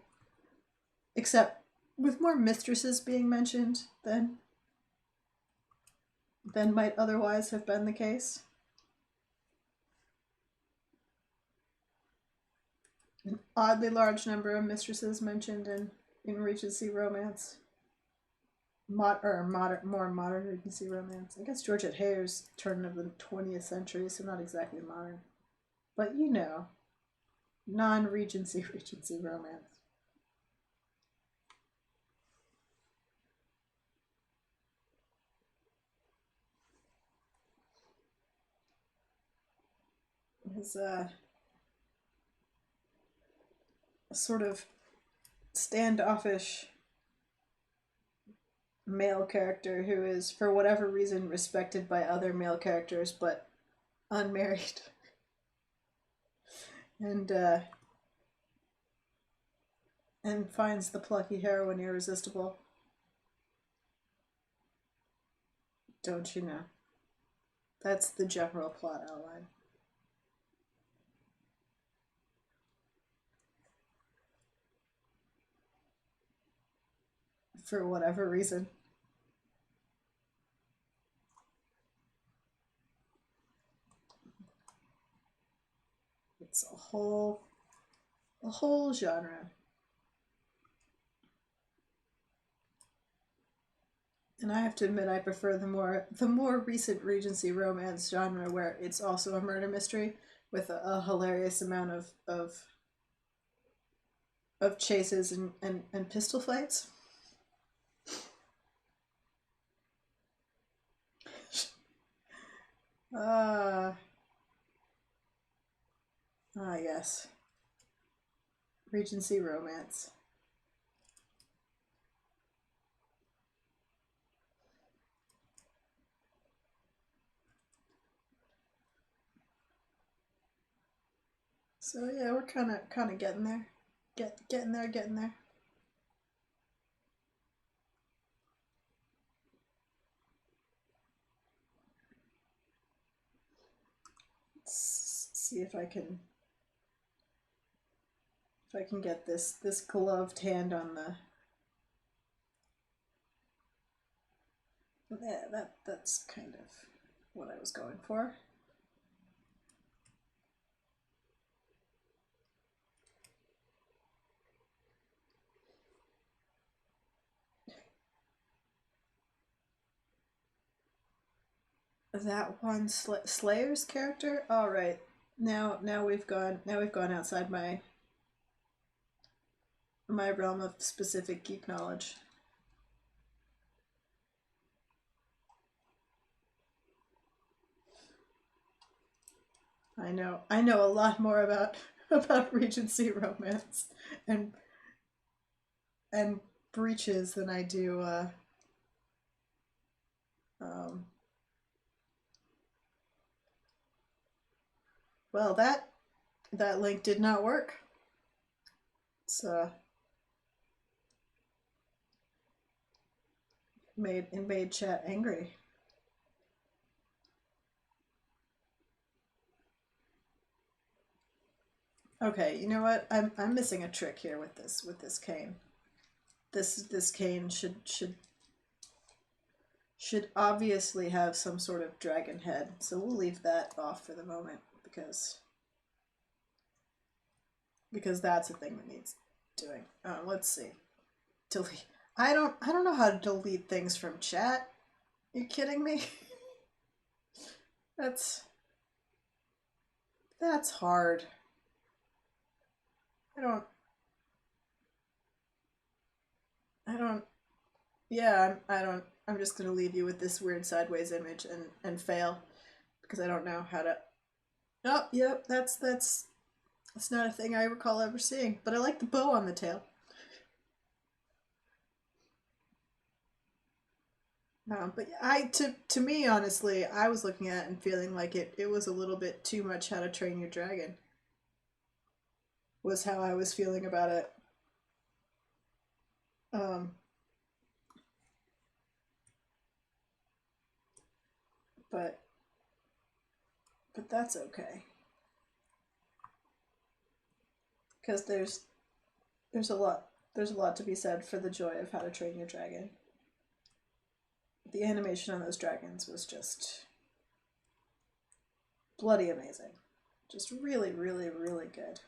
Except with more mistresses being mentioned than might otherwise have been the case. An oddly large number of mistresses mentioned in Regency romance. More modern Regency romance. I guess Georgette Hare's turn of the 20th century, so not exactly modern. But you know, non-Regency romance. Is a sort of standoffish male character who is, for whatever reason, respected by other male characters, but unmarried, and finds the plucky heroine irresistible. Don't you know? That's the general plot outline. For whatever reason. It's a whole genre. And I have to admit, I prefer the more recent Regency romance genre, where it's also a murder mystery with a hilarious amount of chases and pistol fights. Yes, Regency romance. So yeah, we're kind of getting there, getting there. Let's see if I can get this gloved hand on the. Yeah, that's kind of what I was going for. That one Slayer's character. All right, now we've gone outside my realm of specific geek knowledge. I know a lot more about Regency romance and breaches than I do um, well, that link did not work. It's made chat angry. Okay, you know what? I'm missing a trick here with this cane. This cane should obviously have some sort of dragon head, so we'll leave that off for the moment because that's a thing that needs doing. Let's see. Delete. I don't know how to delete things from chat. You kidding me? That's hard. I don't yeah, I'm just gonna leave you with this weird sideways image and fail because I don't know how to. Oh, yep, that's not a thing I recall ever seeing. But I like the bow on the tail. But to me, honestly, I was looking at it and feeling like it was a little bit too much How to Train Your Dragon. Was how I was feeling about it. Um, but that's okay because there's a lot to be said for the joy of How to Train Your Dragon. The animation on those dragons was just bloody amazing. Just really, really, really good.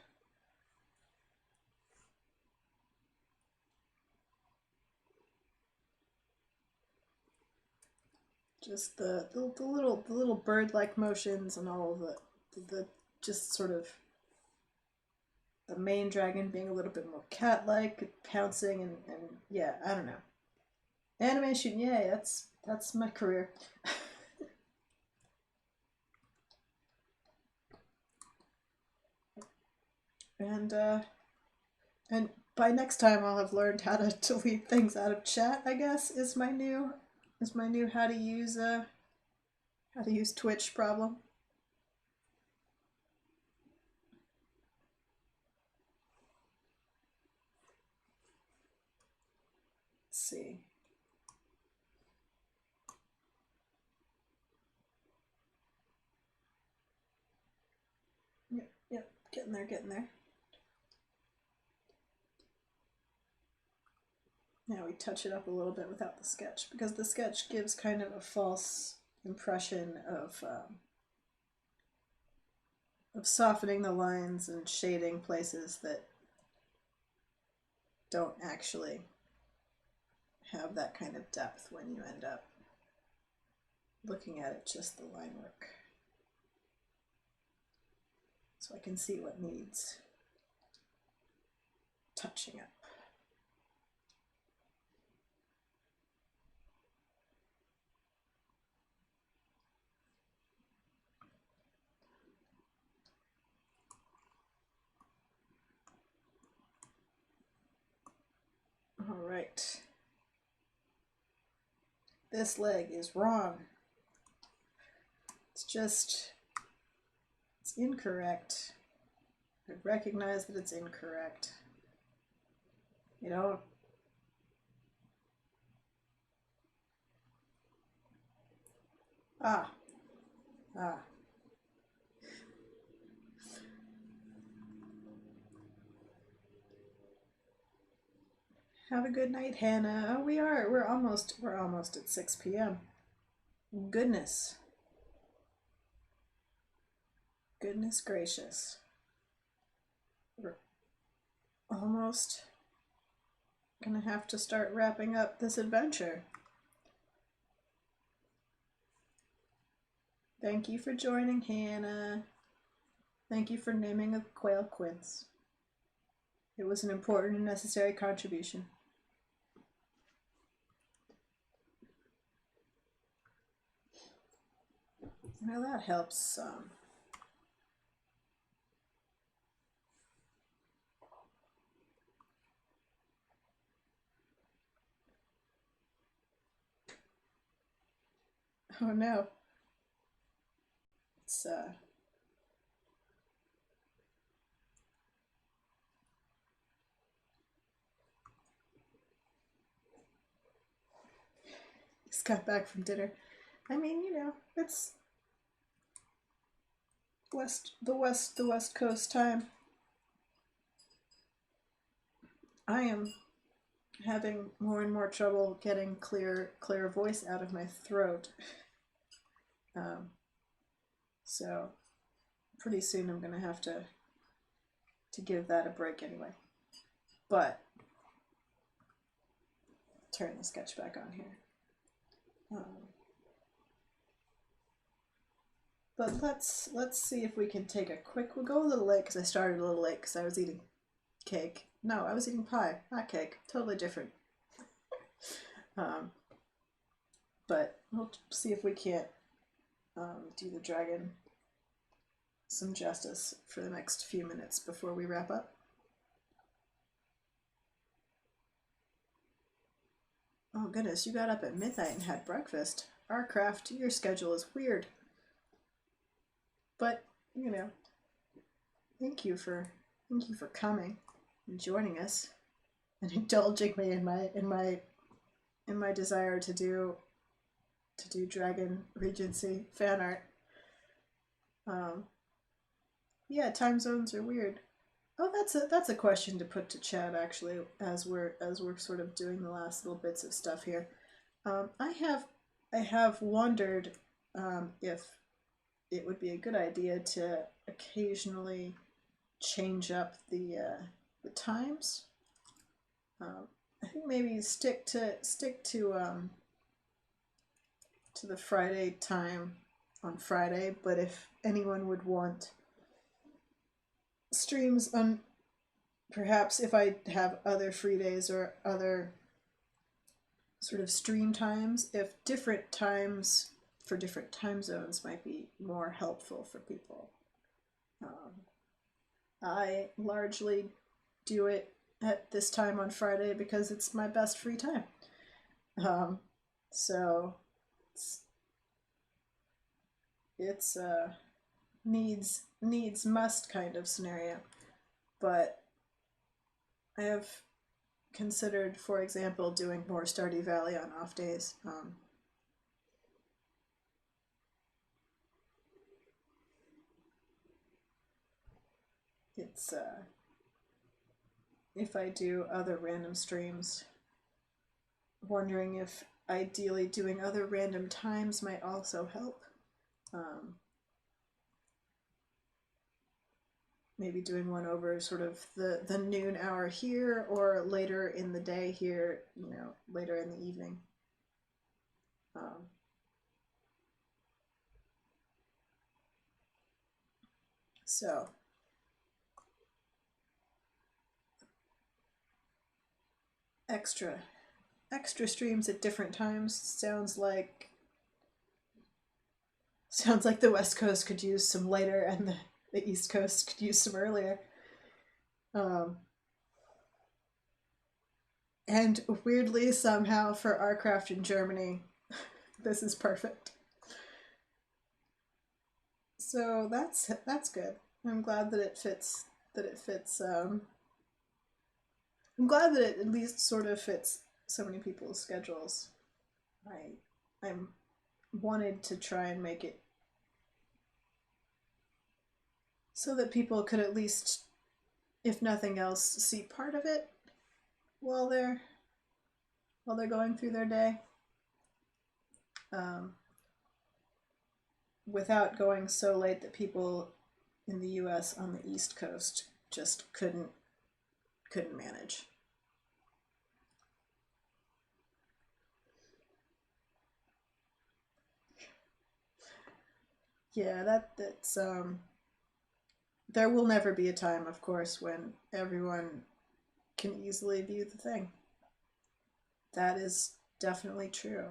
Just the little bird-like motions and all of the just sort of the main dragon being a little bit more cat-like, pouncing and yeah, I don't know. Animation, yay, that's my career. and by next time I'll have learned how to delete things out of chat, I guess, is my new how to use Twitch problem. see. Yep, getting there, getting there. Now we touch it up a little bit without the sketch, because the sketch gives kind of a false impression of softening the lines and shading places that don't actually have that kind of depth when you end up looking at it, just the line work. So I can see what needs touching up. All right. This leg is wrong. It's incorrect. I recognize that it's incorrect. You know, ah. Have a good night, Hannah. Oh, we're almost at 6 p.m. Goodness. Goodness gracious. We're almost gonna have to start wrapping up this adventure. Thank you for joining, Hannah. Thank you for naming a quail quince. It was an important and necessary contribution. Well, that helps some. Oh no. It's just got back from dinner. I mean, you know, it's the West Coast time. I am having more and more trouble getting clear voice out of my throat. So pretty soon I'm gonna have to give that a break anyway. But turn the sketch back on here. But let's see if we can take a quick. We'll go a little late because I started a little late because I was eating cake. No, I was eating pie, not cake. Totally different. But we'll see if we can't do the dragon some justice for the next few minutes before we wrap up. Oh goodness, you got up at midnight and had breakfast. Arcraft, your schedule is weird. But, you know, thank you for coming and joining us and indulging me in my desire to do Dragon Regency fan art. Yeah, time zones are weird. Oh, that's a question to put to chat actually, as we're sort of doing the last little bits of stuff here. I have wondered if it would be a good idea to occasionally change up the times. I think maybe stick to the Friday time on Friday, but if anyone would want streams on, perhaps if I have other free days or other sort of stream times, if different times for different time zones might be more helpful for people. I largely do it at this time on Friday because it's my best free time. So it's needs must kind of scenario, but I have considered, for example, doing more Stardew Valley on off days. It's if I do other random streams, wondering if ideally doing other random times might also help. Maybe doing one over sort of the noon hour here or later in the day here, later in the evening. So extra streams at different times sounds like the West Coast could use some later and the East Coast could use some earlier. And weirdly, somehow, for our craft in Germany, this is perfect. So that's good. I'm glad that it fits. I'm glad that it at least sort of fits so many people's schedules. I'm wanted to try and make it so that people could at least, if nothing else, see part of it while they're going through their day, without going so late that people in the U.S. on the East Coast just couldn't manage. Yeah, that's there will never be a time, of course, when everyone can easily view the thing. That is definitely true.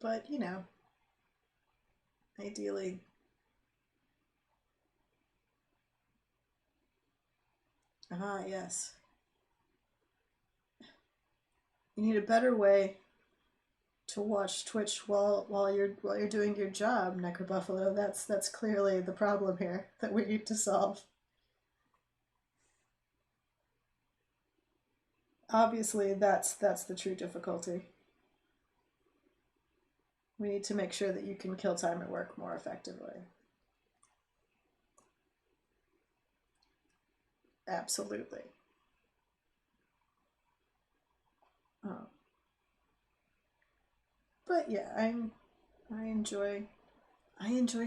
But, ideally, yes. You need a better way to watch Twitch while you're doing your job, Necrobuffalo. That's clearly the problem here that we need to solve. Obviously, that's the true difficulty. We need to make sure that you can kill time at work more effectively. Absolutely. But yeah, I enjoy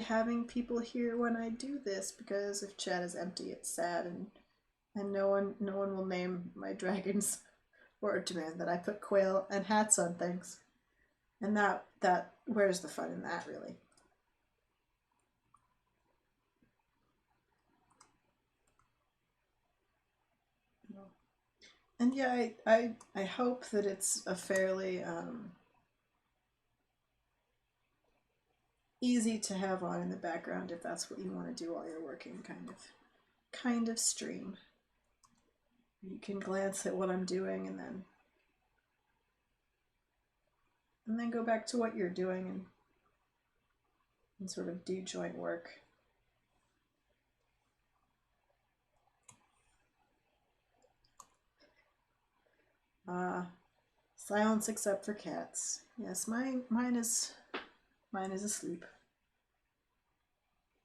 having people here when I do this, because if chat is empty, it's sad, and no one will name my dragons or demand that I put quail and hats on things. And that where's the fun in that, really? And yeah, I hope that it's a fairly easy to have on in the background if that's what you want to do while you're working, kind of stream. You can glance at what I'm doing and then go back to what you're doing and sort of do joint work. Silence except for cats. Yes, mine is asleep.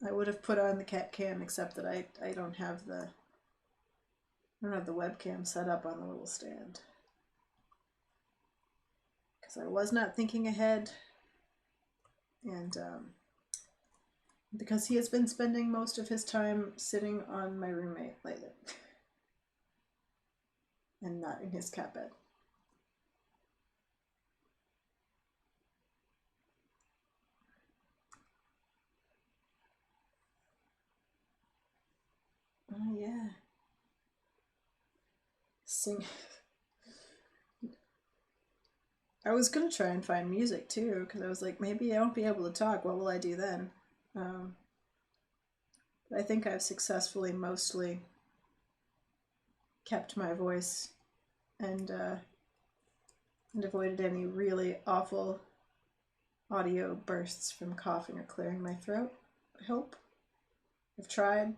I would have put on the cat cam, except that I don't have the webcam set up on the little stand, because I was not thinking ahead, and because he has been spending most of his time sitting on my roommate lately and not in his cat bed. Oh yeah. Sing. I was gonna try and find music too, because I was like, maybe I won't be able to talk. What will I do then? But I think I've successfully mostly kept my voice and avoided any really awful audio bursts from coughing or clearing my throat. I hope. I've tried.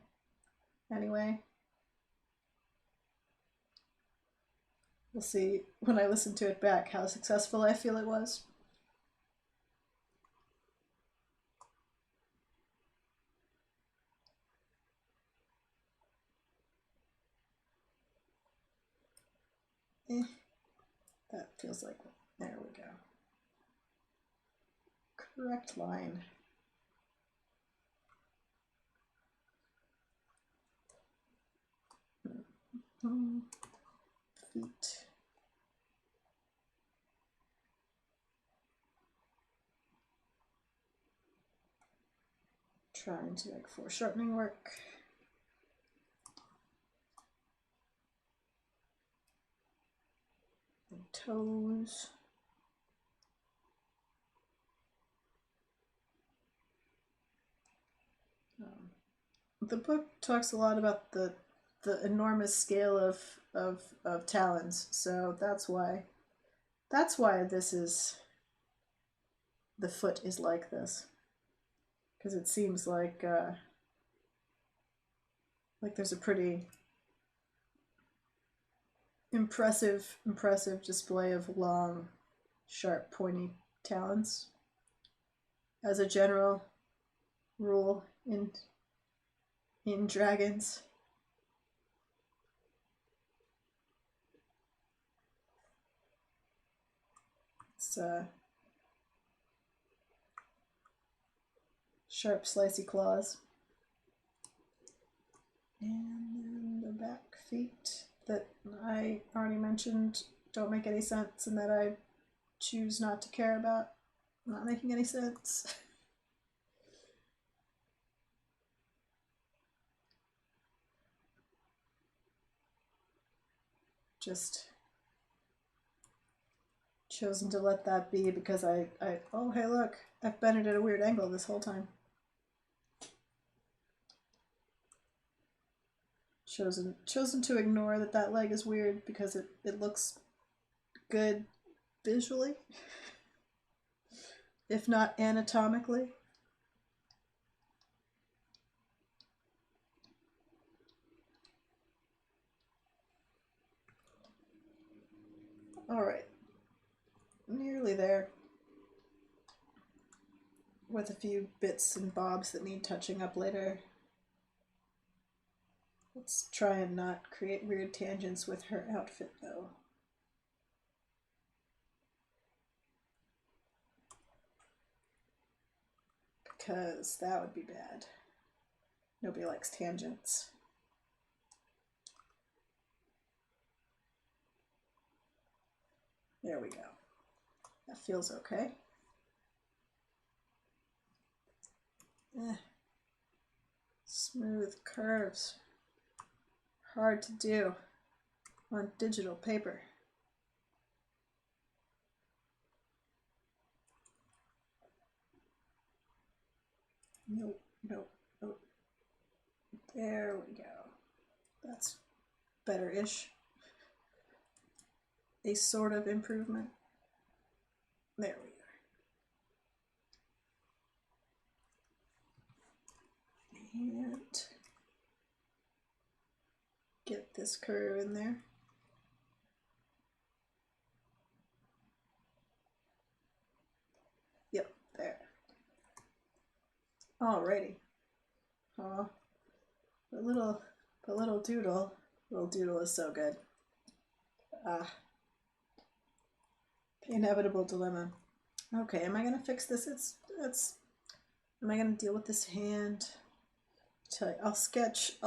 anyway. We'll see when I listen to it back how successful I feel it was. That feels like, there we go. Correct line. Feet. Trying to make foreshortening work. And toes. The book talks a lot about the enormous scale of talons, so that's why this is, the foot is like this, because it seems like there's a pretty impressive display of long, sharp, pointy talons as a general rule in dragons. It's sharp, slicey claws. And then the back feet that I already mentioned don't make any sense, and that I choose not to care about not making any sense. Just chosen to let that be because I oh hey look, I've been at a weird angle this whole time. Chosen to ignore that leg is weird because it looks good visually, if not anatomically. All right, nearly there, with a few bits and bobs that need touching up later. Let's try and not create weird tangents with her outfit though. Because that would be bad. Nobody likes tangents. There we go. That feels okay. Smooth curves. Hard to do on digital paper. Nope, nope, nope. There we go. That's better-ish. A sort of improvement. There we go. And get this curve in there. Yep, there. Alrighty. Oh, the little doodle. Little doodle is so good. The inevitable dilemma. Okay, am I gonna fix this? Am I gonna deal with this hand? I'll sketch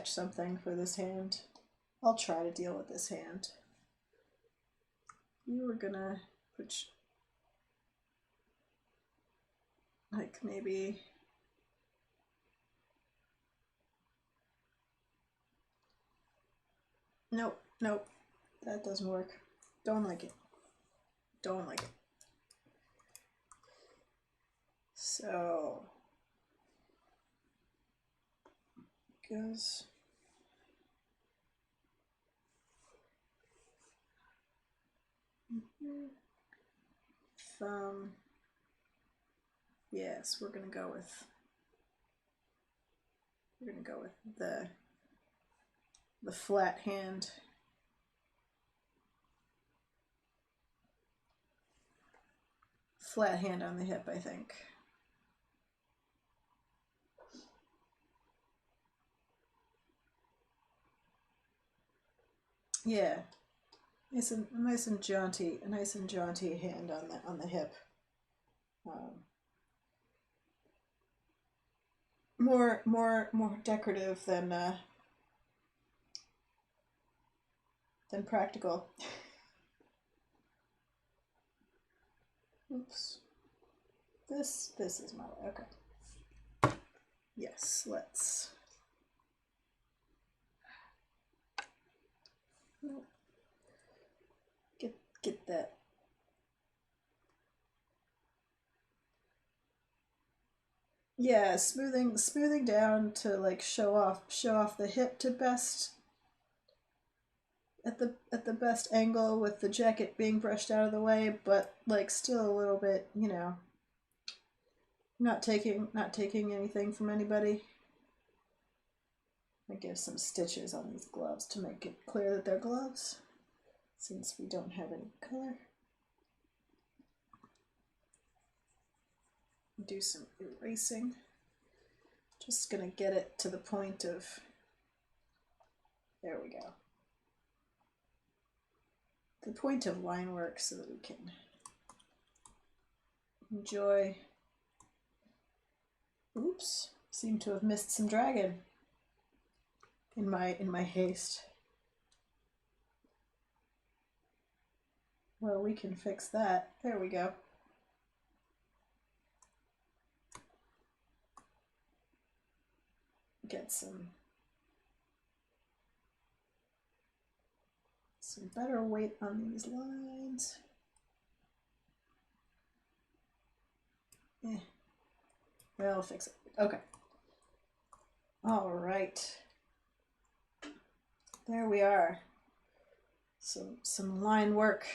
something for this hand. I'll try to deal with this hand. You were gonna put like maybe nope, that doesn't work. Don't like it. Don't like it. So goes thumb. Yes, we're gonna go with the the flat hand. Flat hand on the hip, I think. Yeah, nice and jaunty, a nice and jaunty hand on the hip. More decorative than practical. Oops. This is my way. Okay. Yes, let's. Get that. Yeah, smoothing down to like show off the hip to best at the best angle with the jacket being brushed out of the way, but like still a little bit, you know, not taking anything from anybody. I give some stitches on these gloves to make it clear that they're gloves, since we don't have any color. Do some erasing. Just gonna get it to the point of, there we go. The point of line work so that we can enjoy. Oops, seem to have missed some dragon in my haste. Well, we can fix that. There we go. Get some better weight on these lines. I'll fix it. Okay. All right. There we are. Some line work.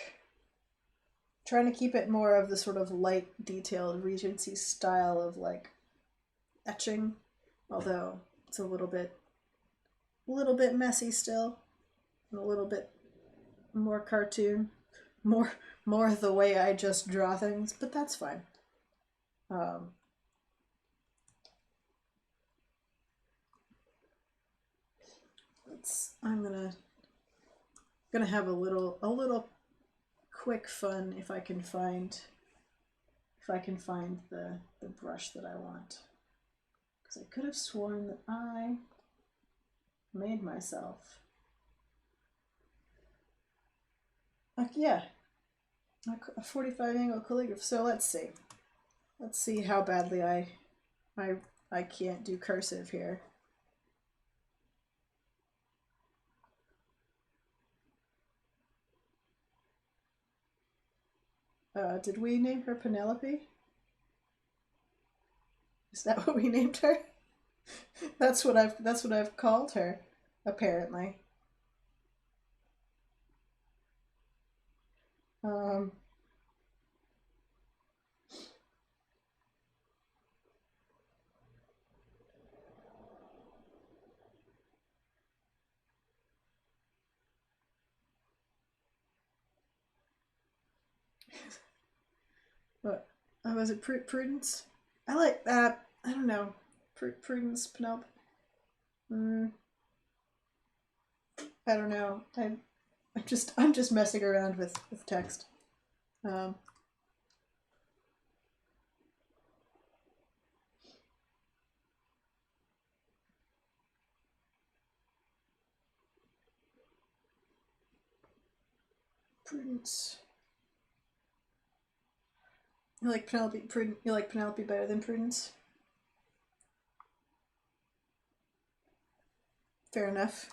Trying to keep it more of the sort of light, detailed Regency style of like etching, although it's a little bit messy still, and a little bit more cartoon, more the way I just draw things, but that's fine. I'm gonna have a little quick fun if I can find the brush that I want, because I could have sworn that I made myself yeah, a 45 angle calligraphy. So let's see how badly I can't do cursive here. Did we name her Penelope? Is that what we named her? That's what I've called her, apparently. What? Was it Prudence? I like that. I don't know. Prudence, Penelope. I don't know. I'm just messing around with text. Prudence. You like Penelope? You like Penelope better than Prudence? Fair enough.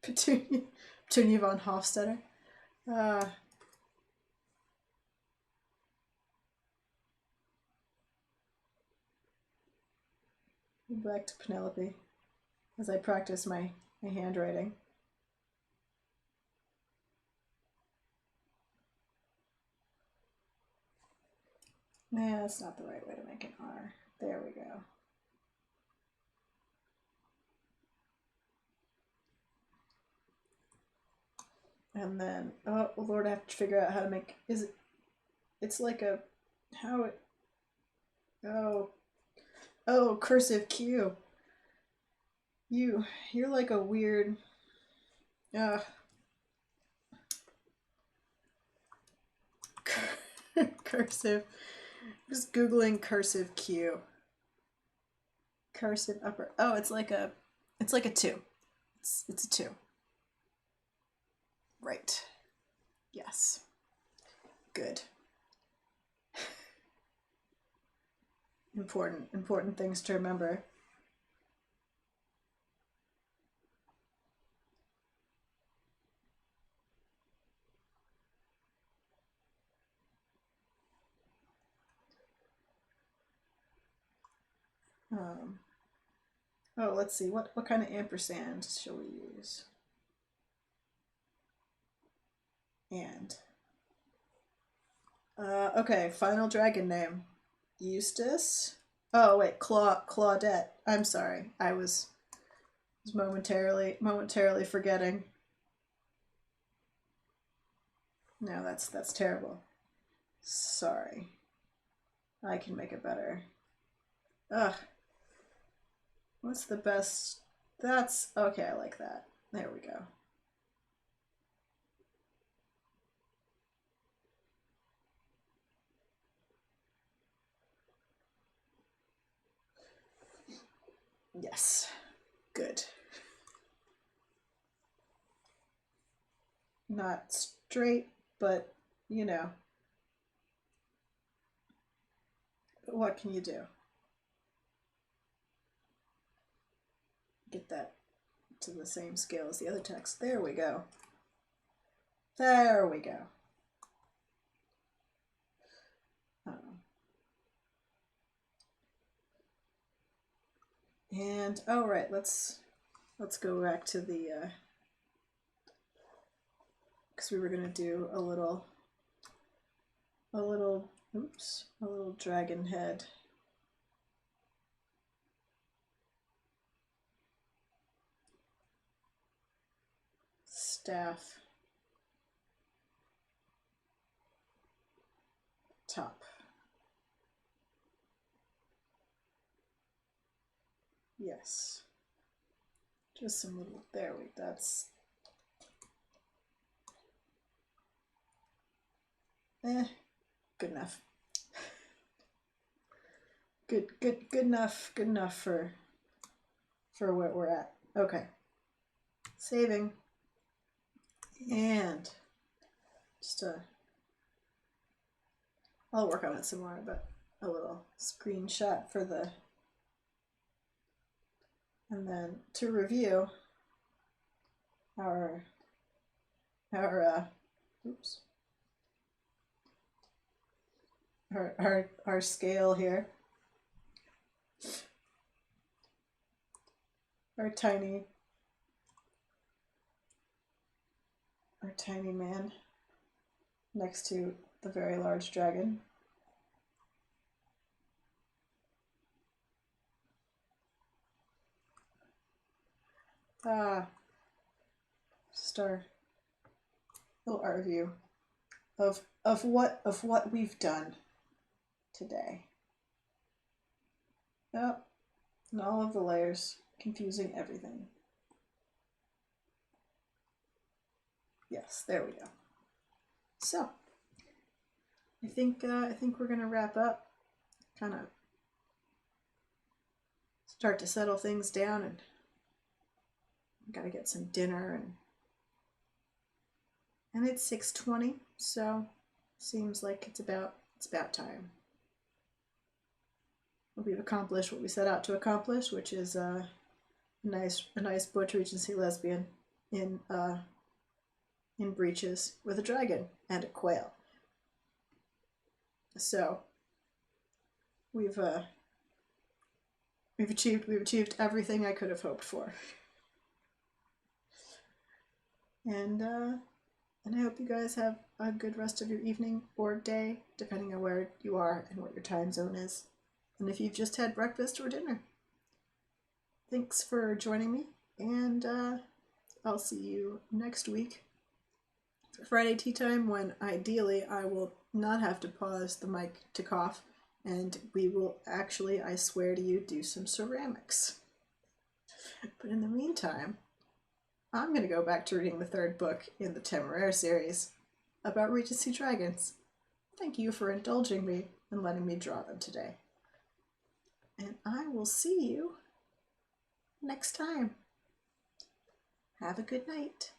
Petunia von Hofstadter. Back to Penelope as I practice my handwriting. Nah, that's not the right way to make an R. There we go. And then, oh Lord, I have to figure out how to make, it's like a, how it, oh, oh, cursive Q. You're like a weird, uh, cursive, just Googling cursive Q. Cursive upper, oh, it's like a two. It's a two. Right. Yes. Good. Important things to remember. Um, oh, let's see. What kind of ampersand shall we use? And. Okay, final dragon name. Eustace. Oh wait, Claudette. I'm sorry. I was momentarily forgetting. No, that's terrible. Sorry. I can make it better. Ugh. What's the best? That's okay, I like that. There we go. Yes. Good. Not straight, but you know, what can you do? Get that to the same scale as the other text. There we go. There we go. And oh right, let's go back to the because we were gonna do a little oops, a little dragon head. Staff top. Yes. Just some little, there we, that's, good enough. Good enough for where we're at. Okay. Saving. And just I'll work on it some more, but a little screenshot for the, and then to review our oops, our scale here, our tiny man next to the very large dragon. Just our little art view of what we've done today. Oh, and all of the layers, confusing everything. Yes, there we go. So, I think we're gonna wrap up. Kind of start to settle things down, and gotta get some dinner, and it's 6:20, so seems like it's about time. We've accomplished what we set out to accomplish, which is a nice Butch Regency lesbian in breeches with a dragon and a quail. So we've achieved everything I could have hoped for. And I hope you guys have a good rest of your evening or day, depending on where you are and what your time zone is. And if you've just had breakfast or dinner. Thanks for joining me, and I'll see you next week Friday tea time, when ideally I will not have to pause the mic to cough, and we will actually, I swear to you, do some ceramics. But in the meantime, I'm going to go back to reading the third book in the Temeraire series about Regency dragons. Thank you for indulging me and letting me draw them today. And I will see you next time. Have a good night.